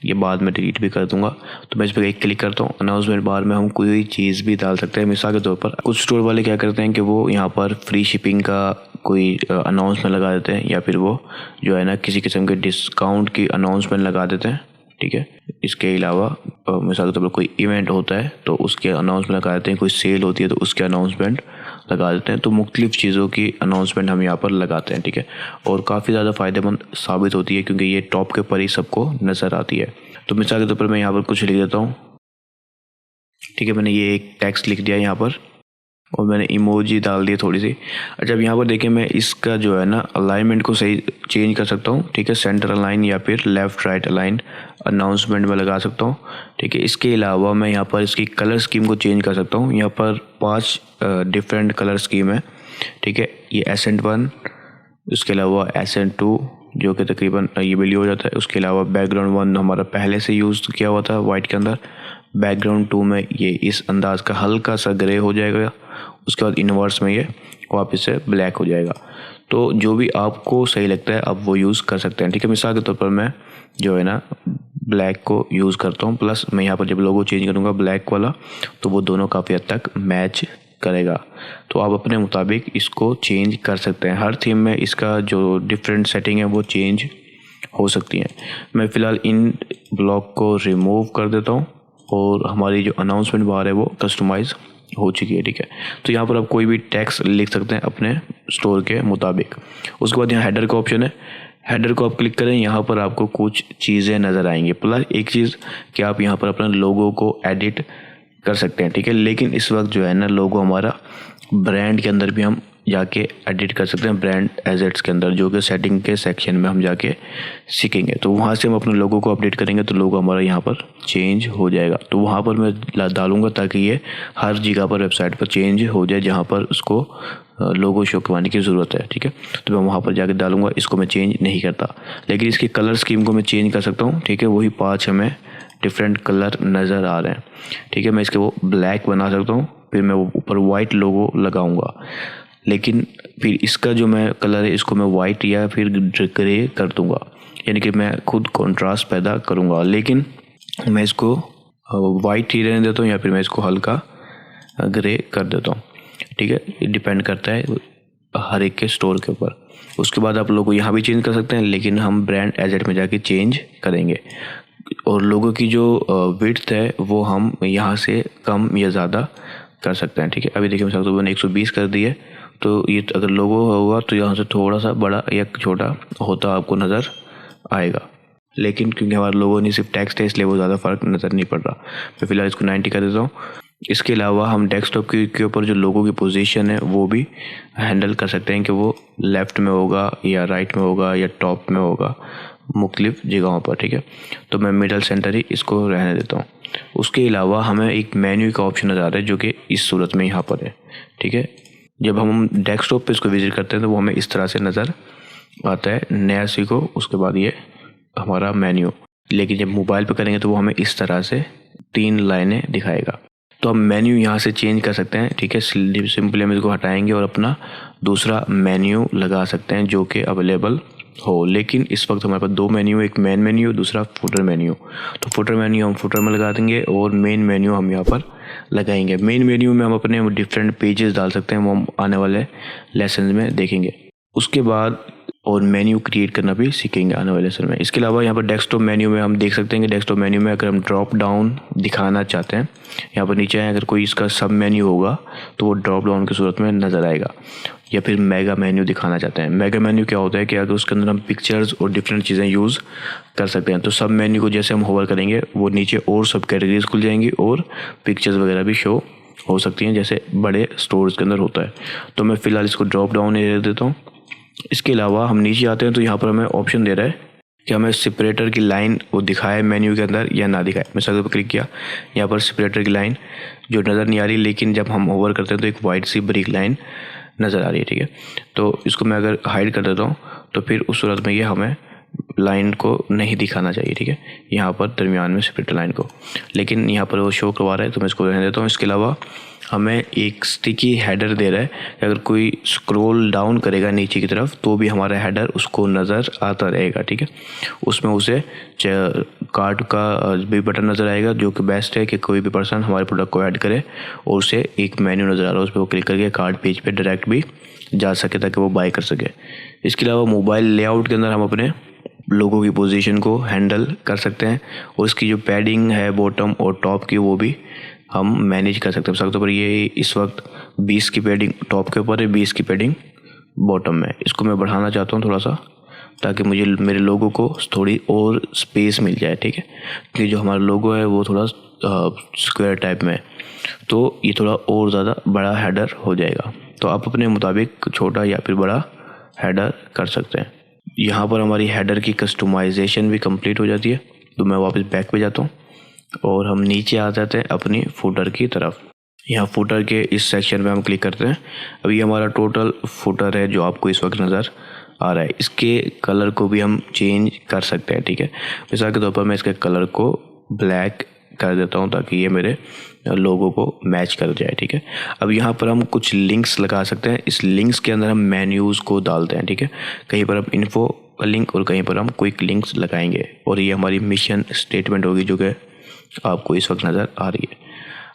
ये बाद में डिलीट भी कर दूंगा। तो मैं इस पर एक क्लिक करता हूँ। अनाउंसमेंट बार में हम कोई चीज़ भी डाल सकते हैं। मिसाल के तौर पर कुछ स्टोर वाले क्या करते हैं कि वो यहाँ पर फ्री शिपिंग का कोई अनाउंसमेंट लगा देते हैं, या फिर वो जो है ना किसी किस्म के डिस्काउंट की अनाउंसमेंट लगा देते हैं। ठीक है, इसके अलावा मिसाल के तौर पर कोई इवेंट होता है तो उसके अनाउंसमेंट लगा देते हैं, कोई सेल होती है तो उसके अनाउंसमेंट लगा देते हैं। तो मुख्तलिफ चीज़ों की अनाउंसमेंट हम यहाँ पर लगाते हैं। ठीक है, और काफ़ी ज़्यादा फ़ायदेमंद साबित होती है क्योंकि ये टॉप के ऊपर ही सबको नज़र आती है। तो मिसाल के तौर पर मैं यहाँ पर कुछ लिख देता हूँ। ठीक है, मैंने ये एक टेक्स्ट लिख दिया यहाँ पर और मैंने इमोजी डाल दिए थोड़ी सी। अच्छा, अब यहाँ पर देखिए मैं इसका जो है ना अलाइनमेंट को सही चेंज कर सकता हूँ। ठीक है, सेंटर अलाइन या फिर लेफ़्ट राइट अलाइन अनाउंसमेंट में लगा सकता हूँ। ठीक है, इसके अलावा मैं यहाँ पर इसकी कलर स्कीम को चेंज कर सकता हूँ। यहाँ पर 5 डिफरेंट कलर स्कीम है। ठीक है, ये एसेंट 1, उसके अलावा एसेंट 2 जो कि तकरीबन ये ब्लू हो जाता है। उसके अलावा बैकग्राउंड 1 हमारा पहले से यूज़ किया हुआ था वाइट के अंदर। बैकग्राउंड 2 में ये इस अंदाज का हल्का सा ग्रे हो जाएगा। उसके बाद इन्वर्स में ये वापस से ब्लैक हो जाएगा। तो जो भी आपको सही लगता है आप वो यूज़ कर सकते हैं। ठीक है, मिसाल के तौर पर मैं जो है ना ब्लैक को यूज़ करता हूँ, प्लस मैं यहाँ पर जब लोगो चेंज करूँगा ब्लैक वाला तो वो दोनों काफ़ी हद तक मैच करेगा। तो आप अपने मुताबिक इसको चेंज कर सकते हैं। हर थीम में इसका जो डिफरेंट सेटिंग है वो चेंज हो सकती है। मैं फ़िलहाल इन ब्लॉक को रिमूव कर देता हूँ और हमारी जो अनाउंसमेंट बार है वो कस्टमाइज़ हो चुकी है। ठीक है, तो यहाँ पर आप कोई भी टेक्स्ट लिख सकते हैं अपने स्टोर के मुताबिक। उसके बाद यहाँ हेडर का ऑप्शन है, हेडर को आप क्लिक करें, यहाँ पर आपको कुछ चीज़ें नज़र आएंगी। प्लस एक चीज़ कि आप यहाँ पर अपना लोगो को एडिट कर सकते हैं। ठीक है, लेकिन इस वक्त जो है ना लोगो हमारा ब्रांड के अंदर भी हम जाके एडिट कर सकते हैं, ब्रांड एजेट्स के अंदर, जो कि सेटिंग के सेक्शन में हम जाके सीखेंगे। तो वहाँ से हम अपने लोगो को अपडेट करेंगे तो लोगो हमारा यहाँ पर चेंज हो जाएगा। तो वहाँ पर मैं डालूंगा ताकि ये हर जगह पर वेबसाइट पर चेंज हो जाए जहाँ पर उसको लोगो शो करवाने की ज़रूरत है। ठीक है, तो मैं वहाँ पर जाके डालूंगा। इसको मैं चेंज नहीं करता, लेकिन इसकी कलर स्कीम को मैं चेंज कर सकता हूँ। ठीक है, वही 5 हमें डिफरेंट कलर नज़र आ रहे हैं। ठीक है, मैं इसके वो ब्लैक बना सकता हूँ, फिर मैं वो ऊपर वाइट लोगो लगाऊंगा, लेकिन फिर इसका जो मैं कलर है इसको मैं वाइट या फिर ग्रे कर दूंगा, यानी कि मैं खुद कंट्रास्ट पैदा करूंगा। लेकिन मैं इसको वाइट ही रहने देता हूँ या फिर मैं इसको हल्का ग्रे कर देता हूँ, ठीक है। ये डिपेंड करता है हर एक के स्टोर के ऊपर। उसके बाद आप लोगो यहाँ भी चेंज कर सकते हैं, लेकिन हम ब्रांड एजेट में जाके चेंज करेंगे। और लोगों की जो विड्थ है वो हम यहाँ से कम या ज़्यादा कर सकते हैं, ठीक है। अभी देखिए मैं सकता हूँ मैंने 120 कर दिए, तो ये अगर लोगो होगा तो यहाँ से थोड़ा सा बड़ा या छोटा होता आपको नज़र आएगा, लेकिन क्योंकि हमारा लोगो नहीं सिर्फ टेक्स्ट है इसलिए वो ज़्यादा फ़र्क नज़र नहीं पड़ रहा। मैं फिलहाल इसको 90 कर देता हूँ। इसके अलावा हम डेस्कटॉप के ऊपर जो लोगों की पोजीशन है वो भी हैंडल कर सकते हैं कि वो लेफ़्ट में होगा या राइट में होगा या टॉप में होगा, मुख्तलिफ जगहों पर, ठीक है। तो मैं मिडल सेंटर ही इसको रहने देता हूँ। उसके अलावा हमें एक मेन्यू का ऑप्शन नज़र आ रहा है जो कि इस सूरत में यहाँ पर है, ठीक है। जब हम डेस्कटॉप पे इसको विजिट करते हैं तो वो हमें इस तरह से नज़र आता है, नया सीखो, उसके बाद ये हमारा मेन्यू। लेकिन जब मोबाइल पे करेंगे तो वो हमें इस तरह से 3 लाइनें दिखाएगा। तो हम मेन्यू यहाँ से चेंज कर सकते हैं, ठीक है। सिंपली हम इसको हटाएंगे और अपना दूसरा मेन्यू लगा सकते हैं जो कि अवेलेबल हो। लेकिन इस वक्त हमारे पास 2 मेन्यू, एक मेन मेन्यू, दूसरा फुटर मेन्यू। तो फुटर मेन्यू हम फुटर में लगा देंगे और मेन मेन्यू हम यहाँ पर लगाएंगे। मेन मेन्यू में हम अपने डिफरेंट पेजेस डाल सकते हैं, वो हम आने वाले लेसन में देखेंगे। उसके बाद और मेन्यू क्रिएट करना भी सीखेंगे आने वाले लेसन में। इसके अलावा यहाँ पर डेस्कटॉप मेन्यू में हम देख सकते हैं कि डेस्कटॉप मेन्यू में अगर हम ड्रॉप डाउन दिखाना चाहते हैं, यहाँ पर नीचे अगर कोई इसका सब मेन्यू होगा तो वो ड्रॉप डाउन की सूरत में नज़र आएगा। या फिर मेगा मेन्यू दिखाना चाहते हैं। मेगा मेन्यू क्या होता है कि अगर उसके अंदर हम पिक्चर्स और डिफरेंट चीज़ें यूज़ कर सकते हैं। तो सब मेन्यू को जैसे हम होवर करेंगे वो नीचे और सब कैटेगरीज खुल जाएंगी और पिक्चर्स वगैरह भी शो हो सकती हैं जैसे बड़े स्टोर्स के अंदर होता है। तो मैं फ़िलहाल इसको ड्रॉप डाउन एरिया देता हूँ। इसके अलावा हम नीचे आते हैं तो यहाँ पर हमें ऑप्शन दे रहा है कि हमें सेपरेटर की लाइन वो दिखाए मेन्यू के अंदर या ना दिखाए। मैं सर्कल पर क्लिक किया, यहाँ पर सेपरेटर की लाइन जो नज़र नहीं आ रही, लेकिन जब हम ओवर करते हैं तो एक वाइट सी ब्रिक लाइन नज़र आ रही है, ठीक है। तो इसको मैं अगर हाइड कर देता हूँ तो फिर उस सूरत में ये हमें लाइन को नहीं दिखाना चाहिए, ठीक है, यहाँ पर दरमियान में सेपरेटर लाइन को। लेकिन यहाँ पर वो शो करवा रहा है तो मैं इसको रहने देता हूँ। इसके अलावा हमें एक स्टिकी हेडर दे रहा है कि अगर कोई स्क्रॉल डाउन करेगा नीचे की तरफ तो भी हमारा हेडर उसको नज़र आता रहेगा, ठीक है। उसमें उसे कार्ड का भी बटन नज़र आएगा जो कि बेस्ट है कि कोई भी पर्सन हमारे प्रोडक्ट को ऐड करे और उसे एक मेन्यू नज़र आ रहा है उस पर वो क्लिक करके कार्ड पेज पे डायरेक्ट भी जा सके ताकि वो बाय कर सके। इसके अलावा मोबाइल लेआउट के अंदर हम अपने लोगों की पोजीशन को हैंडल कर सकते हैं और इसकी जो पैडिंग है बॉटम और टॉप की वो भी हम मैनेज कर सकते हैं। सबसे पर ये इस वक्त 20 की पैडिंग टॉप के ऊपर है, 20 की पैडिंग बॉटम में। इसको मैं बढ़ाना चाहता हूँ थोड़ा सा ताकि मुझे मेरे लोगों को थोड़ी और स्पेस मिल जाए, ठीक है। क्योंकि जो हमारा लोगो है वो थोड़ा स्क्वायर टाइप में है तो ये थोड़ा और ज़्यादा बड़ा हेडर हो जाएगा। तो आप अपने मुताबिक छोटा या फिर बड़ा हेडर कर सकते हैं। यहाँ पर हमारी हेडर की कस्टमाइजेशन भी कंप्लीट हो जाती है। तो मैं वापस बैक पे जाता हूँ और हम नीचे आ जाते हैं अपनी फुटर की तरफ। यहाँ फुटर के इस सेक्शन में हम क्लिक करते हैं। अभी हमारा टोटल फुटर है जो आपको इस वक्त नज़र आ रहा है। इसके कलर को भी हम चेंज कर सकते हैं, ठीक है। मिसाल के तौर पर मैं इसके कलर को ब्लैक कर देता हूँ ताकि ये मेरे लोगों को मैच कर जाए, ठीक है। अब यहाँ पर हम कुछ लिंक्स लगा सकते हैं। इस लिंक्स के अंदर हम मेन्यूज़ को डालते हैं, ठीक है। कहीं पर हम इन्फो लिंक और कहीं पर हम क्विक लिंक्स लगाएंगे और ये हमारी मिशन स्टेटमेंट होगी जो कि आपको इस वक्त नज़र आ रही है।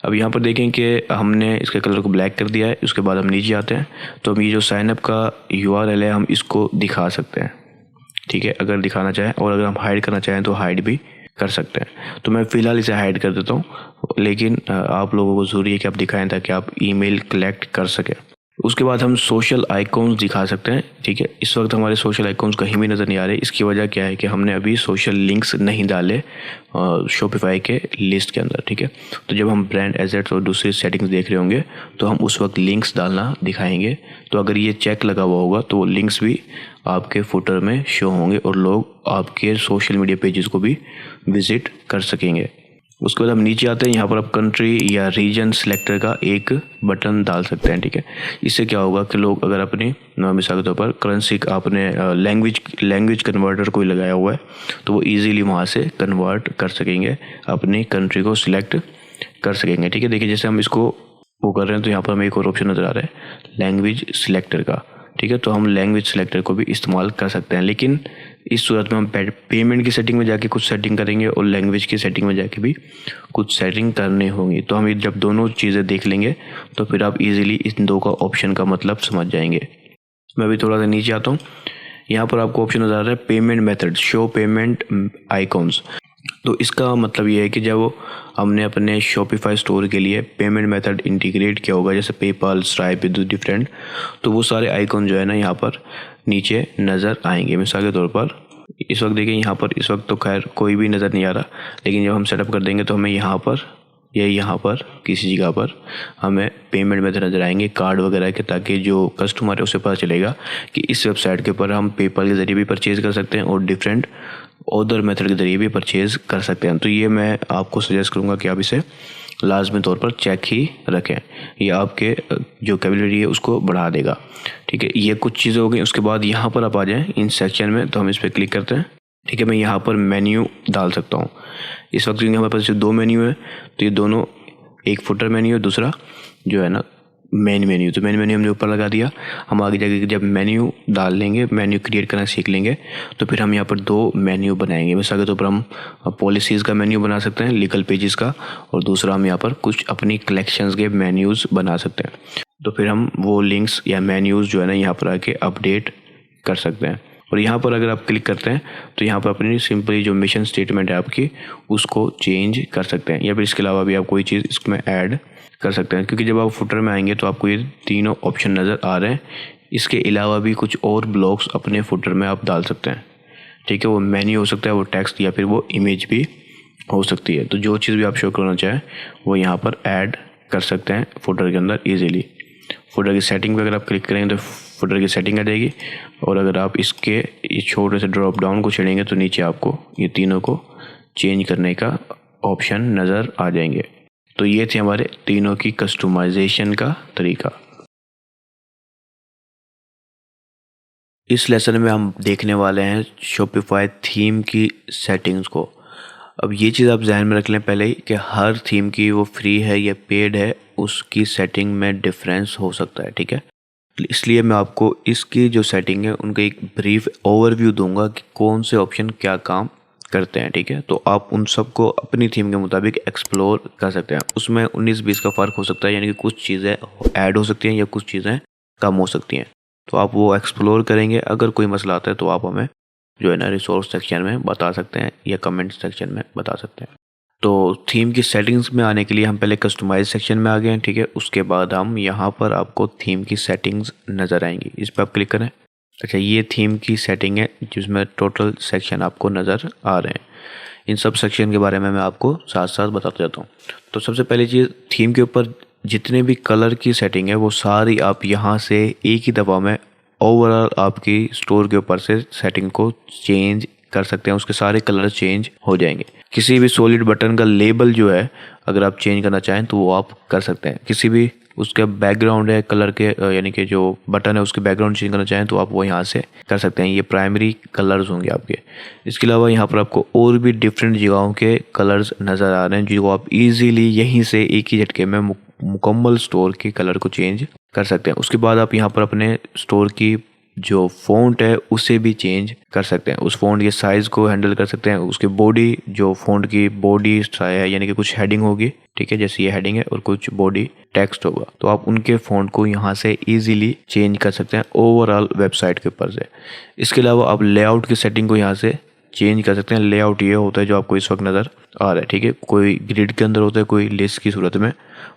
अब यहाँ पर देखें कि हमने इसके कलर को ब्लैक कर दिया है। उसके बाद हम नीचे आते हैं तो हम ये जो साइनअप का URL है हम इसको दिखा सकते हैं, ठीक है, अगर दिखाना चाहें। और अगर हम हाइड करना चाहें तो हाइड भी कर सकते हैं। तो मैं फ़िलहाल इसे हाइड कर देता हूँ, लेकिन आप लोगों को ज़रूरी है कि आप दिखाएं ताकि आप ईमेल कलेक्ट कर सकें। उसके बाद हम सोशल आइकॉन्स दिखा सकते हैं, ठीक है। इस वक्त हमारे सोशल आइकॉन्स कहीं भी नज़र नहीं आ रहे। इसकी वजह क्या है कि हमने अभी सोशल लिंक्स नहीं डाले शॉपिफाई के लिस्ट के अंदर, ठीक है। तो जब हम ब्रांड एसेट्स और दूसरी सेटिंग्स देख रहे होंगे तो हम उस वक्त लिंक्स डालना दिखाएंगे। तो अगर ये चेक लगा हुआ होगा तो वो लिंक्स भी आपके फुटर में शो होंगे और लोग आपके सोशल मीडिया पेजेस को भी विज़िट कर सकेंगे। उसके बाद हम नीचे आते हैं। यहाँ पर आप कंट्री या रीजन सिलेक्टर का एक बटन डाल सकते हैं, ठीक है। इससे क्या होगा कि लोग अगर अपनी मिसाल के तौर पर करेंसी आपने लैंग्वेज कन्वर्टर कोई लगाया हुआ है तो वो इजीली वहाँ से कन्वर्ट कर सकेंगे, अपनी कंट्री को सिलेक्ट कर सकेंगे, ठीक है। देखिए जैसे हम इसको वो कर रहे हैं तो यहाँ पर हमें एक और ऑप्शन नज़र आ रहा है लैंग्वेज सिलेक्टर का। ठीक है। तो हम लैंग्वेज सिलेक्टर को भी इस्तेमाल कर सकते हैं, लेकिन इस सूरत में हम पेमेंट की सेटिंग में जाके कुछ सेटिंग करेंगे और लैंग्वेज की सेटिंग में जाके भी कुछ सेटिंग करनी होगी। तो हम जब दोनों चीज़ें देख लेंगे तो फिर आप इजीली इन दो का ऑप्शन का मतलब समझ जाएंगे। मैं अभी थोड़ा सा नीचे आता हूँ। यहाँ पर आपको ऑप्शन नजर आ रहा है payment method, show payment icons. तो इसका मतलब ये है कि जब हमने अपने शॉपिफाई स्टोर के लिए पेमेंट मेथड इंटीग्रेट किया होगा, जैसे पेपाल, स्ट्राइप, डिफरेंट, तो वो सारे आइकॉन जो है ना यहाँ पर नीचे नज़र आएंगे। मिसाल के तौर पर इस वक्त देखिए, यहाँ पर इस वक्त तो खैर कोई भी नज़र नहीं आ रहा, लेकिन जब हम सेटअप कर देंगे तो हमें यहाँ पर किसी जगह पर हमें पेमेंट मेथड नज़र आएंगे, कार्ड वगैरह के, ताकि जो कस्टमर है उसे पता चलेगा कि इस वेबसाइट के ऊपर हम पेपाल के ज़रिए भी परचेज़ कर सकते हैं और डिफरेंट अदर मेथड के ज़रिए भी परचेज़ कर सकते हैं। तो ये मैं आपको सजेस्ट करूँगा कि आप इसे लाजमी तौर पर चेक ही रखें, ये आपके जो कैपेबिलिटी है उसको बढ़ा देगा। ठीक है, ये कुछ चीज़ें हो गई। उसके बाद यहाँ पर आप आ जाएँ इन सेक्शन में, तो हम इस पर क्लिक करते हैं। ठीक है, मैं यहाँ पर मेन्यू डाल सकता हूँ। इस वक्त हमारे पास जो दो मेन्यू है, तो ये दोनों, एक फुटर मेन्यू है, दूसरा जो है ना मेन मेन्यू। तो मेन मेन्यू हमने ऊपर लगा दिया। हम आगे जाके जब मेन्यू डाल लेंगे, मेन्यू क्रिएट करना सीख लेंगे, तो फिर हम यहाँ पर दो मेन्यू बनाएंगे। मिसाल के तौर पर हम पॉलिसीज़ का मेन्यू बना सकते हैं, लीगल पेजेस का, और दूसरा हम यहाँ पर कुछ अपनी कलेक्शंस के मेन्यूज़ बना सकते हैं। तो फिर हम वो लिंक्स या मेन्यूज़ जो है ना यहाँ पर आके अपडेट कर सकते हैं। और यहाँ पर अगर आप क्लिक करते हैं तो यहाँ पर अपनी सिंपली जो मिशन स्टेटमेंट है आपकी, उसको चेंज कर सकते हैं, या फिर इसके अलावा भी आप कोई चीज़ इसमें ऐड कर सकते हैं। क्योंकि जब आप फुटर में आएंगे तो आपको ये तीनों ऑप्शन नज़र आ रहे हैं। इसके अलावा भी कुछ और ब्लॉक्स अपने फुटर में आप डाल सकते हैं। ठीक है, वो मेन्यू हो सकता है, वो टेक्स्ट, या फिर वो इमेज भी हो सकती है। तो जो चीज़ भी आप शो करना चाहें वो यहाँ पर ऐड कर सकते हैं फुटर के अंदर ईजीली। फुटर की सेटिंग पे अगर आप क्लिक करेंगे तो फुटर की सेटिंग आ जाएगी, और अगर आप इसके ये छोटे से ड्रॉप डाउन को छेड़ेंगे तो नीचे आपको ये तीनों को चेंज करने का ऑप्शन नज़र आ जाएंगे। तो ये थे हमारे तीनों की कस्टमाइजेशन का तरीका। इस लेसन में हम देखने वाले हैं शॉपिफाई थीम की सेटिंग्स को। अब ये चीज़ आप जहन में रख लें पहले ही कि हर थीम की, वो फ्री है या पेड है, उसकी सेटिंग में डिफरेंस हो सकता है। ठीक है, इसलिए मैं आपको इसकी जो सेटिंग है उनका एक ब्रीफ ओवरव्यू दूंगा कि कौन से ऑप्शन क्या काम करते हैं। ठीक है, तो आप उन सबको अपनी थीम के मुताबिक एक्सप्लोर कर सकते हैं। उसमें 19-20 का फ़र्क हो सकता है, यानी कि कुछ चीज़ें ऐड हो सकती हैं या कुछ चीज़ें कम हो सकती हैं। तो आप वो एक्सप्लोर करेंगे। अगर कोई मसला आता है तो आप हमें जो है ना रिसोर्स सेक्शन में बता सकते हैं या कमेंट सेक्शन में बता सकते हैं। तो थीम की सेटिंग्स में आने के लिए हम पहले कस्टमाइज सेक्शन में आ गए हैं। ठीक है, उसके बाद हम यहाँ पर आपको थीम की सेटिंग्स नज़र आएंगी, इस पर आप क्लिक करें। अच्छा, ये थीम की सेटिंग है जिसमें टोटल सेक्शन आपको नज़र आ रहे हैं। इन सब सेक्शन के बारे में मैं आपको साथ साथ बताता जाता हूँ। तो सबसे पहली चीज़, थीम के ऊपर जितने भी कलर की सेटिंग है वो सारी आप यहाँ से एक ही दफ़ा में ओवरऑल आपकी स्टोर के ऊपर से सेटिंग को चेंज कर सकते हैं। उसके सारे कलर चेंज हो जाएंगे। किसी भी सॉलिड बटन का लेबल जो है अगर आप चेंज करना चाहें तो वो आप कर सकते हैं। किसी भी उसका बैकग्राउंड है कलर के, यानी कि जो बटन है उसके बैकग्राउंड चेंज करना चाहें तो आप वो यहाँ से कर सकते हैं। ये प्राइमरी कलर्स होंगे आपके। इसके अलावा यहाँ पर आपको और भी डिफरेंट जगहों के कलर्स नज़र आ रहे हैं जो आप इजीली यहीं से एक ही झटके में मुकम्मल स्टोर के कलर को चेंज कर सकते हैं। उसके बाद आप यहाँ पर अपने स्टोर की जो फ़ॉन्ट है उसे भी चेंज कर सकते हैं। उस फ़ॉन्ट के साइज़ को हैंडल कर सकते हैं। उसके बॉडी, जो फ़ॉन्ट की बॉडी है, यानी कि कुछ हेडिंग होगी, ठीक है, जैसे ये हेडिंग है और कुछ बॉडी टेक्स्ट होगा, तो आप उनके फ़ॉन्ट को यहाँ से इजीली चेंज कर सकते हैं ओवरऑल वेबसाइट के ऊपर से। इसके अलावा आप लेआउट की सेटिंग को यहाँ से चेंज कर सकते हैं। लेआउट ये होता है जो आपको इस वक्त नज़र आ रहा है। ठीक है, कोई ग्रिड के अंदर होता है, कोई लिस्ट की सूरत में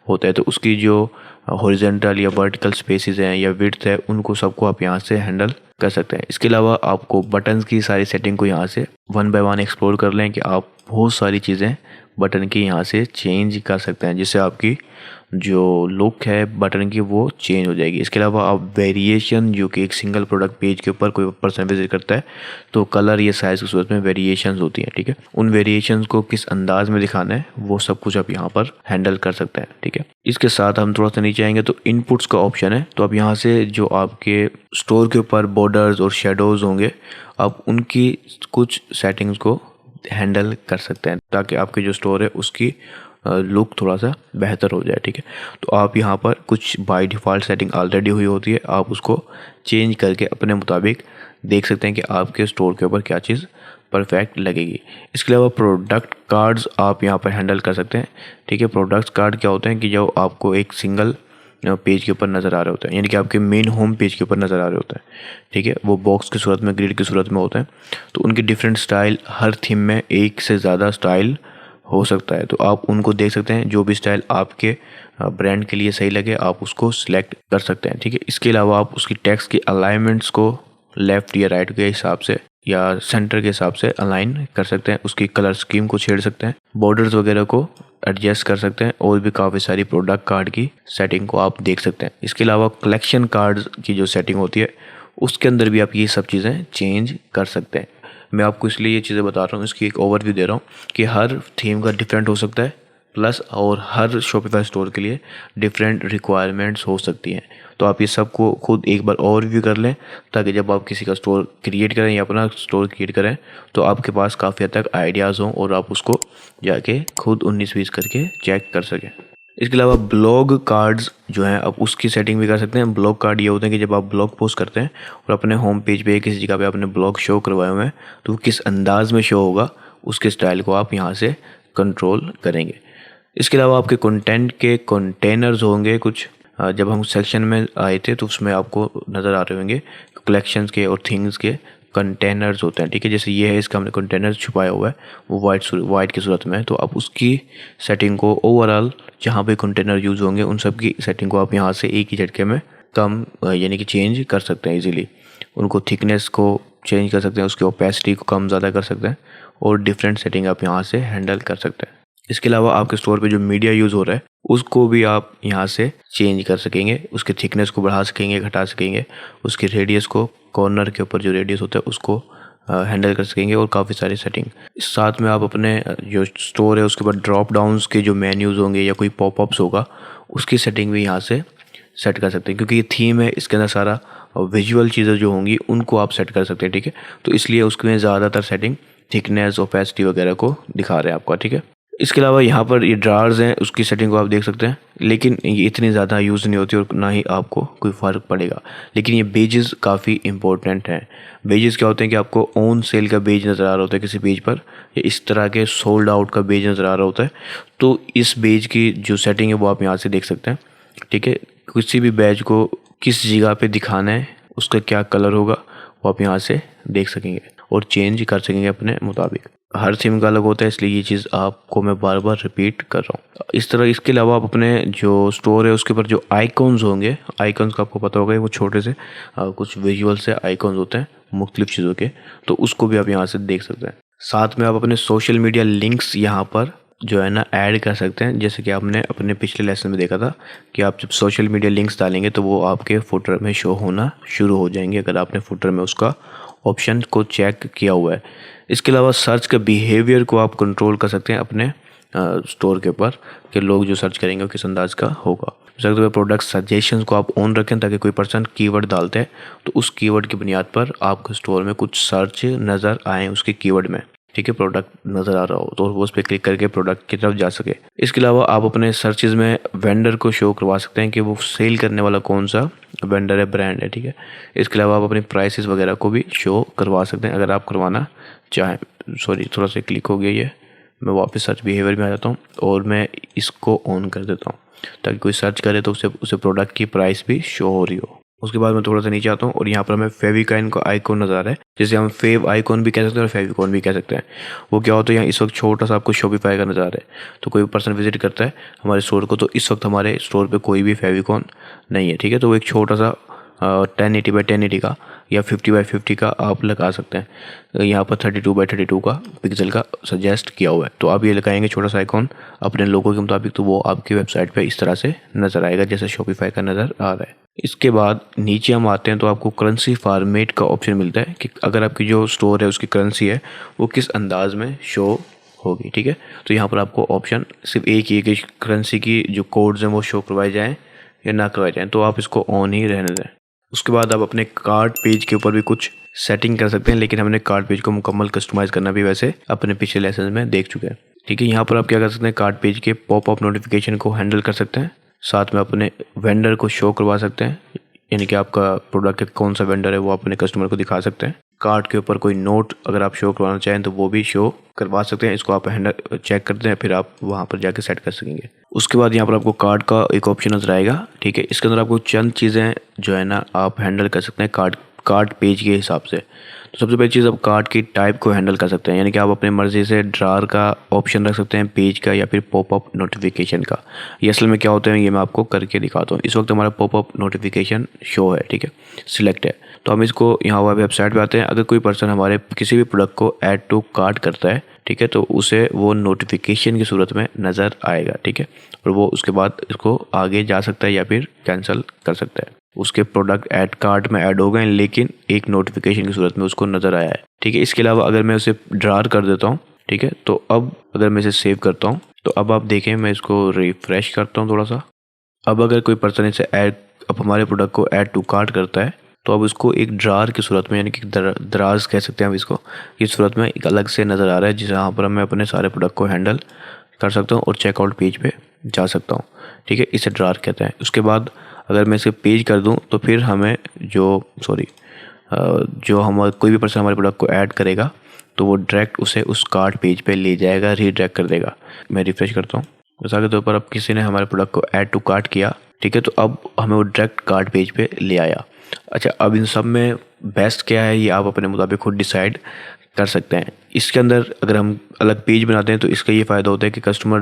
होता है, तो उसकी जो हॉरिजॉन्टल या वर्टिकल स्पेसेस हैं या विड्थ है, उनको सबको आप यहाँ से हैंडल कर सकते हैं। इसके अलावा आपको बटन्स की सारी सेटिंग को यहाँ से वन बाय वन एक्सप्लोर कर लें कि आप बहुत सारी चीज़ें बटन की यहाँ से चेंज कर सकते हैं, जिससे आपकी जो लुक है बटन की वो चेंज हो जाएगी। इसके अलावा आप वेरिएशन, जो कि एक सिंगल प्रोडक्ट पेज के ऊपर कोई पर्सन विजिट करता है तो कलर या साइज़ की सूरत में वेरिएशंस होती हैं। ठीक है, उन वेरिएशंस को किस अंदाज में दिखाना है वो सब कुछ आप यहाँ पर हैंडल कर सकते हैं। ठीक है, इसके साथ हम थोड़ा सा नीचे आएंगे तो इनपुट्स का ऑप्शन है। तो आप यहाँ से जो आपके स्टोर के ऊपर बॉर्डर्स और शेडोज़ होंगे, आप उनकी कुछ सेटिंग्स को हैंडल कर सकते हैं ताकि आपकी जो स्टोर है उसकी लुक थोड़ा सा बेहतर हो जाए, ठीक है। तो आप यहाँ पर कुछ बाय डिफ़ॉल्ट सेटिंग ऑलरेडी हुई होती है, आप उसको चेंज करके अपने मुताबिक देख सकते हैं कि आपके स्टोर के ऊपर क्या चीज़ परफेक्ट लगेगी। इसके अलावा प्रोडक्ट कार्ड्स आप यहाँ पर हैंडल कर सकते हैं, ठीक है। प्रोडक्ट कार्ड क्या होते हैं कि जो आपको एक सिंगल पेज के ऊपर नज़र आ रहे होते हैं, यानी कि आपके मेन होम पेज के ऊपर नज़र आ रहे होते हैं, ठीक है। वो बॉक्स की सूरत में, ग्रिड की सूरत में होते हैं। तो उनके डिफरेंट स्टाइल, हर थीम में एक से ज़्यादा स्टाइल हो सकता है, तो आप उनको देख सकते हैं। जो भी स्टाइल आपके ब्रांड के लिए सही लगे आप उसको सिलेक्ट कर सकते हैं, ठीक है। इसके अलावा आप उसकी टेक्स्ट की अलाइनमेंट्स को लेफ़्ट या राइट के हिसाब से या सेंटर के हिसाब से अलाइन कर सकते हैं। उसकी कलर स्कीम को छेड़ सकते हैं, बॉर्डर्स वगैरह को एडजस्ट कर सकते हैं, और भी काफ़ी सारी प्रोडक्ट कार्ड की सेटिंग को आप देख सकते हैं। इसके अलावा कलेक्शन कार्ड्स की जो सेटिंग होती है उसके अंदर भी आप ये सब चीज़ें चेंज कर सकते हैं। मैं आपको इसलिए ये चीज़ें बता रहा हूँ, इसकी एक ओवरव्यू दे रहा हूँ कि हर थीम का डिफरेंट हो सकता है, प्लस और हर शॉपिफाई स्टोर के लिए डिफरेंट रिक्वायरमेंट्स हो सकती हैं। तो आप ये सब को खुद एक बार ओवरव्यू कर लें, ताकि जब आप किसी का स्टोर क्रिएट करें या अपना स्टोर क्रिएट करें तो आपके पास काफ़ी हद तक आइडियाज़ हों और आप उसको जाके खुद 19-20 करके चेक कर सकें। इसके अलावा ब्लॉग कार्ड्स जो हैं आप उसकी सेटिंग भी कर सकते हैं। ब्लॉग कार्ड ये होते हैं कि जब आप ब्लॉग पोस्ट करते हैं और अपने होम पेज पे किसी जगह पे आपने ब्लॉग शो करवाए हुए हैं, तो वो किस अंदाज में शो होगा उसके स्टाइल को आप यहाँ से कंट्रोल करेंगे। इसके अलावा आपके कंटेंट के कंटेनर्स होंगे कुछ, जब हम सेक्शन में आए थे तो उसमें आपको नज़र आ रहे होंगे कलेक्शंस के और थिंग्स के कंटेनर्स होते हैं, ठीक है। जैसे ये है, इसका हमने कंटेनर छुपाया हुआ है, वो वाइट की सूरत में है। तो आप उसकी सेटिंग को ओवरऑल जहाँ पे कंटेनर यूज़ होंगे उन सब की सेटिंग को आप यहाँ से एक ही झटके में कम यानी कि चेंज कर सकते हैं इजीली। उनको थिकनेस को चेंज कर सकते हैं, उसकी ओपेसिटी को कम ज़्यादा कर सकते हैं, और डिफरेंट सेटिंग आप यहाँ से हैंडल कर सकते हैं। इसके अलावा आपके स्टोर पे जो मीडिया यूज़ हो रहा है उसको भी आप यहाँ से चेंज कर सकेंगे। उसके थिकनेस को बढ़ा सकेंगे, घटा सकेंगे, उसके रेडियस को, कॉर्नर के ऊपर जो रेडियस होता है उसको हैंडल कर सकेंगे, और काफ़ी सारी सेटिंग। साथ में आप अपने जो स्टोर है उसके ऊपर ड्रॉप डाउन्स के जो मेन्यूज़ होंगे या कोई पॉपअप्स होगा उसकी सेटिंग भी यहाँ से सेट कर सकते हैं, क्योंकि ये थीम है, इसके अंदर सारा विजुअल चीज़ें जो होंगी उनको आप सेट कर सकते हैं, ठीक है। तो इसलिए उसमें ज़्यादातर सेटिंग थिकनेस, ओपेसिटी वगैरह को दिखा रहे हैं आपका, ठीक है। इसके अलावा यहाँ पर ये ड्रार्स हैं उसकी सेटिंग को आप देख सकते हैं, लेकिन ये इतनी ज़्यादा यूज़ नहीं होती और ना ही आपको कोई फ़र्क पड़ेगा। लेकिन ये पेजेस काफ़ी इंपॉर्टेंट हैं। पेजेस क्या होते हैं कि आपको ऑन सेल का पेज नज़र आ रहा होता है किसी पेज पर, या इस तरह के सोल्ड आउट का पेज नज़र आ रहा होता है, तो इस पेज की जो सेटिंग है वो आप यहाँ से देख सकते हैं, ठीक है। किसी भी बैच को किस जगह पे दिखाना है, उसका क्या कलर होगा वो आप यहाँ से देख सकेंगे और चेंज कर सकेंगे अपने मुताबिक। हर थीम का अलग होता है, इसलिए ये चीज़ आपको मैं बार बार रिपीट कर रहा हूँ। इस तरह इसके अलावा आप अपने जो स्टोर है उसके ऊपर जो आइकॉन्स होंगे, आइकॉन्स का आपको पता होगा वो छोटे से कुछ विजुअल से आइकॉन्स होते हैं मुख्तलिफ चीज़ों के, तो उसको भी आप यहाँ से देख सकते हैं। साथ में आप अपने सोशल मीडिया लिंक्स यहाँ पर जो है ना ऐड कर सकते हैं। जैसे कि आपने अपने पिछले लेसन में देखा था कि आप जब सोशल मीडिया लिंक्स डालेंगे तो वो आपके फुटर में शो होना शुरू हो जाएंगे, अगर आपने फुटर में उसका ऑप्शन को चेक किया हुआ है। इसके अलावा सर्च का बिहेवियर को आप कंट्रोल कर सकते हैं अपने स्टोर के ऊपर, कि लोग जो सर्च करेंगे वो किस अंदाज का होगा। सकते प्रोडक्ट सजेशंस को आप ऑन रखें, ताकि कोई पर्सन कीवर्ड डालते हैं तो उस कीवर्ड की बुनियाद पर आपके स्टोर में कुछ सर्च नज़र आए उसके कीवर्ड में, ठीक है, प्रोडक्ट नज़र आ रहा हो तो वो उस पर क्लिक करके प्रोडक्ट की तरफ जा सके। इसके अलावा आप अपने सर्चेज में वेंडर को शो करवा सकते हैं कि वो सेल करने वाला कौन सा वेंडर है, ब्रांड है, ठीक है। इसके अलावा आप अपनी प्राइसेस वगैरह को भी शो करवा सकते हैं अगर आप करवाना चाहें। सॉरी, थोड़ा सा क्लिक हो गया ये, मैं वापस सर्च बिहेवियर में आ जाता हूँ और मैं इसको ऑन कर देता हूँ, ताकि कोई सर्च करे तो उसे प्रोडक्ट की प्राइस भी शो हो रही हो। उसके बाद मैं थोड़ा सा नीचे आता हूँ और यहाँ पर हमें फेविकाइन का आइकॉन नज़र आ रहा है, जिसे हम फेव आइकॉन भी कह सकते हैं और फेविकॉन भी कह सकते हैं। वो क्या होता है, यहाँ इस वक्त छोटा सा आपको शॉपिफाई का नज़र आ रहा है, तो कोई पर्सन विजिट करता है हमारे स्टोर को तो इस वक्त हमारे स्टोर पे कोई भी फेविकॉन नहीं है, ठीक है। तो वो एक छोटा सा 1080x1080 का या 50x50 का आप लगा सकते हैं। यहाँ पर 32x32 का पिक्सल का सजेस्ट किया हुआ है, तो आप ये लगाएंगे छोटा सा आइकॉन अपने लोगों के मुताबिक, तो वो आपकी वेबसाइट पे इस तरह से नज़र आएगा जैसे शॉपिफाई का नज़र आ रहा है। इसके बाद नीचे हम आते हैं तो आपको करेंसी फॉर्मेट का ऑप्शन मिलता है कि अगर आपकी जो स्टोर है उसकी करेंसी है वो किस अंदाज में शो होगी, ठीक है। तो यहाँ पर आपको ऑप्शन सिर्फ एक ही है कि करेंसी की जो कोड्स हैं वो शो करवाए जाएँ या ना करवाए जाएँ, तो आप इसको ऑन ही रहने दें। उसके बाद आप अपने कार्ड पेज के ऊपर भी कुछ सेटिंग कर सकते हैं, लेकिन हमने कार्ड पेज को मुकम्मल कस्टमाइज़ करना भी वैसे अपने पिछले लेसन में देख चुके हैं। ठीक है, यहाँ पर आप क्या कर सकते हैं, कार्ड पेज के पॉपअप नोटिफिकेशन को हैंडल कर सकते हैं, साथ में अपने वेंडर को शो करवा सकते हैं, यानी कि आपका प्रोडक्ट कौन सा वेंडर है वो अपने कस्टमर को दिखा सकते हैं। कार्ड के ऊपर कोई नोट अगर आप शो करवाना चाहें तो वो भी शो करवा सकते हैं। इसको आप हैंडल चेक करते हैं, फिर आप वहाँ पर जाके सेट कर सकेंगे। उसके बाद यहाँ पर आपको कार्ड का एक ऑप्शन नजर आएगा। ठीक है, इसके अंदर आपको चंद चीज़ें जो है ना आप हैंडल कर सकते हैं कार्ड पेज के हिसाब से। तो सबसे पहली चीज़, आप कार्ड की टाइप को हैंडल कर सकते हैं, यानी कि आप अपनी मर्ज़ी से ड्रार का ऑप्शन रख सकते हैं, पेज का, या फिर पॉपअप नोटिफिकेशन का। ये असल में क्या होता है ये मैं आपको करके दिखाता हूँ। इस वक्त हमारा पॉपअप नोटिफिकेशन शो है, ठीक है, सिलेक्ट है। तो हम इसको यहाँ वेबसाइट पे आते हैं। अगर कोई पर्सन हमारे किसी भी प्रोडक्ट को ऐड टू कार्ट करता है, ठीक है, तो उसे वो नोटिफिकेशन की सूरत में नज़र आएगा। ठीक है, और वो उसके बाद इसको आगे जा सकता है या फिर कैंसिल कर सकता है। उसके प्रोडक्ट ऐड कार्ट में ऐड हो गए लेकिन एक नोटिफिकेशन की सूरत में उसको नज़र आया है। ठीक है, इसके अलावा अगर मैं उसे ड्रार कर देता हूँ, ठीक है, तो अब अगर मैं इसे सेव करता हूँ तो अब आप देखें मैं इसको रिफ्रेश करता हूँ थोड़ा सा। अब अगर कोई पर्सन इसे अब हमारे प्रोडक्ट को ऐड टू कार्ट करता है तो अब इसको एक ड्रार की सूरत में, यानी कि दराज कह सकते हैं हम इसको, इस सूरत में एक अलग से नज़र आ रहा है, जहाँ पर मैं अपने सारे प्रोडक्ट को हैंडल कर सकता हूँ और चेकआउट पेज पे जा सकता हूँ। ठीक है, इसे ड्रार कहते हैं। उसके बाद अगर मैं इसे पेज कर दूं तो फिर हमें जो हम कोई भी पर्सन हमारे प्रोडक्ट को ऐड करेगा तो वो डायरेक्ट उसे उस कार्ट पेज पे ले जाएगा, रीडायरेक्ट कर देगा। मैं रिफ्रेश करता हूँ। मिसाल के तौर पर अब किसी ने हमारे प्रोडक्ट को ऐड टू कार्ट किया, ठीक है, तो अब हमें वो डायरेक्ट कार्ट पेज पे ले आया। अच्छा, अब इन सब में बेस्ट क्या है ये आप अपने मुताबिक खुद डिसाइड कर सकते हैं। इसके अंदर अगर हम अलग पेज बनाते हैं तो इसका ये फ़ायदा होता है कि कस्टमर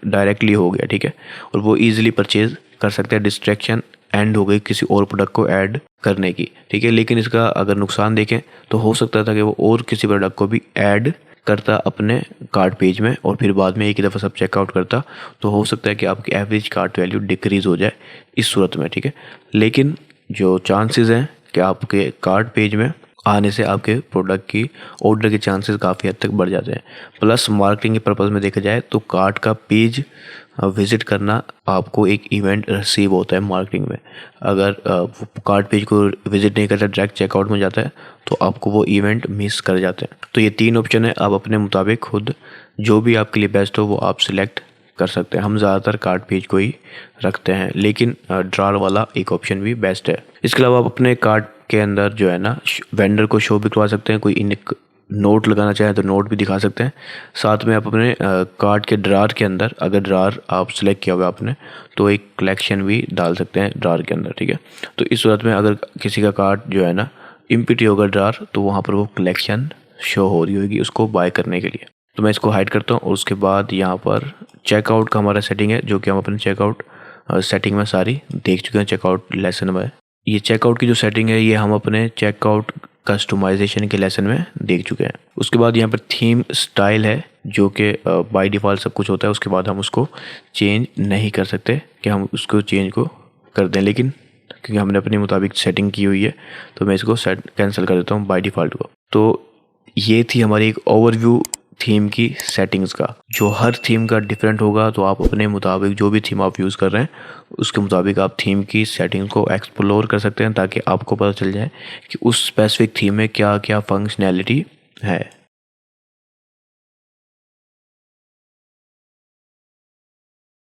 डायरेक्टली हो गया, ठीक है, और वो ईजिली परचेज कर सकते हैं। डिस्ट्रैक्शन एंड हो गई किसी और प्रोडक्ट को ऐड करने की, ठीक है। लेकिन इसका अगर नुकसान देखें तो हो सकता था कि वो और किसी प्रोडक्ट को भी ऐड करता अपने कार्ट पेज में और फिर बाद में एक ही दफ़ा सब चेकआउट करता, तो हो सकता है कि आपकी एवरेज कार्ट वैल्यू डिक्रीज़ हो जाए इस सूरत में, ठीक है। लेकिन जो चांसेस हैं कि आपके कार्ट पेज में आने से आपके प्रोडक्ट की ऑर्डर के चांसेस काफ़ी हद तक बढ़ जाते हैं। प्लस मार्केटिंग के पर्पज़ में देखा जाए तो कार्ट का पेज विज़िट करना आपको एक इवेंट रिसीव होता है मार्केटिंग में। अगर कार्ट पेज को विज़िट नहीं करता, डायरेक्ट चेकआउट में जाता है, तो आपको वो इवेंट मिस कर जाते हैं। तो ये 3 ऑप्शन है, आप अपने मुताबिक खुद जो भी आपके लिए बेस्ट हो वो आप सिलेक्ट कर सकते हैं। हम ज़्यादातर कार्ट पेज को ही रखते हैं, लेकिन ड्रार वाला एक ऑप्शन भी बेस्ट है। इसके अलावा आप अपने कार्ट के अंदर जो है ना वेंडर को शो भी करवा सकते हैं। कोई नोट लगाना चाहे तो नोट भी दिखा सकते हैं। साथ में आप अपने कार्ट के ड्रार के अंदर, अगर ड्रार आप सिलेक्ट किया हुआ आपने, तो एक कलेक्शन भी डाल सकते हैं ड्रार के अंदर, ठीक है। तो इस सूरत में अगर किसी का कार्ट जो है ना एम्प्टी होगा ड्रार, तो वहाँ पर वो कलेक्शन शो हो रही होगी उसको बाय करने के लिए। तो मैं इसको हाइड करता हूँ और उसके बाद यहाँ पर चेकआउट का हमारा सेटिंग है, जो कि हम अपने चेकआउट सेटिंग में सारी देख चुके हैं चेकआउट लेसन में। ये चेकआउट की जो सेटिंग है ये हम अपने चेकआउट कस्टमाइजेशन के लेसन में देख चुके हैं। उसके बाद यहाँ पर थीम स्टाइल है, जो कि बाय डिफ़ॉल्ट सब कुछ होता है। उसके बाद हम उसको चेंज नहीं कर सकते कि हम उसको चेंज को कर दें, लेकिन क्योंकि हमने अपने मुताबिक सेटिंग की हुई है तो मैं इसको कैंसिल कर देता हूँ बाय डिफ़ॉल्ट को। तो ये थी हमारी एक ओवरव्यू थीम की सेटिंग्स का। जो हर थीम का डिफरेंट होगा, तो आप अपने मुताबिक जो भी थीम आप यूज़ कर रहे हैं उसके मुताबिक आप थीम की सेटिंग को एक्सप्लोर कर सकते हैं, ताकि आपको पता चल जाए कि उस स्पेसिफिक थीम में क्या क्या फंक्शनैलिटी है।